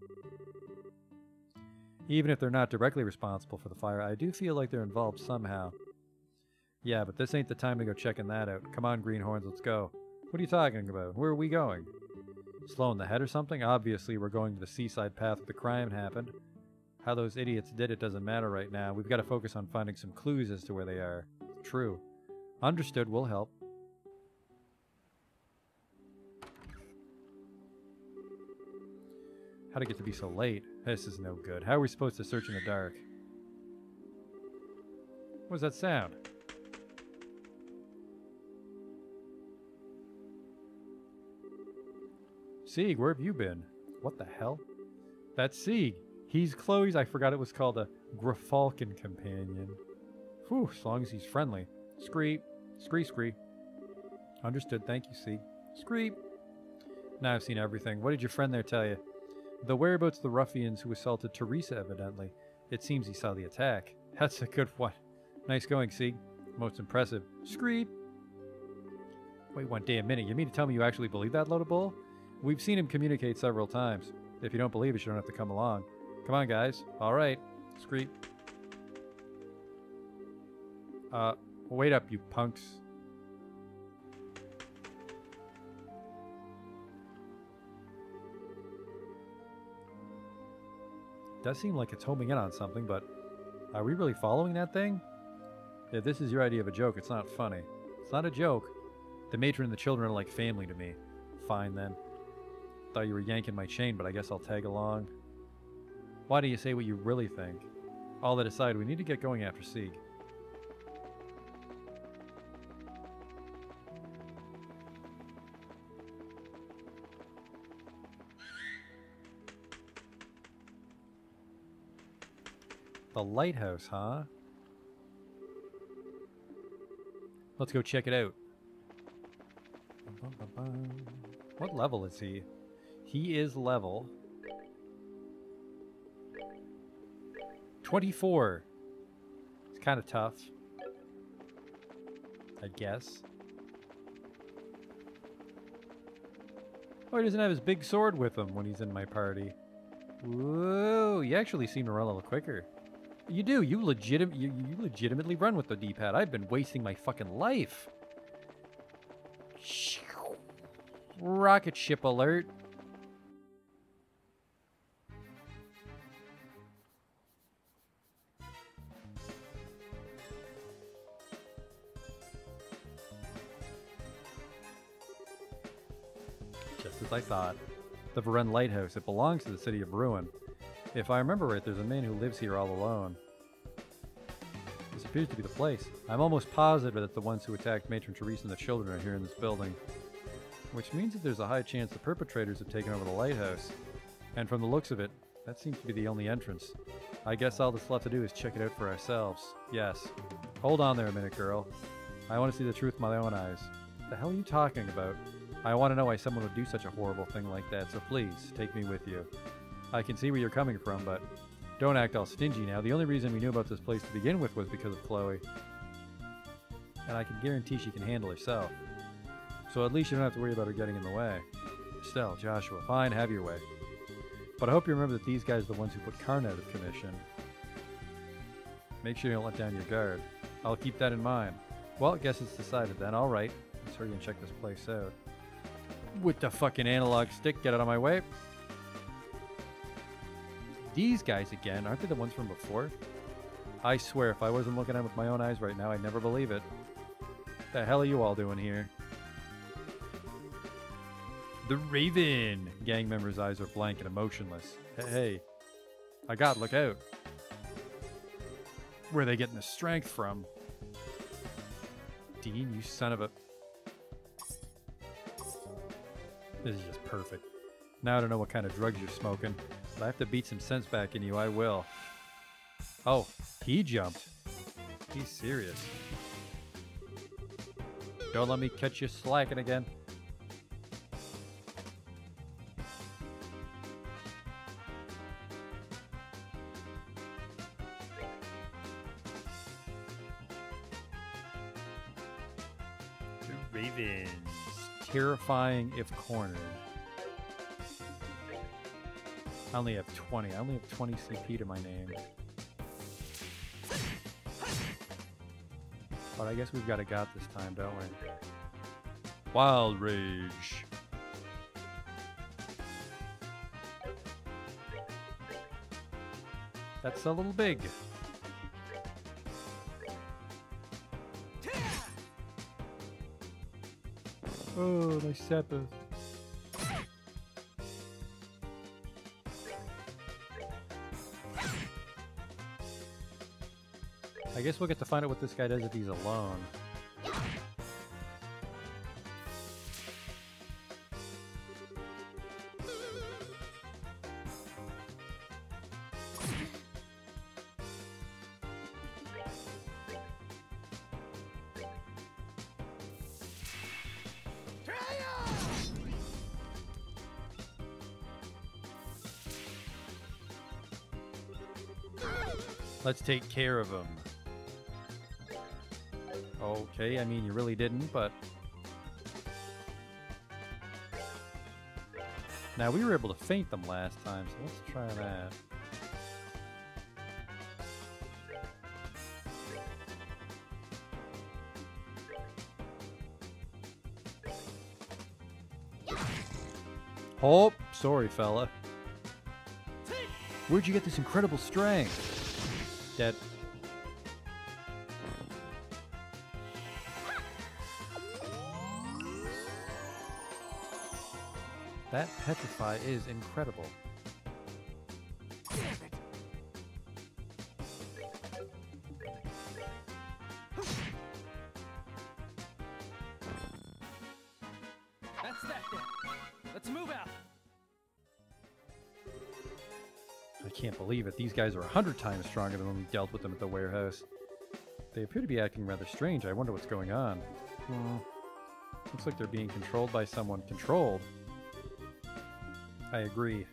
Even if they're not directly responsible for the fire, I do feel like they're involved somehow. Yeah, but this ain't the time to go checking that out. Come on, greenhorns, let's go. What are you talking about? Where are we going? Slow in the head or something? Obviously, we're going to the seaside path where the crime happened. How those idiots did it doesn't matter right now. We've got to focus on finding some clues as to where they are. True. Understood, we'll help. How'd it get to be so late? This is no good. How are we supposed to search in the dark? What's that sound? Sieg, where have you been? What the hell? That's Sieg. He's Chloe's, I forgot it was called a Grafalken companion. Whew, as long as he's friendly. Scree. Scree, scree. Understood, thank you, Sieg. Scree. Now I've seen everything. What did your friend there tell you? The whereabouts of the ruffians who assaulted Teresa, evidently. It seems he saw the attack. That's a good one. Nice going, Sieg. Most impressive. Scree. Wait one day a minute. You mean to tell me you actually believe that, load of bull? We've seen him communicate several times. If you don't believe it, you don't have to come along. Come on, guys. All right. Scree. Wait up, you punks. Does seem like it's homing in on something, but are we really following that thing? If this is your idea of a joke, it's not funny. It's not a joke. The matron and the children are like family to me. Fine then. Thought you were yanking my chain, but I guess I'll tag along. Why do you say what you really think? All that aside, we need to get going after Sieg. The lighthouse, huh? Let's go check it out. What level is he? He is level 24. It's kind of tough, I guess. Oh, he doesn't have his big sword with him when he's in my party. Whoa, you actually seem to run a little quicker. You do. You legitimately run with the D-pad. I've been wasting my fucking life. Rocket ship alert. Just as I thought. The Varen Lighthouse. It belongs to the city of Ruin. If I remember right, there's a man who lives here all alone. This appears to be the place. I'm almost positive that the ones who attacked Matron Teresa and the children are here in this building. Which means that there's a high chance the perpetrators have taken over the lighthouse. And from the looks of it, that seems to be the only entrance. I guess all that's left to do is check it out for ourselves. Yes. Hold on there a minute, girl. I want to see the truth with my own eyes. What the hell are you talking about? I want to know why someone would do such a horrible thing like that, so please, take me with you. I can see where you're coming from, but don't act all stingy now. The only reason we knew about this place to begin with was because of Chloe. And I can guarantee she can handle herself. So at least you don't have to worry about her getting in the way. Still, Joshua, fine, have your way. But I hope you remember that these guys are the ones who put Karn out of commission. Make sure you don't let down your guard. I'll keep that in mind. Well, I guess it's decided then. Alright, let's hurry and check this place out. With the fucking analog stick, get out of my way. These guys again, aren't they the ones from before? I swear, if I wasn't looking at them with my own eyes right now, I'd never believe it. What the hell are you all doing here? The Raven! Gang members' eyes are blank and emotionless. Hey, I got look out. Where are they getting the strength from? Dean, you son of a... This is just perfect. Now I don't know what kind of drugs you're smoking. If I have to beat some sense back in you, I will. Oh, he jumped. He's serious. Don't let me catch you slacking again. The Ravens. Terrifying if cornered. I only have 20. I only have 20 CP to my name. But I guess we've got this time, don't we? Wild Rage. That's a little big. Oh, my Seppa. I guess we'll get to find out what this guy does if he's alone. Let's take care of him. Okay, I mean, you really didn't, but... Now, we were able to feint them last time, so let's try that. Oh, sorry, fella. Where'd you get this incredible strength? Dead. That petrify is incredible. That's that then. Let's move out. I can't believe it. These guys are 100 times stronger than when we dealt with them at the warehouse. They appear to be acting rather strange. I wonder what's going on. Looks like they're being controlled by someone. Controlled? I agree.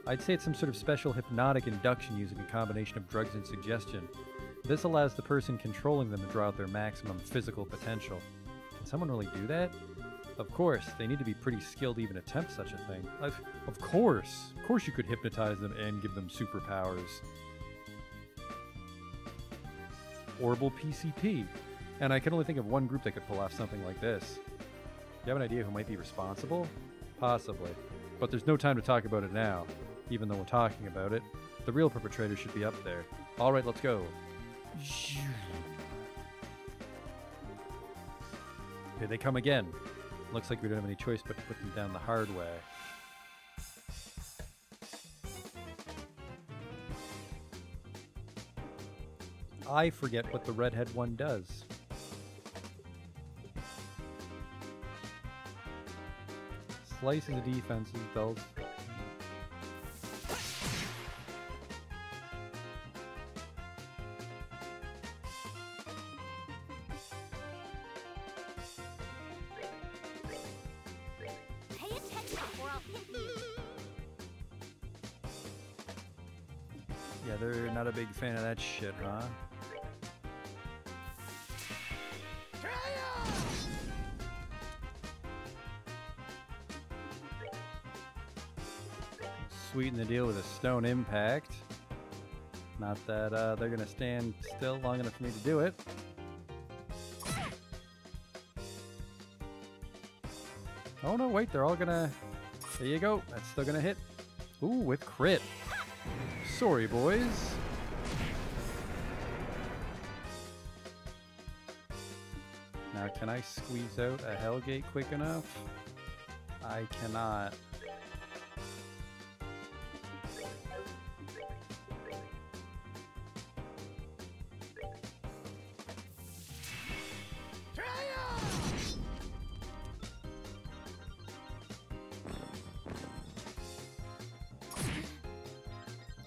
I'd say it's some sort of special hypnotic induction using a combination of drugs and suggestion. This allows the person controlling them to draw out their maximum physical potential. Can someone really do that? Of course, they need to be pretty skilled to even attempt such a thing. Of course you could hypnotize them and give them superpowers. Orbital PCP. And I can only think of one group that could pull off something like this. Do you have an idea who might be responsible? Possibly. But there's no time to talk about it now, even though we're talking about it. The real perpetrator should be up there. Alright, let's go. Here they come again. Looks like we don't have any choice but to put them down the hard way. I forget what the redhead one does. Slices of defenses, bells. Pay attention or I'll hit you. Yeah, they're not a big fan of that shit, huh? Sweeten the deal with a stone impact. Not that they're gonna stand still long enough for me to do it. Oh no, wait, they're all gonna... There you go, that's still gonna hit. Ooh, with crit. Sorry, boys. Now, can I squeeze out a Hellgate quick enough? I cannot.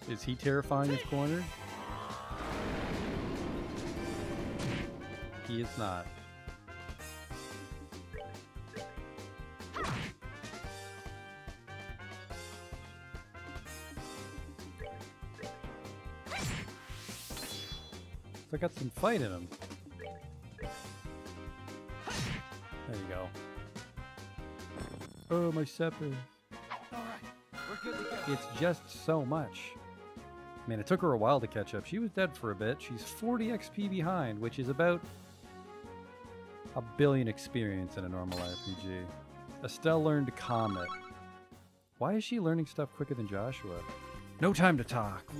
Is he terrifying his corner? He is not. I got some fight in him. There you go. Oh, my scepter. All right, we're good to go. It's just so much. Man, it took her a while to catch up. She was dead for a bit. She's 40 XP behind, which is about a billion experience in a normal RPG. Estelle learned Comet. Why is she learning stuff quicker than Joshua? No time to talk.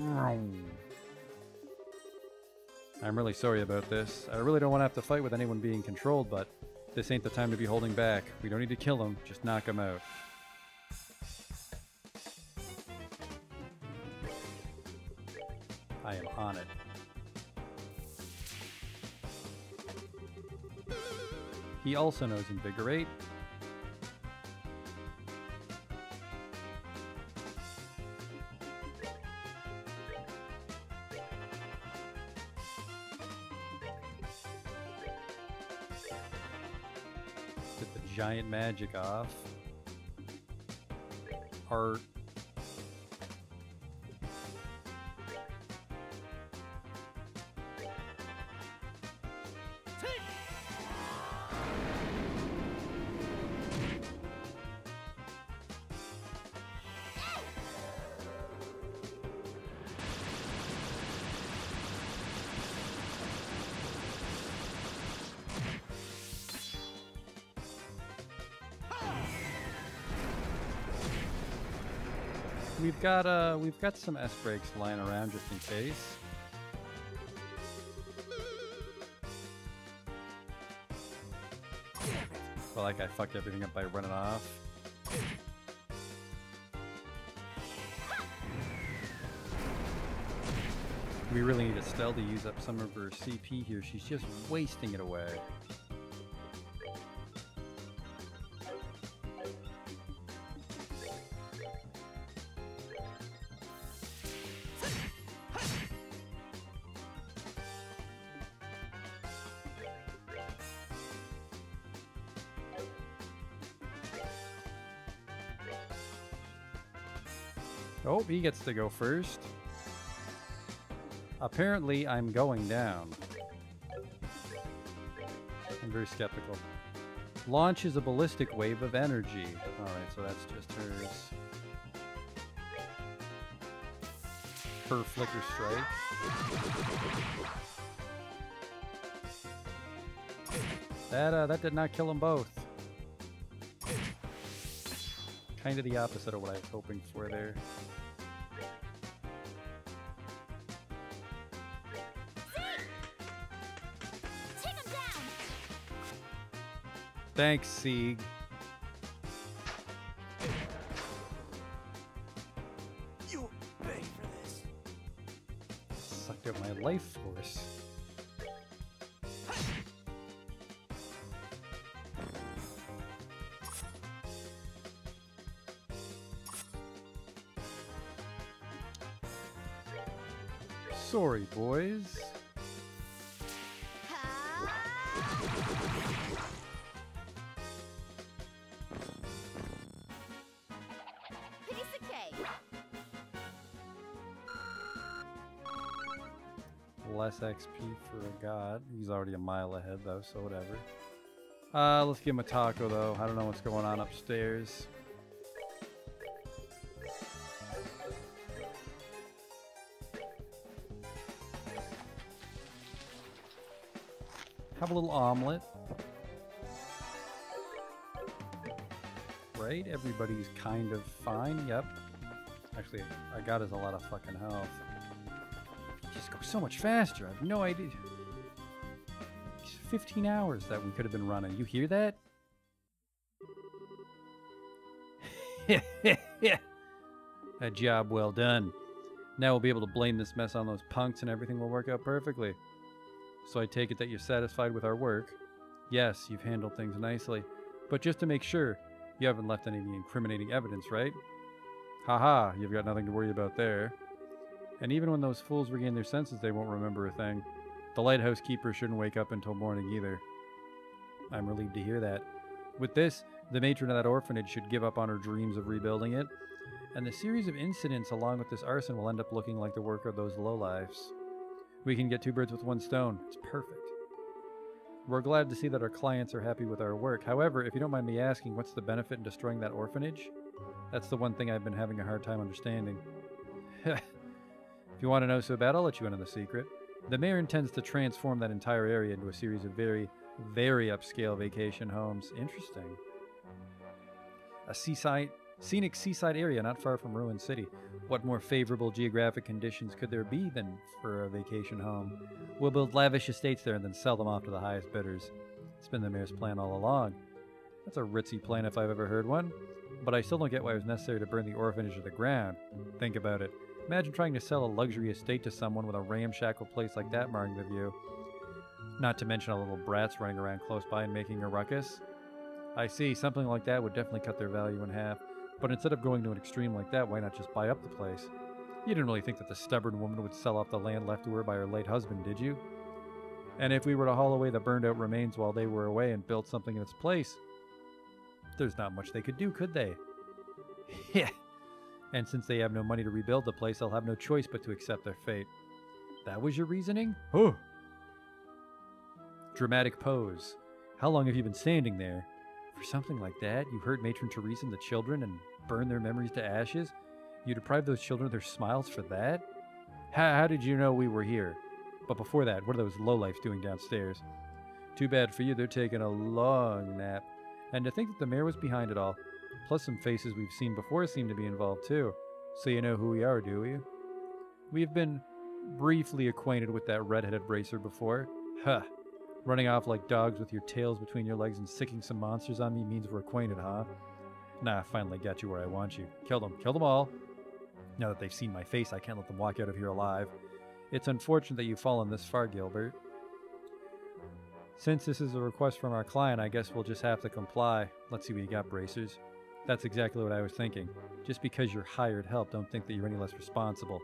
I'm really sorry about this. I really don't want to have to fight with anyone being controlled, but this ain't the time to be holding back. We don't need to kill him, just knock him out. I am on it. He also knows Invigorate. Get the giant magic off. Art. We've got some S breaks lying around just in case. But like I fucked everything up by running off. We really need Estelle to use up some of her CP here. She's just wasting it away. Oh, he gets to go first. Apparently, I'm going down. I'm very skeptical. Launches a ballistic wave of energy. Alright, so that's just hers. Her flicker strike. That did not kill them both. Kind of the opposite of what I was hoping for there. Thanks, Sieg. You'll pay for this. Sucked out my life force. Sorry, boys. Piece of cake. Less XP for a god. He's already a mile ahead though, so whatever. Let's give him a taco though. I don't know what's going on upstairs. Have a little omelet. Right? Everybody's kind of fine. Yep. Actually, I got us a lot of fucking health. Just go so much faster. I have no idea. It's 15 hours that we could have been running. You hear that? A job well done. Now we'll be able to blame this mess on those punks and everything will work out perfectly. So I take it that you're satisfied with our work. Yes, you've handled things nicely. But just to make sure, you haven't left any incriminating evidence, right? Haha, you've got nothing to worry about there. And even when those fools regain their senses, they won't remember a thing. The lighthouse keeper shouldn't wake up until morning either. I'm relieved to hear that. With this, the matron of that orphanage should give up on her dreams of rebuilding it. And the series of incidents along with this arson will end up looking like the work of those lowlifes. We can get two birds with one stone. It's perfect. We're glad to see that our clients are happy with our work. However, if you don't mind me asking, what's the benefit in destroying that orphanage? That's the one thing I've been having a hard time understanding. If you want to know so bad, I'll let you in on the secret. The mayor intends to transform that entire area into a series of very, very upscale vacation homes. Interesting. A scenic seaside area not far from Ruin City. What more favorable geographic conditions could there be than for a vacation home? We'll build lavish estates there and then sell them off to the highest bidders. It's been the mayor's plan all along. That's a ritzy plan if I've ever heard one. But I still don't get why it was necessary to burn the orphanage to the ground. Think about it. Imagine trying to sell a luxury estate to someone with a ramshackle place like that marring the view. Not to mention all the little brats running around close by and making a ruckus. I see, something like that would definitely cut their value in half. But instead of going to an extreme like that, why not just buy up the place? You didn't really think that the stubborn woman would sell off the land left to her by her late husband, did you? And if we were to haul away the burned out remains while they were away and build something in its place, there's not much they could do, could they? Yeah. And since they have no money to rebuild the place, they'll have no choice but to accept their fate. That was your reasoning? Oh. Dramatic pose. How long have you been standing there? For something like that, you hurt Matron Teresa and the children and burned their memories to ashes? You deprived those children of their smiles for that? How did you know we were here? But before that, what are those lowlifes doing downstairs? Too bad for you, they're taking a long nap. And to think that the mayor was behind it all. Plus some faces we've seen before seem to be involved too. So you know who we are, do we? We've been briefly acquainted with that red-headed racer before. Huh. Running off like dogs with your tails between your legs and sicking some monsters on me means we're acquainted, huh? Nah, finally got you where I want you. Kill them. Kill them all. Now that they've seen my face, I can't let them walk out of here alive. It's unfortunate that you've fallen this far, Gilbert. Since this is a request from our client, I guess we'll just have to comply. Let's see what you got, bracers. That's exactly what I was thinking. Just because you're hired help, don't think that you're any less responsible.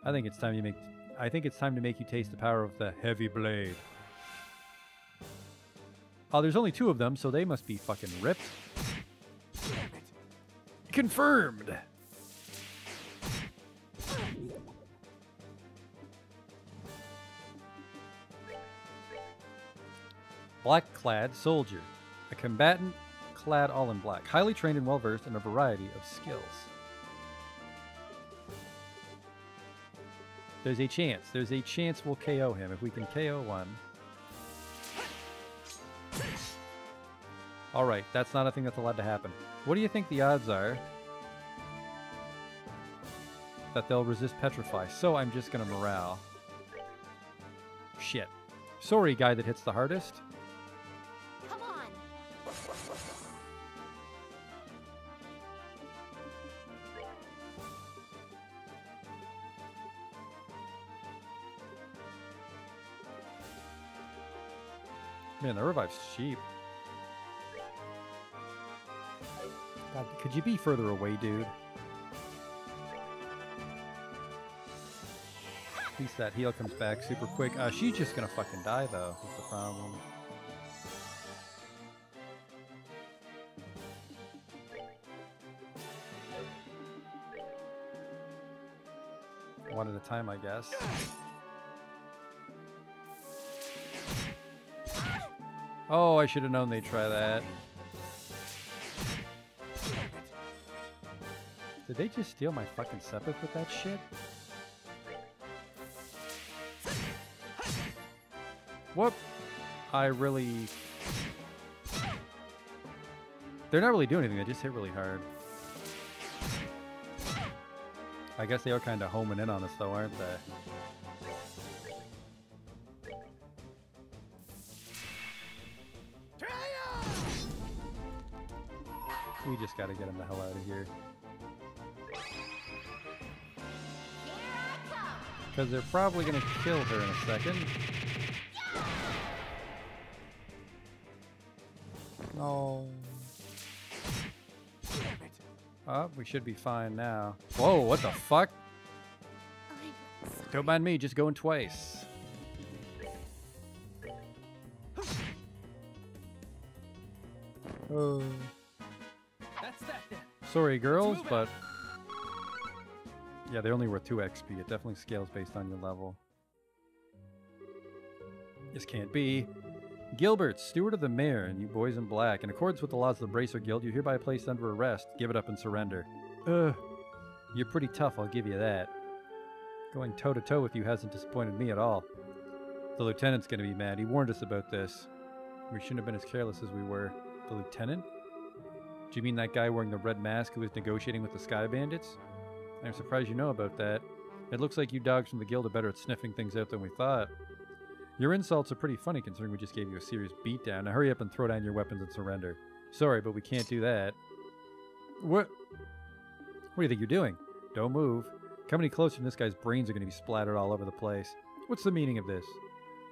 I think it's time to make you taste the power of the heavy blade. Oh, there's only 2 of them, so they must be fucking ripped. Damn it. Confirmed. Black-clad soldier. A combatant clad all in black. Highly trained and well-versed in a variety of skills. There's a chance. There's a chance we'll KO him if we can KO one. Alright, that's not a thing that's allowed to happen. What do you think the odds are that they'll resist Petrify? So I'm just gonna morale. Shit. Sorry, guy that hits the hardest. Come on. Man, the revive's cheap. God, could you be further away, dude? At least that heal comes back super quick. She's just gonna fucking die, though, is the problem. One at a time, I guess. Oh, I should have known they'd try that. Did they just steal my fucking Sepith with that shit? Whoop! I really... They're not really doing anything, they just hit really hard. I guess they are kind of homing in on us though, aren't they? We just gotta get him the hell out of here. Because they're probably gonna kill her in a second. No. Oh, we should be fine now. Whoa, what the fuck? Don't mind me, just going twice. Oh. That's that then. Sorry, girls, but... Yeah, they're only worth 2 XP. It definitely scales based on your level. This can't be. Gilbert, steward of the mayor, and you boys in black, in accordance with the laws of the Bracer Guild, you're hereby placed under arrest. Give it up and surrender. You're pretty tough, I'll give you that. Going toe-to-toe with you hasn't disappointed me at all. The lieutenant's gonna be mad. He warned us about this. We shouldn't have been as careless as we were. The lieutenant? Do you mean that guy wearing the red mask who was negotiating with the Sky Bandits? I'm surprised you know about that. It looks like you dogs from the guild are better at sniffing things out than we thought. Your insults are pretty funny considering we just gave you a serious beatdown. Now hurry up and throw down your weapons and surrender. Sorry, but we can't do that. What? What do you think you're doing? Don't move. Come any closer and this guy's brains are going to be splattered all over the place. What's the meaning of this?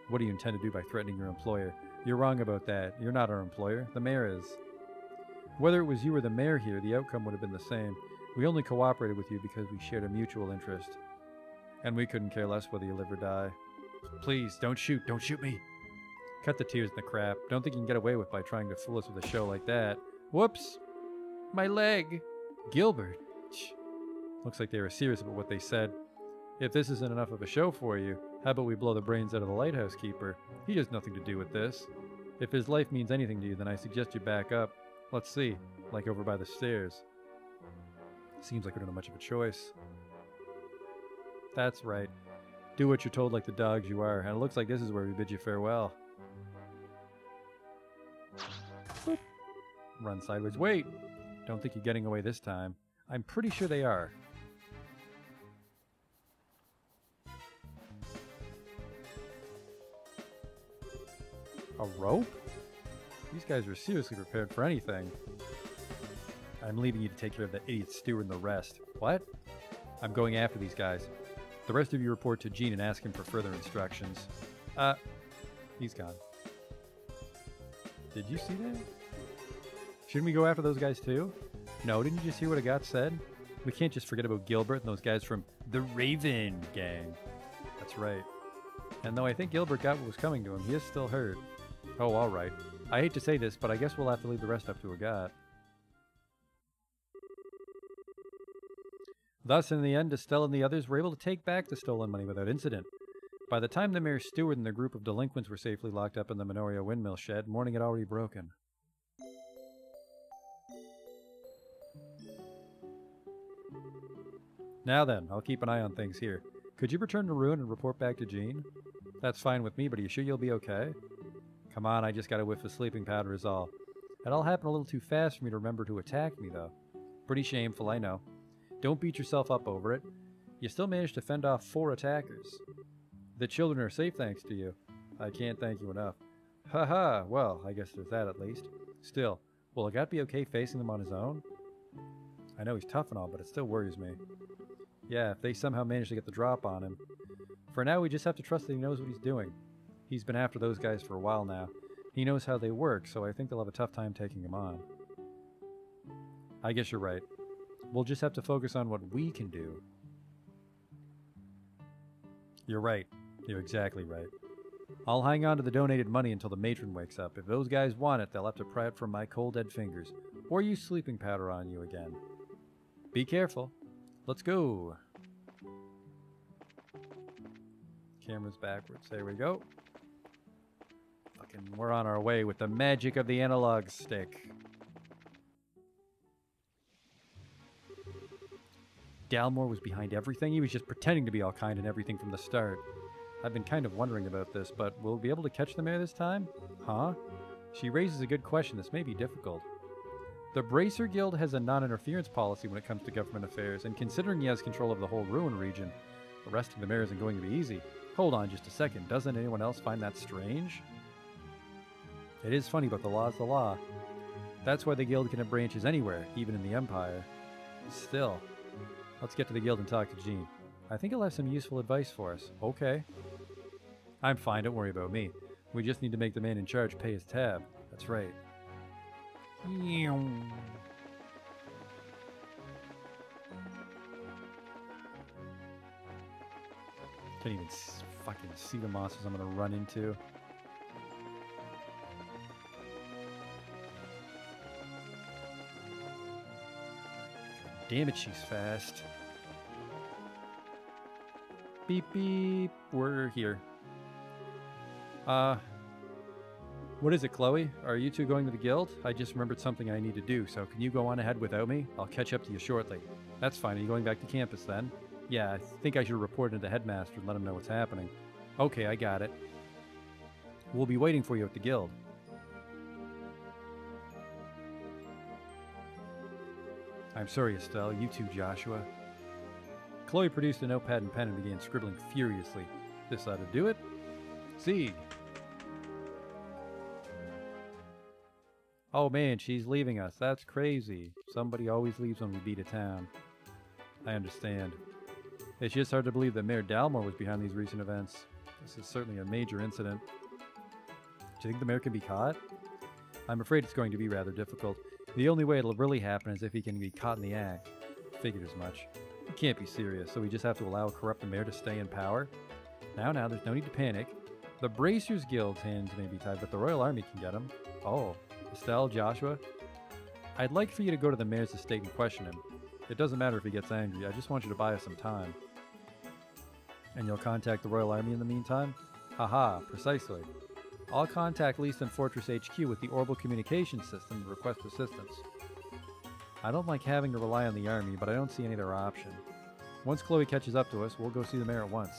What do you intend to do by threatening your employer? You're wrong about that. You're not our employer. The mayor is. Whether it was you or the mayor here, the outcome would have been the same. We only cooperated with you because we shared a mutual interest. And we couldn't care less whether you live or die. Please, don't shoot. Don't shoot me. Cut the tears and the crap. Don't think you can get away with by trying to fool us with a show like that. Whoops! My leg! Gilbert! Looks like they were serious about what they said. If this isn't enough of a show for you, how about we blow the brains out of the lighthouse keeper? He has nothing to do with this. If his life means anything to you, then I suggest you back up. Let's see, like over by the stairs. Seems like we don't have much of a choice. That's right. Do what you're told like the dogs you are, and it looks like this is where we bid you farewell. Boop. Run sideways. Wait! Don't think you're getting away this time. I'm pretty sure they are. A rope? These guys are seriously prepared for anything. I'm leaving you to take care of the idiot steward and the rest. What? I'm going after these guys. The rest of you report to Gene and ask him for further instructions. He's gone. Did you see that? Shouldn't we go after those guys too? No, didn't you just hear what I got said? We can't just forget about Gilbert and those guys from the Raven Gang. That's right. And though I think Gilbert got what was coming to him, he is still hurt. Oh, alright. I hate to say this, but I guess we'll have to leave the rest up to a god. Thus, in the end, Estelle and the others were able to take back the stolen money without incident. By the time the mayor's steward and their group of delinquents were safely locked up in the Minoria windmill shed, morning had already broken. Now then, I'll keep an eye on things here. Could you return to Ruin and report back to Jean? That's fine with me, but are you sure you'll be okay? Come on, I just got a whiff of sleeping powder is all. It all happened a little too fast for me to remember to attack me, though. Pretty shameful, I know. Don't beat yourself up over it. You still managed to fend off 4 attackers. The children are safe thanks to you. I can't thank you enough. Haha, well, I guess there's that at least. Still, will a guy be okay facing them on his own? I know he's tough and all, but it still worries me. Yeah, if they somehow manage to get the drop on him. For now, we just have to trust that he knows what he's doing. He's been after those guys for a while now. He knows how they work, so I think they'll have a tough time taking him on. I guess you're right. We'll just have to focus on what we can do. You're right. You're exactly right. I'll hang on to the donated money until the matron wakes up. If those guys want it, they'll have to pry it from my cold dead fingers. Or use sleeping powder on you again. Be careful. Let's go. Camera's backwards. There we go. Fucking, we're on our way with the magic of the analog stick. Dalmore was behind everything. He was just pretending to be all kind and everything from the start. I've been kind of wondering about this, but will we be able to catch the mayor this time? Huh? She raises a good question. This may be difficult. The Bracer Guild has a non-interference policy when it comes to government affairs, and considering he has control of the whole Ruin region, arresting the mayor isn't going to be easy. Hold on just a second. Doesn't anyone else find that strange? It is funny, but the law's the law. That's why the guild can have branches anywhere, even in the Empire. Still, let's get to the guild and talk to Jean. I think he'll have some useful advice for us. Okay. I'm fine, don't worry about me. We just need to make the man in charge pay his tab. That's right. Can't even fucking see the monsters I'm gonna run into. Damn it, she's fast. Beep beep. We're here. What is it, Chloe? Are you two going to the guild? I just remembered something I need to do, so can you go on ahead without me? I'll catch up to you shortly. That's fine. Are you going back to campus then? Yeah, I think I should report it to the headmaster and let him know what's happening. Okay, I got it. We'll be waiting for you at the guild. I'm sorry, Estelle. You too, Joshua. Chloe produced a notepad and pen and began scribbling furiously. This ought to do it. Sieg. Oh man, she's leaving us. That's crazy. Somebody always leaves when we beat a town. I understand. It's just hard to believe that Mayor Dalmore was behind these recent events. This is certainly a major incident. Do you think the mayor can be caught? I'm afraid it's going to be rather difficult. The only way it'll really happen is if he can be caught in the act. Figured as much. He can't be serious, so we just have to allow a corrupt mayor to stay in power? Now, there's no need to panic. The Bracers Guild's hands may be tied, but the Royal Army can get him. Oh. Estelle, Joshua, I'd like for you to go to the mayor's estate and question him. It doesn't matter if he gets angry, I just want you to buy us some time. And you'll contact the Royal Army in the meantime? Haha, precisely. I'll contact Leaston Fortress HQ with the orbital communication system to request assistance. I don't like having to rely on the army, but I don't see any other option. Once Chloe catches up to us, we'll go see the mayor at once.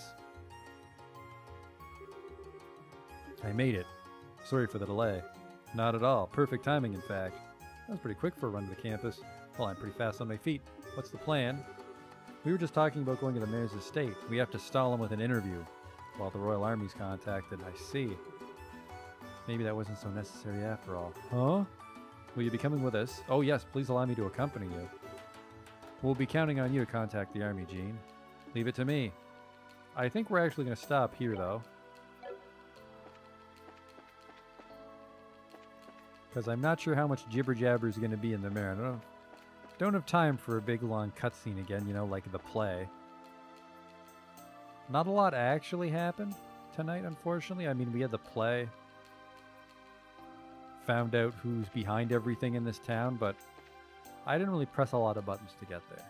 I made it. Sorry for the delay. Not at all. Perfect timing, in fact. That was pretty quick for a run to the campus. Well, I'm pretty fast on my feet. What's the plan? We were just talking about going to the mayor's estate. We have to stall him with an interview while the Royal Army's contacted. I see. Maybe that wasn't so necessary after all. Huh? Will you be coming with us? Oh yes, please allow me to accompany you. We'll be counting on you to contact the army, Jean. Leave it to me. I think we're actually going to stop here, though. Because I'm not sure how much jibber-jabber is going to be in the mirror. Don't have time for a big, long cutscene again, you know, like the play. Not a lot actually happened tonight, unfortunately. I mean, we had the play. Found out who's behind everything in this town, but I didn't really press a lot of buttons to get there.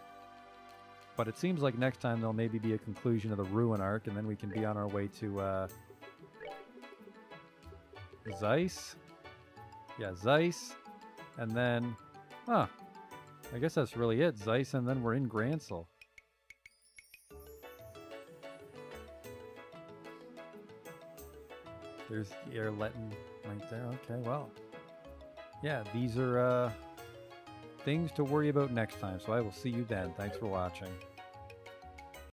But it seems like next time there'll maybe be a conclusion of the Ruin arc, and then we can be on our way to, Zeiss? Yeah, Zeiss. And then, I guess that's really it. Zeiss, and then we're in Gransel. There's the Airletton right there. Okay, well. Yeah, these are things to worry about next time, so I will see you then. Thanks for watching.